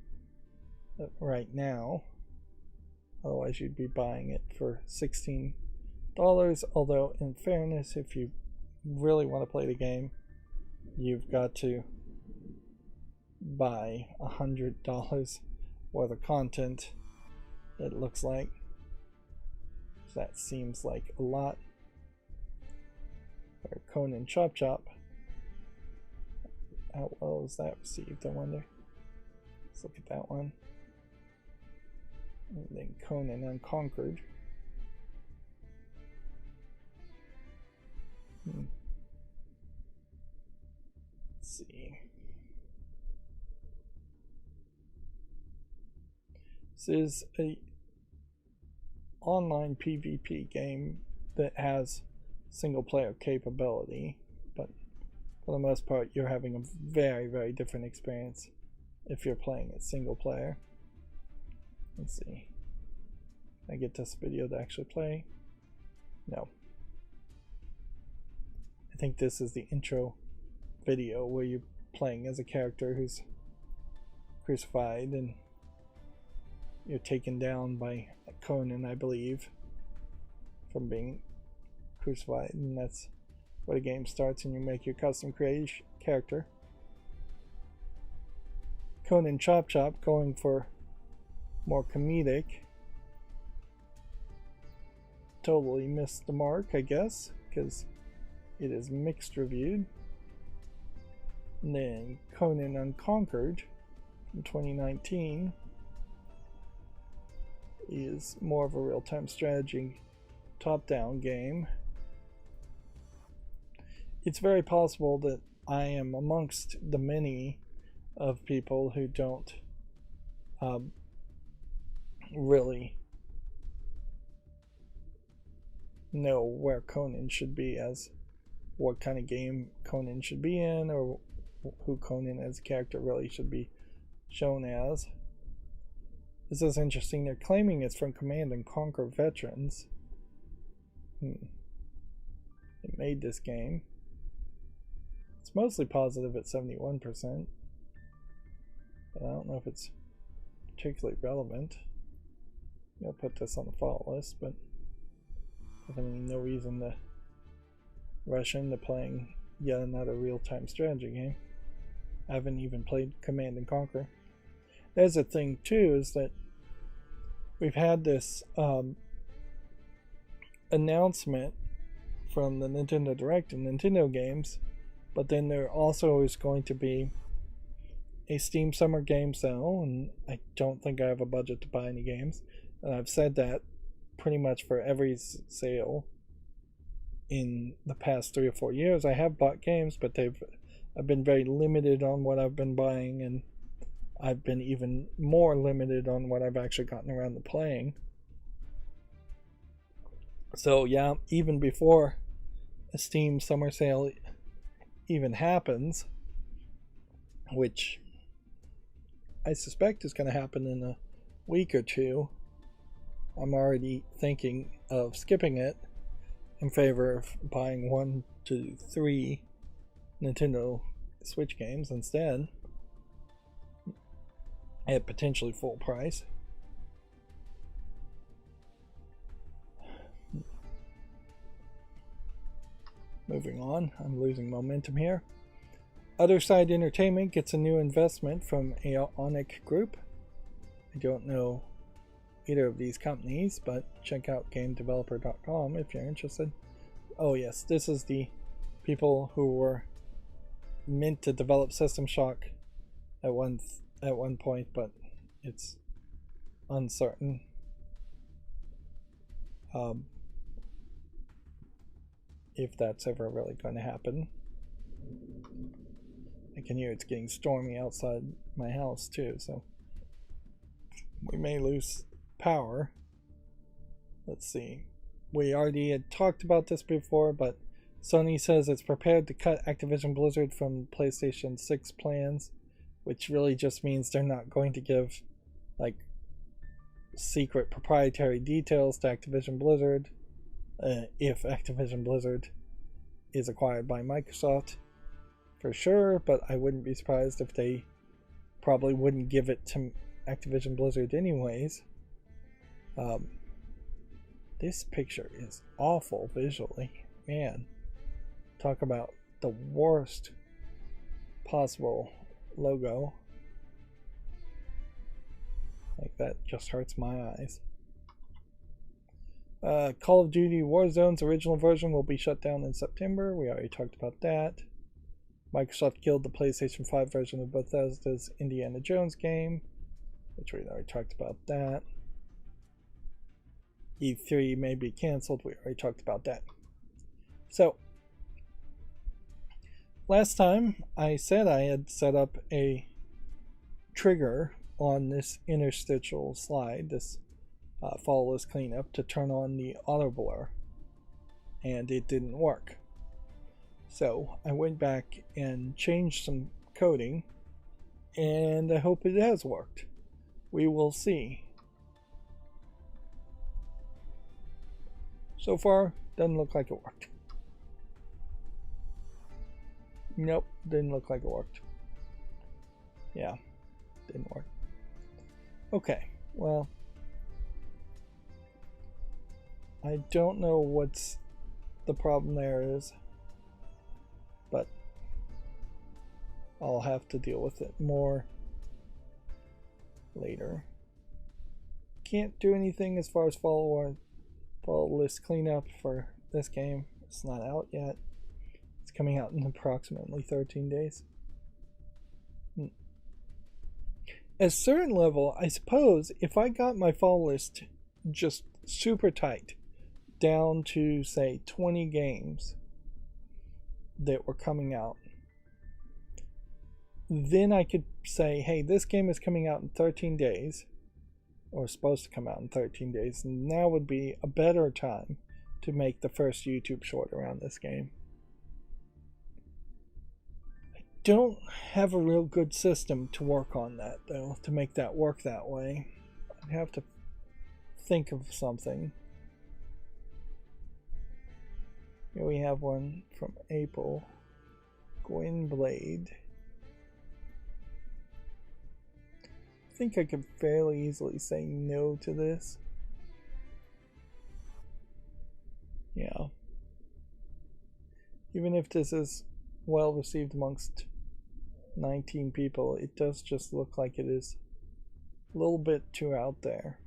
right now. Otherwise you'd be buying it for $16. Although in fairness, if you really want to play the game, you've got to buy $100 worth of content, it looks like. That seems like a lot. Or Conan Chop Chop. How well is that received, I wonder? Let's look at that one. And then Conan Unconquered. Let's see. This is a online PvP game that has single player capability, but for the most part you're having a very, very different experience if you're playing it single player. Let's see. Can I get this video to actually play? No. I think this is the intro video where you're playing as a character who's crucified and you're taken down by Conan, I believe, from being crucified, and that's where the game starts, and you make your custom creation character. Conan Chop Chop going for more comedic. Totally missed the mark, I guess, because it is mixed reviewed. And then Conan Unconquered from 2019 is more of a real-time strategy top-down game. It's very possible that I am amongst the many of people who don't really know where Conan should be, as what kind of game Conan should be in, or who Conan as a character really should be shown as. This is interesting. They're claiming it's from Command and Conquer veterans. They made this game. It's mostly positive at 71%. But I don't know if it's particularly relevant. I'll put this on the fault list, but definitely no reason to rush into playing yet another real-time strategy game. I haven't even played Command and Conquer. There's a thing too, is that we've had this announcement from the Nintendo Direct and Nintendo games, but then there also is going to be a Steam Summer Game Sale, and I don't think I have a budget to buy any games, and I've said that pretty much for every sale in the past 3 or 4 years. I have bought games, but I've been very limited on what I've been buying, and I've been even more limited on what I've actually gotten around to playing. So yeah, even before a Steam Summer Sale even happens, which I suspect is going to happen in a week or two, I'm already thinking of skipping it in favor of buying 1 to 3 Nintendo Switch games instead, at potentially full price. Moving on, I'm losing momentum here. Other Side Entertainment gets a new investment from Aonic Group. I don't know either of these companies, but check out GameDeveloper.com if you're interested. Oh yes, this is the people who were meant to develop System Shock at one point, but it's uncertain. If that's ever really going to happen. I can hear it's getting stormy outside my house too, so we may lose power. Let's see. we already had talked about this before, but Sony says it's prepared to cut Activision Blizzard from PlayStation 6 plans, which really just means they're not going to give like secret proprietary details to Activision Blizzard if Activision Blizzard is acquired by Microsoft for sure, but I wouldn't be surprised if they probably wouldn't give it to Activision Blizzard anyways. This picture is awful visually. Man, talk about the worst possible logo. Like, that just hurts my eyes. Call of Duty Warzone's original version will be shut down in September. We already talked about that. Microsoft killed the PlayStation 5 version of Bethesda's Indiana Jones game, which we already talked about that. E3 may be cancelled. We already talked about that. So, last time I said I had set up a trigger on this interstitial slide, this follow list cleanup, to turn on the auto blur, and it didn't work. So I went back and changed some coding, and I hope it has worked. We will see. So far, doesn't look like it worked. Nope, didn't look like it worked. Yeah, didn't work. Okay, well, I don't know what's the problem there is, but I'll have to deal with it more later. Can't do anything as far as follow list cleanup for this game. It's not out yet. It's coming out in approximately 13 days. At a certain level, I suppose if I got my follow list just super tight, down to say 20 games that were coming out, then I could say, hey, this game is coming out in 13 days, or supposed to come out in 13 days, and now would be a better time to make the first YouTube short around this game. I don't have a real good system to work on that, though, to make that work that way. I'd have to think of something. Here we have one from April. Gwynblade. I think I could fairly easily say no to this. Yeah. Even if this is well received amongst 19 people, it does just look like it is a little bit too out there.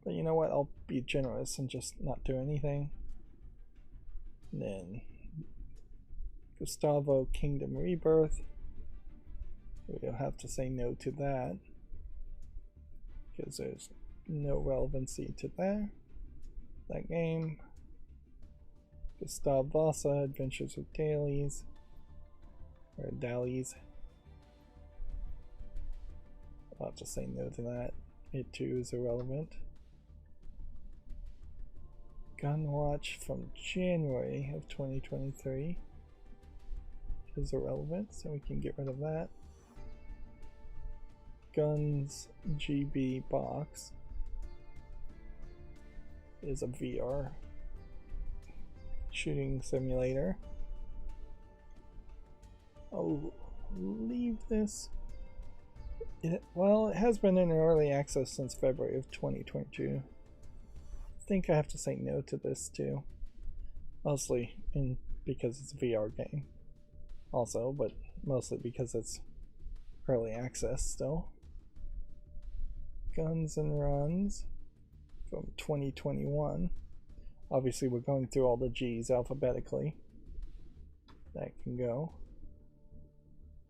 But you know what? I'll be generous and just not do anything. And then Gustavo Kingdom Rebirth. We'll have to say no to that because there's no relevancy to that game. Gustav Vasa Adventures of Dailies, or Dallies. I'll have to say no to that. It too is irrelevant. Gunwatch from January of 2023 is irrelevant, so we can get rid of that. Guns GB box is a VR shooting simulator. I'll leave this. Well, it has been in early access since February of 2022. I think I have to say no to this too. Mostly because it's a VR game. Also, but mostly because it's early access still. Guns and Runs from 2021. Obviously, we're going through all the G's alphabetically. That can go.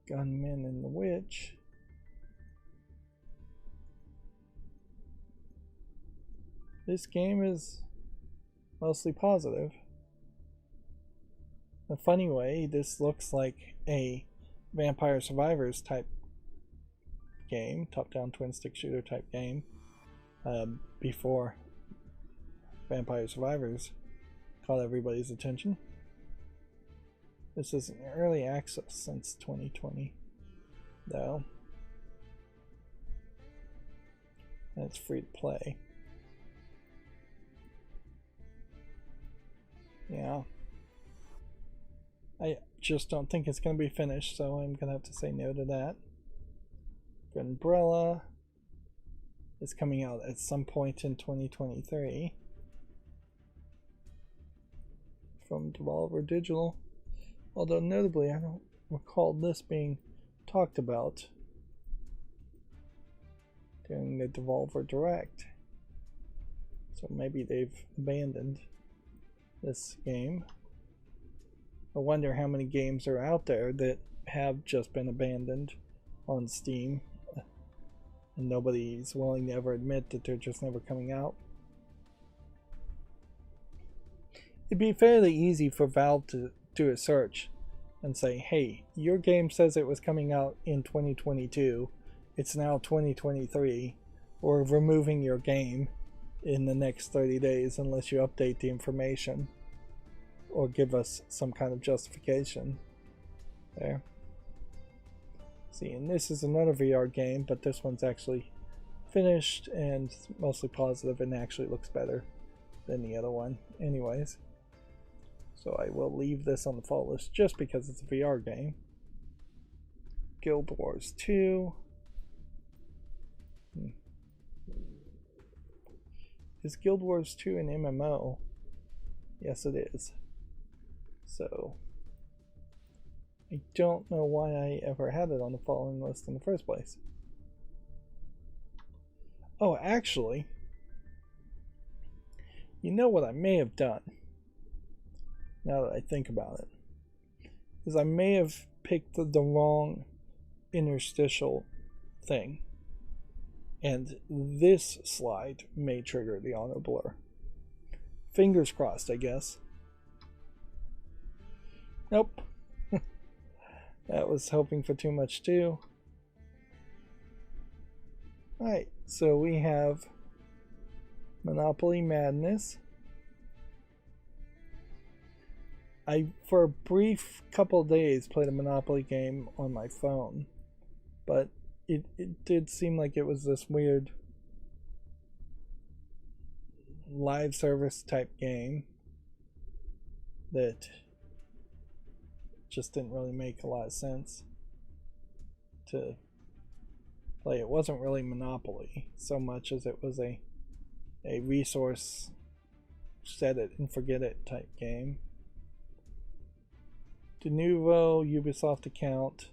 Gunman and the Witch. This game is mostly positive. In a funny way, this looks like a Vampire Survivors type game, top-down twin-stick shooter type game, before Vampire Survivors caught everybody's attention. This is in early access since 2020, though. And it's free to play. Yeah. I just don't think it's going to be finished, so I'm going to have to say no to that. Umbrella is coming out at some point in 2023 from Devolver Digital, although notably I don't recall this being talked about during the Devolver Direct, so maybe they've abandoned this game. I wonder how many games are out there that have just been abandoned on Steam and nobody's willing to ever admit that they're just never coming out. It'd be fairly easy for Valve to do a search and say, hey, your game says it was coming out in 2022, it's now 2023, we're removing your game in the next 30 days unless you update the information or give us some kind of justification. There. See, and this is another VR game, but this one's actually finished and mostly positive and actually looks better than the other one anyways. So I will leave this on the fall list just because it's a VR game. Guild Wars 2. Is Guild Wars 2 an MMO? Yes, it is. So I don't know why I ever had it on the following list in the first place. Oh, actually, you know what I may have done, now that I think about it, is I may have picked the wrong interstitial thing, and this slide may trigger the auto blur. Fingers crossed, I guess. Nope. That was hoping for too much too. Alright, so we have Monopoly Madness. I, for a brief couple of days, played a Monopoly game on my phone, but it did seem like it was this weird live service type game that just didn't really make a lot of sense to play. It wasn't really Monopoly so much as it was a resource set it and forget it type game. De Nouveau Ubisoft account,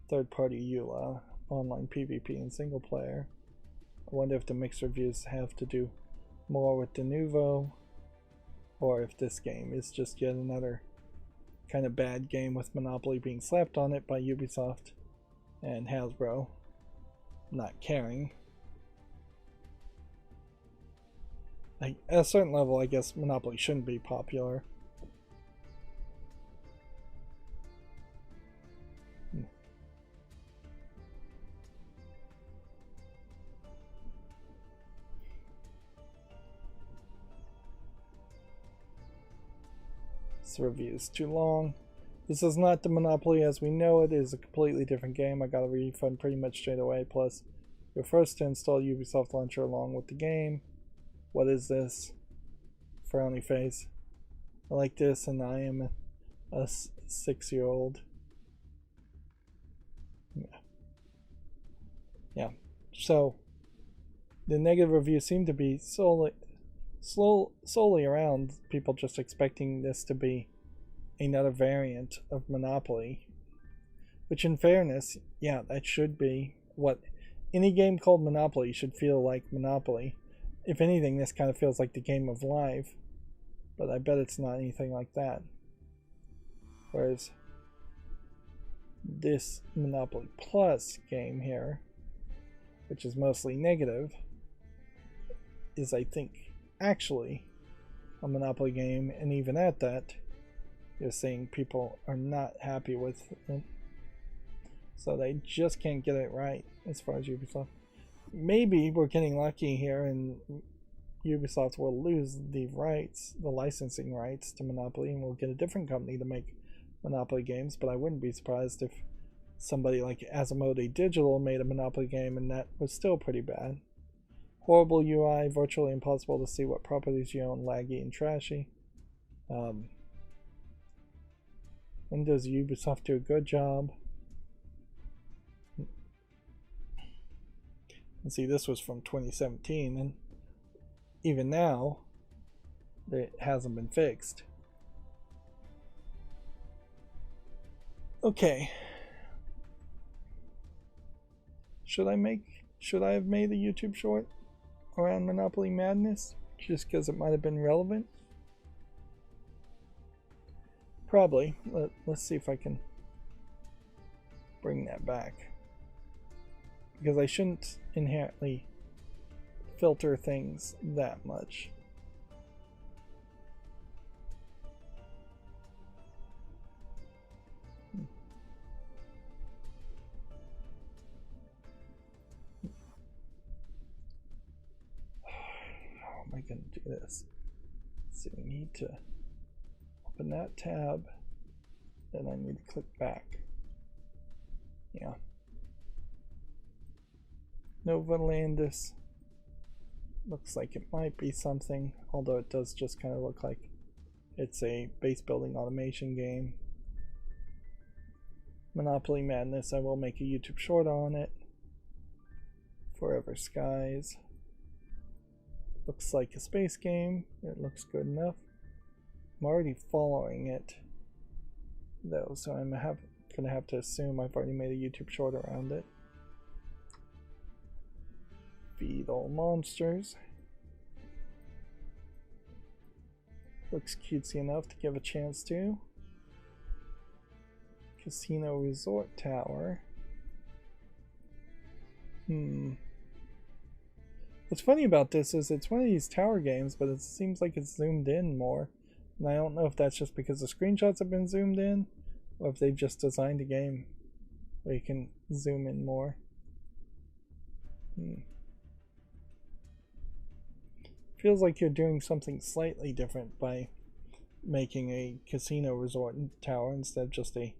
third party EULA, online PvP and single player. I wonder if the mixed reviews have to do more with De Nouveau or if this game is just yet another kind of bad game with Monopoly being slapped on it by Ubisoft and Hasbro not caring. Like, at a certain level, I guess Monopoly shouldn't be popular. This review is too long. This is not the Monopoly as we know it. It is a completely different game. I got a refund pretty much straight away. Plus, you're first to install Ubisoft Launcher along with the game. What is this? Frowny face. I like this, and I am a 6-year-old. Yeah. So, the negative reviews seem to be solely around people just expecting this to be another variant of Monopoly, which in fairness, yeah, that should be what any game called Monopoly should feel like. Monopoly. If anything, this kind of feels like the game of life, but I bet it's not anything like that. Whereas this Monopoly Plus game here, which is mostly negative, is, I think, actually a Monopoly game, and even at that, you're seeing people are not happy with it. So they just can't get it right as far as Ubisoft. Maybe we're getting lucky here and Ubisoft will lose the rights, the licensing rights to Monopoly, and we'll get a different company to make Monopoly games, but I wouldn't be surprised if somebody like Asmodee Digital made a Monopoly game and that was still pretty bad. Horrible UI, virtually impossible to see what properties you own, laggy and trashy. When does Ubisoft do a good job? And see, this was from 2017, and even now, it hasn't been fixed. Okay. Should I have made a YouTube short around Monopoly Madness just because it might have been relevant? Probably. Let's see if I can bring that back, because I shouldn't inherently filter things that much. How am I going to do this? So we need to open that tab, then I need to click back. Yeah. Nova Landis looks like it might be something, although it does just kind of look like it's a base building automation game. Monopoly Madness, I will make a YouTube short on it. Forever Skies. Looks like a space game. It looks good enough. I'm already following it, though, so I'm gonna have to assume I've already made a YouTube short around it. Feed All Monsters. Looks cutesy enough to give a chance to. Casino Resort Tower. What's funny about this is it's one of these tower games, but it seems like it's zoomed in more. And I don't know if that's just because the screenshots have been zoomed in, or if they've just designed a game where you can zoom in more. Feels like you're doing something slightly different by making a casino resort tower instead of just a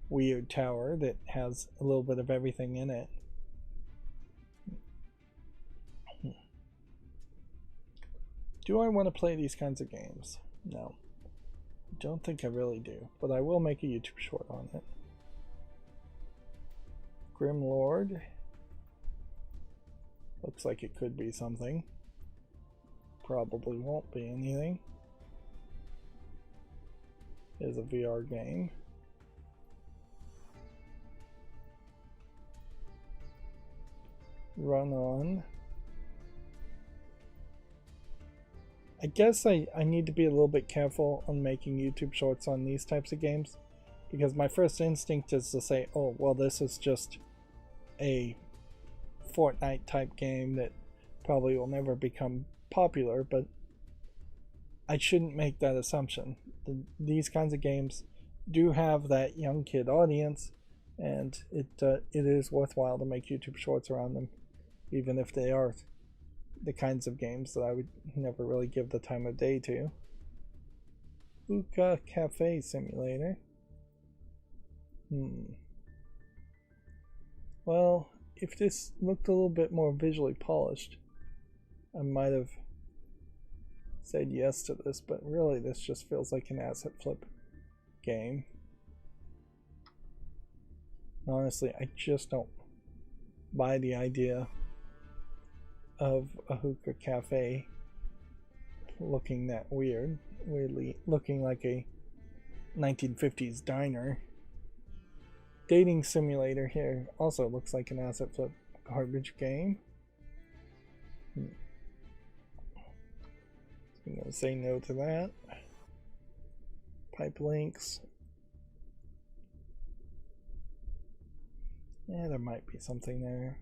weird tower that has a little bit of everything in it. Do I want to play these kinds of games? No. I don't think I really do, but I will make a YouTube short on it. Grim Lord. Looks like it could be something. Probably won't be anything. Is a VR game. Run On. I guess I need to be a little bit careful on making YouTube shorts on these types of games, because my first instinct is to say, oh, well, this is just a Fortnite type game that probably will never become popular, but I shouldn't make that assumption. These kinds of games do have that young kid audience, and it is worthwhile to make YouTube shorts around them, even if they are the kinds of games that I would never really give the time of day to. Hookah Cafe Simulator. Well, if this looked a little bit more visually polished, I might have said yes to this, but really this just feels like an asset flip game. Honestly, I just don't buy the idea of a hookah cafe looking that weirdly looking like a 1950s diner. Dating Simulator here also looks like an asset flip garbage game. I'm gonna say no to that. Pipe links. Yeah, there might be something there.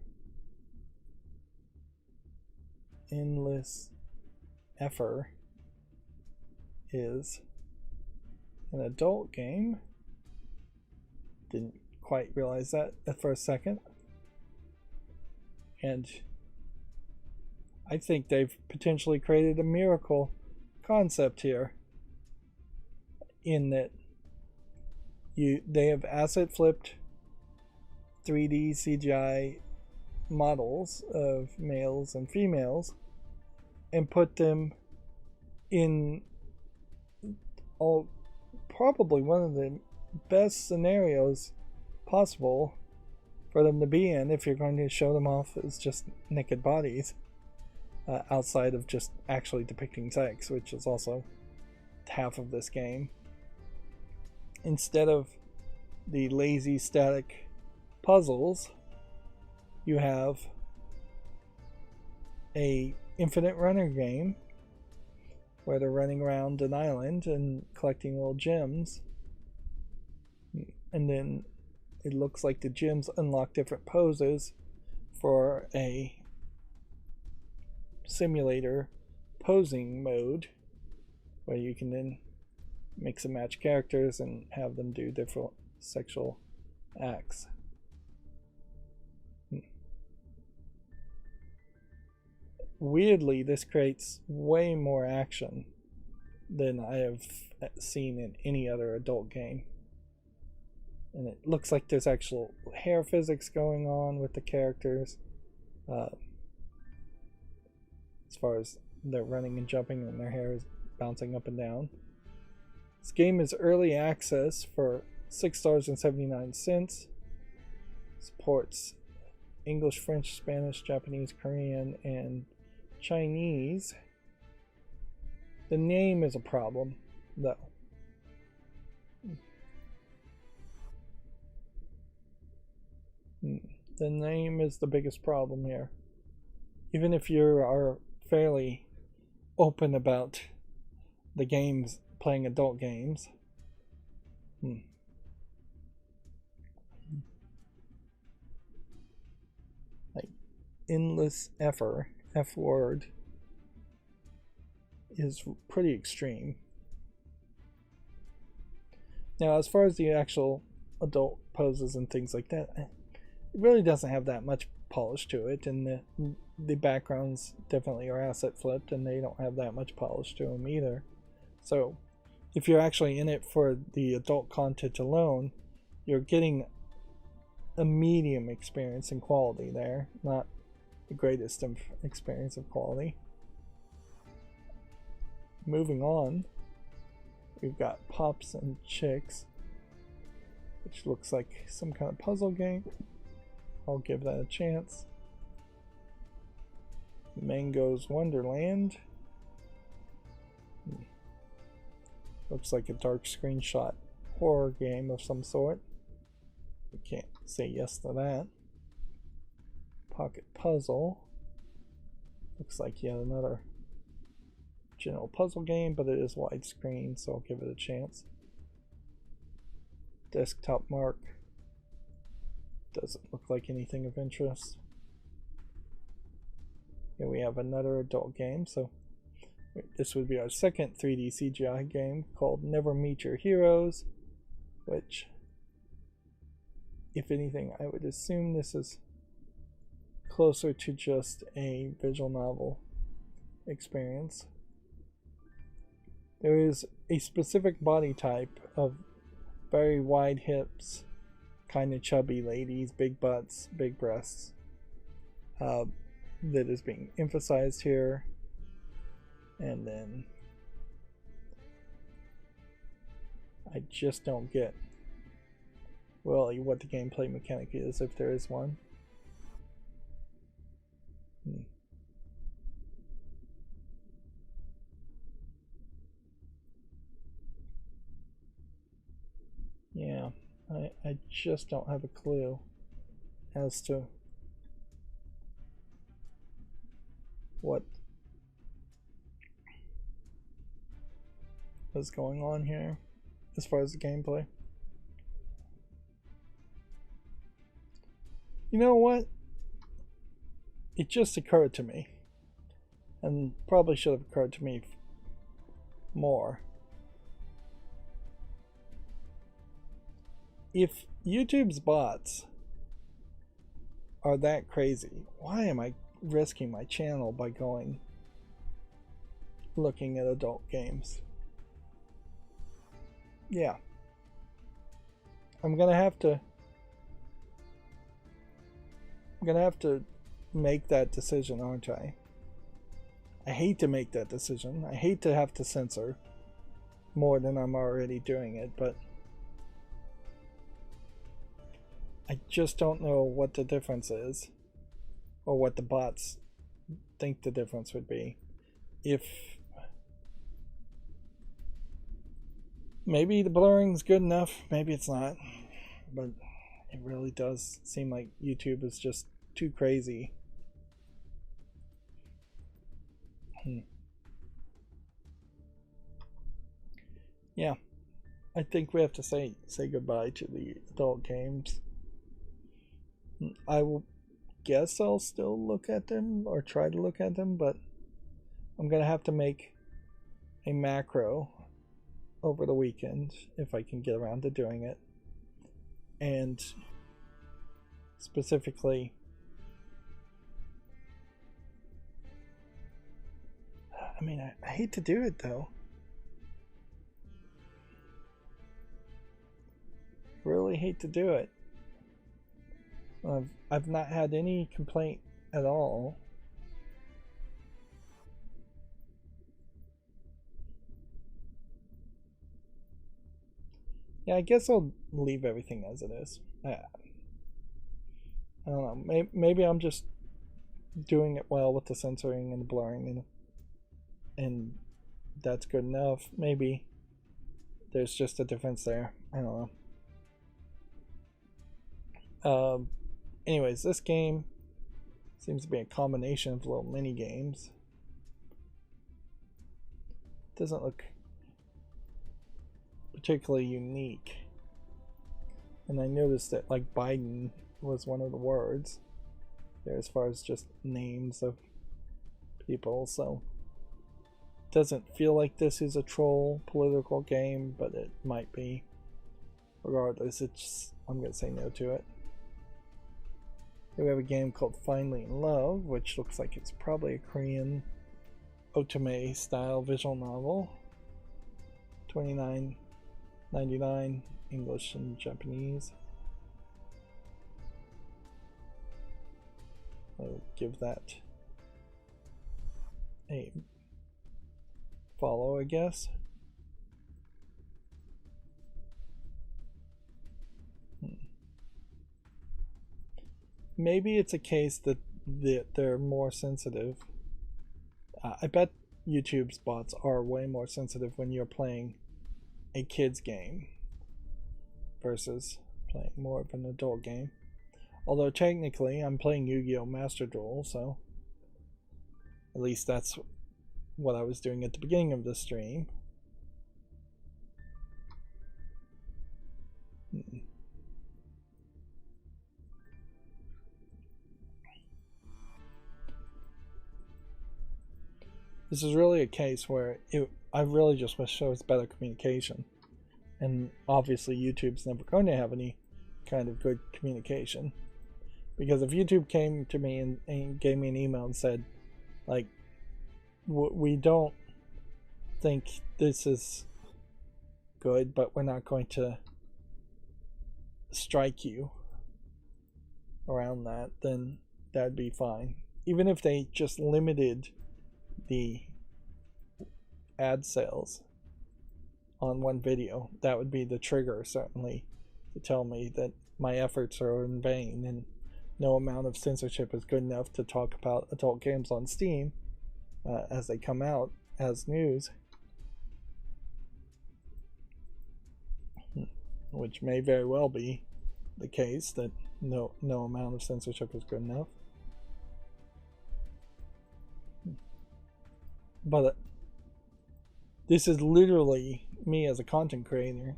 Endless Effort is an adult game. Didn't quite realize that for a second. And I think they've potentially created a miracle concept here, in that they have asset flipped 3D CGI models of males and females and put them in all probably one of the best scenarios possible for them to be in if you're going to show them off as just naked bodies, outside of just actually depicting sex, which is also half of this game. Instead of the lazy static puzzles, you have a infinite runner game where they're running around an island and collecting little gems, and then it looks like the gems unlock different poses for a simulator posing mode where you can then mix and match characters and have them do different sexual acts. Weirdly, this creates way more action than I have seen in any other adult game. And it looks like there's actual hair physics going on with the characters, as far as they're running and jumping and their hair is bouncing up and down. This game is early access for $6.79. Supports English, French, Spanish, Japanese, Korean, and Chinese. The name is a problem, though. The name is the biggest problem here. Even if you are fairly open about the games, playing adult games, like endless effort, F word, is pretty extreme. Now, as far as the actual adult poses and things like that, it really doesn't have that much polish to it, and the backgrounds definitely are asset flipped, and they don't have that much polish to them either. So if you're actually in it for the adult content alone, you're getting a medium experience in quality there, not the greatest experience of quality. Moving on, we've got Pops and Chicks, which looks like some kind of puzzle game. I'll give that a chance. Mango's Wonderland. Looks like a dark screenshot horror game of some sort. We can't say yes to that. Pocket Puzzle. Looks like yet another general puzzle game, but it is widescreen, so I'll give it a chance. Desktop Mark. Doesn't look like anything of interest. Here we have another adult game, so this would be our second 3D CGI game called Never Meet Your Heroes, which, if anything, I would assume this is closer to just a visual novel experience. There is a specific body type of very wide hips, kind of chubby ladies, big butts, big breasts, that is being emphasized here. And then I just don't get, well, what the gameplay mechanic is, if there is one. Yeah, I just don't have a clue as to what is going on here as far as the gameplay. You know what? It just occurred to me, and probably should have occurred to me more. If YouTube's bots are that crazy, why am I risking my channel by looking at adult games. Yeah. I'm gonna have to make that decision, aren't I? I hate to make that decision. I hate to have to censor more than I'm already doing it, but I just don't know what the difference is, or what the bots think the difference would be. If maybe the blurring's good enough, maybe it's not, but it really does seem like YouTube is just too crazy. Yeah, I think we have to say goodbye to the adult games. I will guess I'll still look at them, or try to look at them, but I'm gonna have to make a macro over the weekend if I can get around to doing it, and specifically I mean, I hate to do it though. Really hate to do it. I've not had any complaint at all. Yeah, I guess I'll leave everything as it is. I don't know. Maybe I'm just doing it well with the censoring and the blurring, and that's good enough. Maybe there's just a difference there. I don't know. Anyways, this game seems to be a combination of little mini games. Doesn't look particularly unique. And I noticed that like Biden was one of the words there as far as just names of people, so it doesn't feel like this is a troll political game, but it might be. Regardless, I'm gonna say no to it. Here we have a game called Finally in Love, which looks like it's probably a Korean otome style visual novel. $29.99, English and Japanese. I'll give that a follow, I guess. Maybe it's a case that they're more sensitive. I bet YouTube's bots are way more sensitive when you're playing a kid's game versus playing more of an adult game. Although technically I'm playing Yu-Gi-Oh! Master Duel, so at least that's what I was doing at the beginning of the stream. This is really a case where I really just wish there was better communication. And obviously YouTube's never going to have any kind of good communication. Because if YouTube came to me and gave me an email and said, like, we don't think this is good, but we're not going to strike you around that, then that'd be fine. Even if they just limited the ad sales on one video, that would be the trigger, certainly, to tell me that my efforts are in vain and no amount of censorship is good enough to talk about adult games on Steam as they come out as news, which may very well be the case, that no amount of censorship is good enough. But this is literally me as a content creator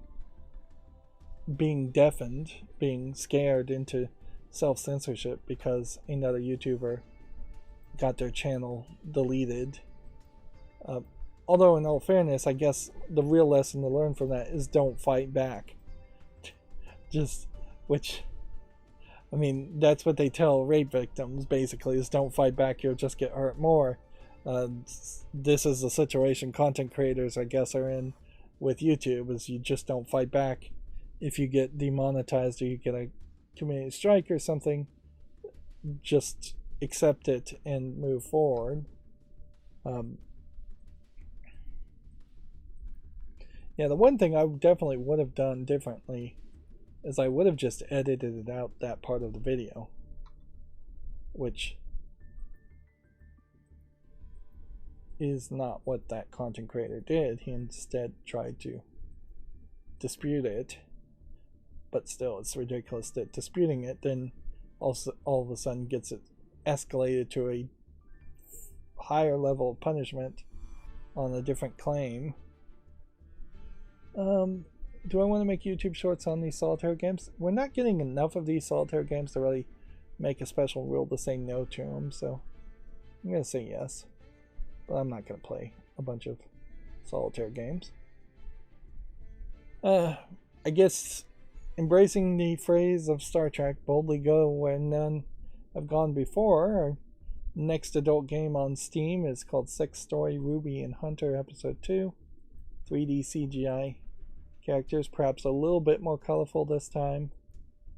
being deafened, being scared into self-censorship because another YouTuber got their channel deleted. Although in all fairness, I guess the real lesson to learn from that is don't fight back. Which I mean, that's what they tell rape victims, basically, is don't fight back, you'll just get hurt more. Uh, this is the situation content creators, I guess, are in with YouTube, is you just don't fight back. If you get demonetized or you get a community strike or something, just accept it and move forward. Yeah, the one thing I definitely would have done differently is I would have just edited out that part of the video, which is not what that content creator did. He instead tried to dispute it, but still, it's ridiculous that disputing it then also all of a sudden gets it escalated to a higher level of punishment on a different claim. Do I want to make YouTube shorts on these solitaire games? We're not getting enough of these solitaire games to really make a special rule to say no to them, so I'm going to say yes. But I'm not going to play a bunch of solitaire games. I guess embracing the phrase of Star Trek, boldly go where none have gone before. Our next adult game on Steam is called Sex Story Ruby and Hunter Episode 2. 3D CGI characters, perhaps a little bit more colorful this time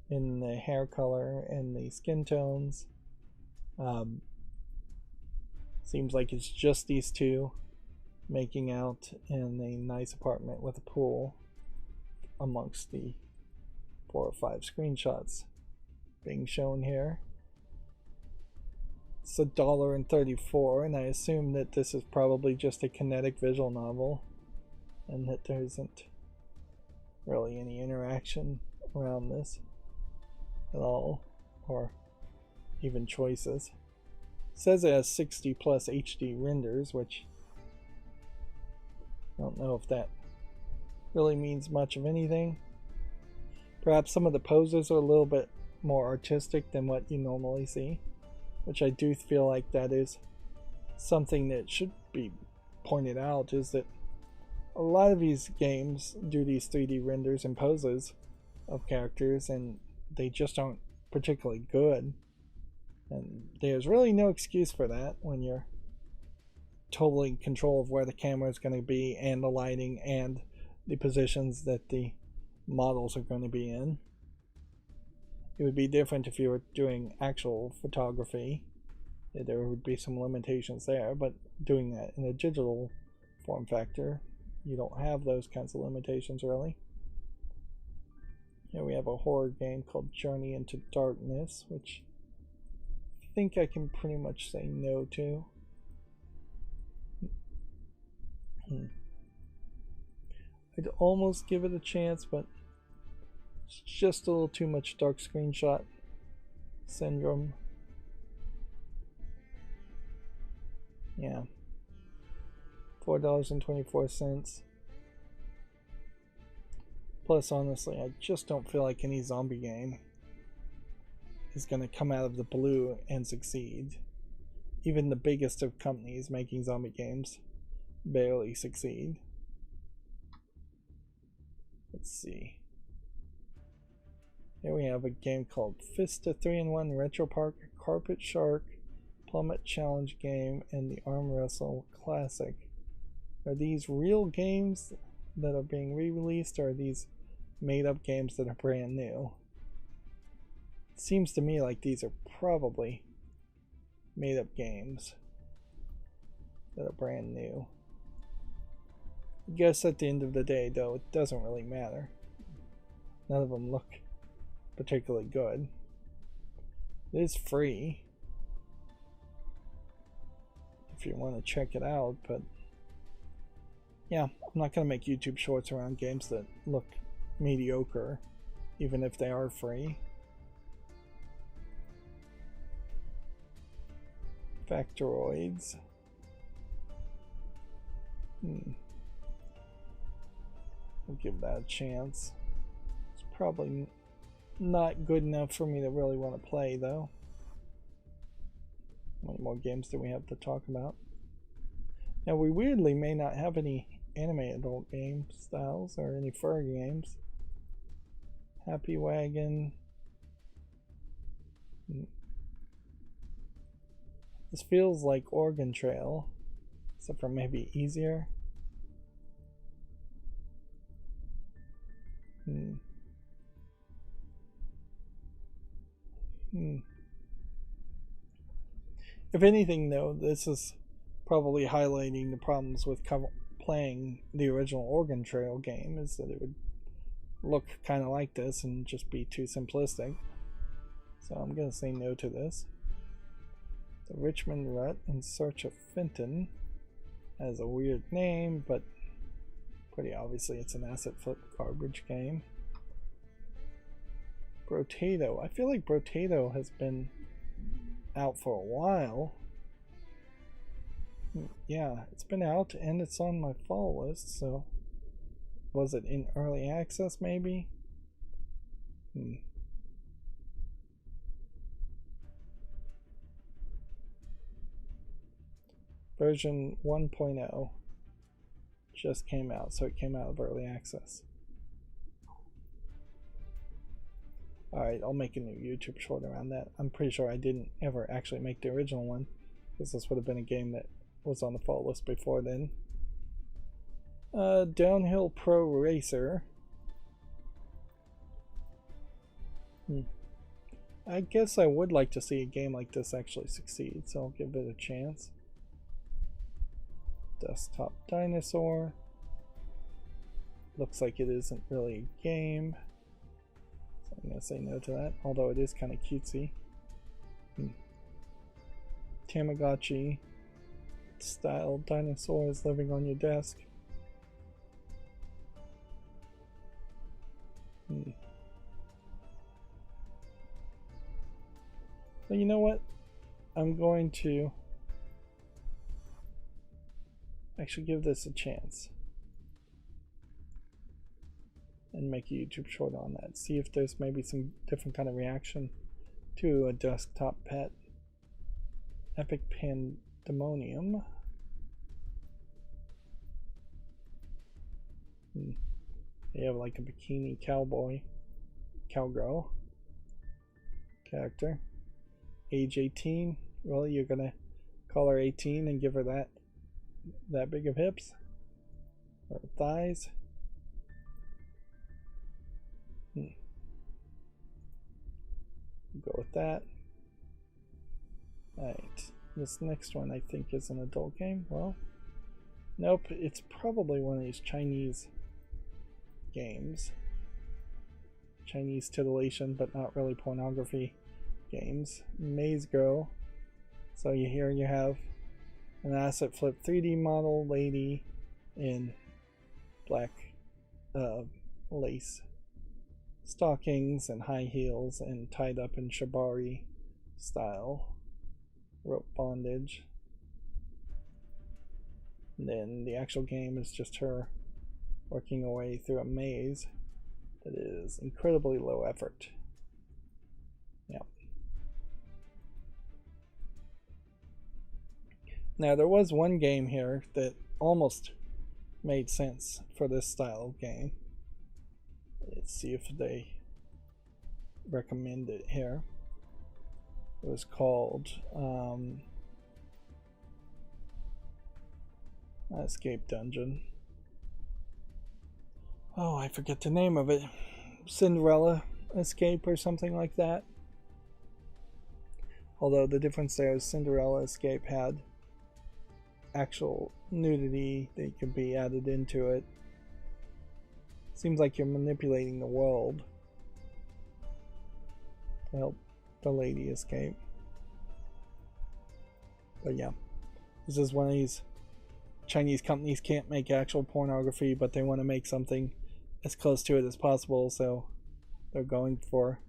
in the hair color and the skin tones. Seems like it's just these two making out in a nice apartment with a pool amongst the 4 or 5 screenshots being shown here. It's $1.34, and I assume that this is probably just a kinetic visual novel and that there isn't really any interaction around this at all, or even choices. It says it has 60 plus HD renders, which I don't know if that really means much of anything. Perhaps some of the poses are a little bit more artistic than what you normally see, which I do feel like that is something that should be pointed out, is that a lot of these games do these 3D renders and poses of characters, and they just aren't particularly good. And there's really no excuse for that when you're totally in control of where the camera is going to be and the lighting and the positions that the models are going to be in. It would be different if you were doing actual photography. There would be some limitations there, but doing that in a digital form factor, you don't have those kinds of limitations really. Here we have a horror game called Journey into Darkness, which I think I can pretty much say no to. I'd almost give it a chance, but it's just a little too much dark screenshot syndrome. Yeah. $4.24. Plus, honestly, I just don't feel like any zombie game is going to come out of the blue and succeed. Even the biggest of companies making zombie games barely succeed. Let's see. Here we have a game called Fista 3-in-1 Retro Park, Carpet Shark, Plummet Challenge Game, and the Arm Wrestle Classic. Are these real games that are being re-released, or are these made-up games that are brand new? It seems to me like these are probably made-up games that are brand new. I guess at the end of the day, though, it doesn't really matter. None of them look particularly good. It is free if you want to check it out, but yeah, I'm not going to make YouTube shorts around games that look mediocre, even if they are free. Factoroids. I'll give that a chance. It's probably not good enough for me to really want to play, though. How many more games do we have to talk about? Now, we weirdly may not have any anime adult game styles or any fur games. Happy Wagon. This feels like Oregon Trail, except for maybe easier. If anything, though, this is probably highlighting the problems with playing the original Oregon Trail game, is that it would look kind of like this and just be too simplistic. So I'm going to say no to this. The Richmond Rut in Search of Fenton has a weird name, but pretty obviously it's an asset flip garbage game. Brotato. I feel like Brotato has been out for a while. Yeah, it's been out and it's on my fall list, so was it in early access maybe? Version 1.0 just came out, so it came out of early access. Alright, I'll make a new YouTube short around that. I'm pretty sure I didn't ever actually make the original one, because this would have been a game that was on the fall list before then. Downhill Pro Racer. I guess I would like to see a game like this actually succeed, so I'll give it a chance. Desktop Dinosaur. Looks like it isn't really a game, so I'm going to say no to that, although it is kind of cutesy. Tamagotchi style dinosaurs living on your desk. But you know what? I'm going to actually give this a chance and make a YouTube short on that. See if there's maybe some different kind of reaction to a desktop pet. Epic Pandemonium. They have like a bikini cowgirl character. Age 18. Really, you're gonna call her 18 and give her that big of hips or thighs? Go with that. Alright, this next one I think is an adult game. Well, nope, it's probably one of these Chinese games. Chinese titillation, but not really pornography games. Maze Girl. So here you have an asset flip 3D model lady in black lace stockings and high heels and tied up in shibari style rope bondage. And then the actual game is just her working her way through a maze that is incredibly low effort. Yeah. Now there was one game here that almost made sense for this style of game. Let's see if they recommend it here. It was called Escape Dungeon. Oh, I forget the name of it. Cinderella Escape or something like that. Although the difference there is Cinderella Escape had actual nudity that could be added into it. Seems like you're manipulating the world to help the lady escape. But yeah, this is one of these Chinese companies can't make actual pornography, but they want to make something as close to it as possible, so they're going for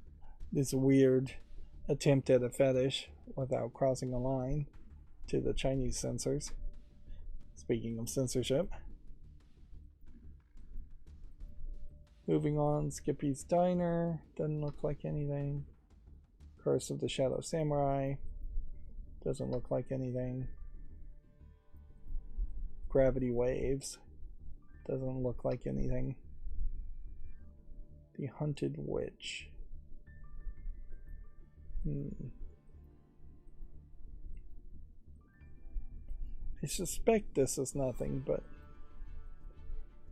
this weird attempt at a fetish without crossing a line to the Chinese censors. Speaking of censorship. Moving on, Skippy's Diner. Doesn't look like anything. Curse of the Shadow Samurai. Doesn't look like anything. Gravity Waves. Doesn't look like anything. The Hunted Witch. I suspect this is nothing, but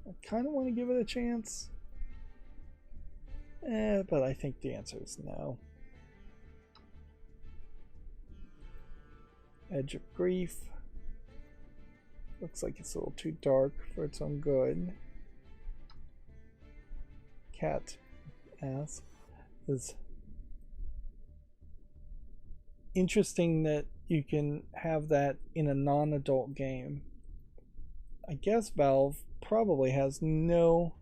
I kind of want to give it a chance. But I think the answer is no. Edge of Grief. Looks like it's a little too dark for its own good. Cat ass is interesting that you can have that in a non-adult game. I guess Valve probably has no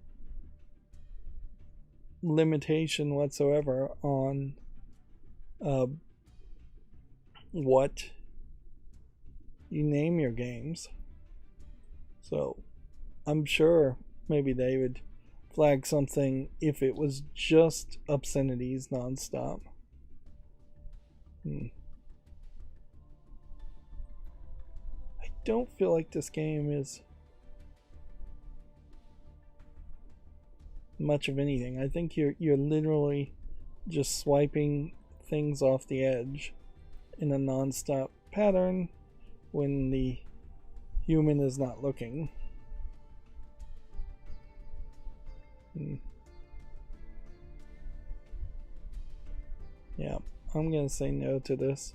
limitation whatsoever on what you name your games. So I'm sure maybe they would flag something if it was just obscenities nonstop. I don't feel like this game is much of anything. I think you're literally just swiping things off the edge in a non-stop pattern when the human is not looking. Yeah, I'm gonna say no to this.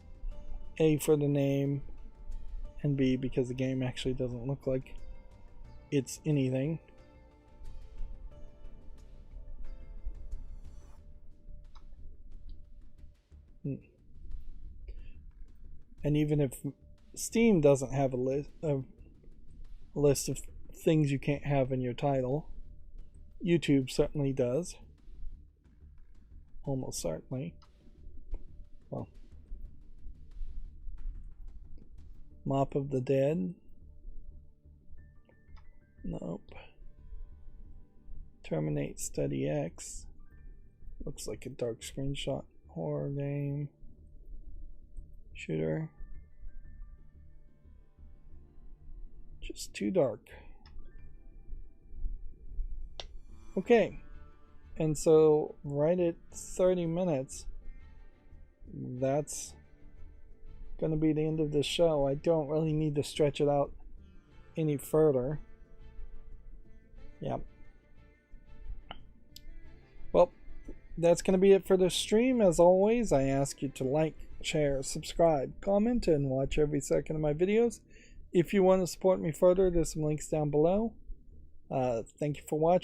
A, for the name, and B, because the game actually doesn't look like it's anything. And even if Steam doesn't have a list of things you can't have in your title, YouTube certainly does. Almost certainly. Well, Mop of the Dead. Nope. Terminate Study X. Looks like a dark screenshot horror game. Shooter. Just too dark. Okay. And so right at 30 minutes, that's going to be the end of the show. I don't really need to stretch it out any further. Yeah. Well, that's going to be it for the stream. As always, I ask you to like, share, subscribe, comment, and watch every second of my videos. If you want to support me further, there's some links down below. Thank you for watching.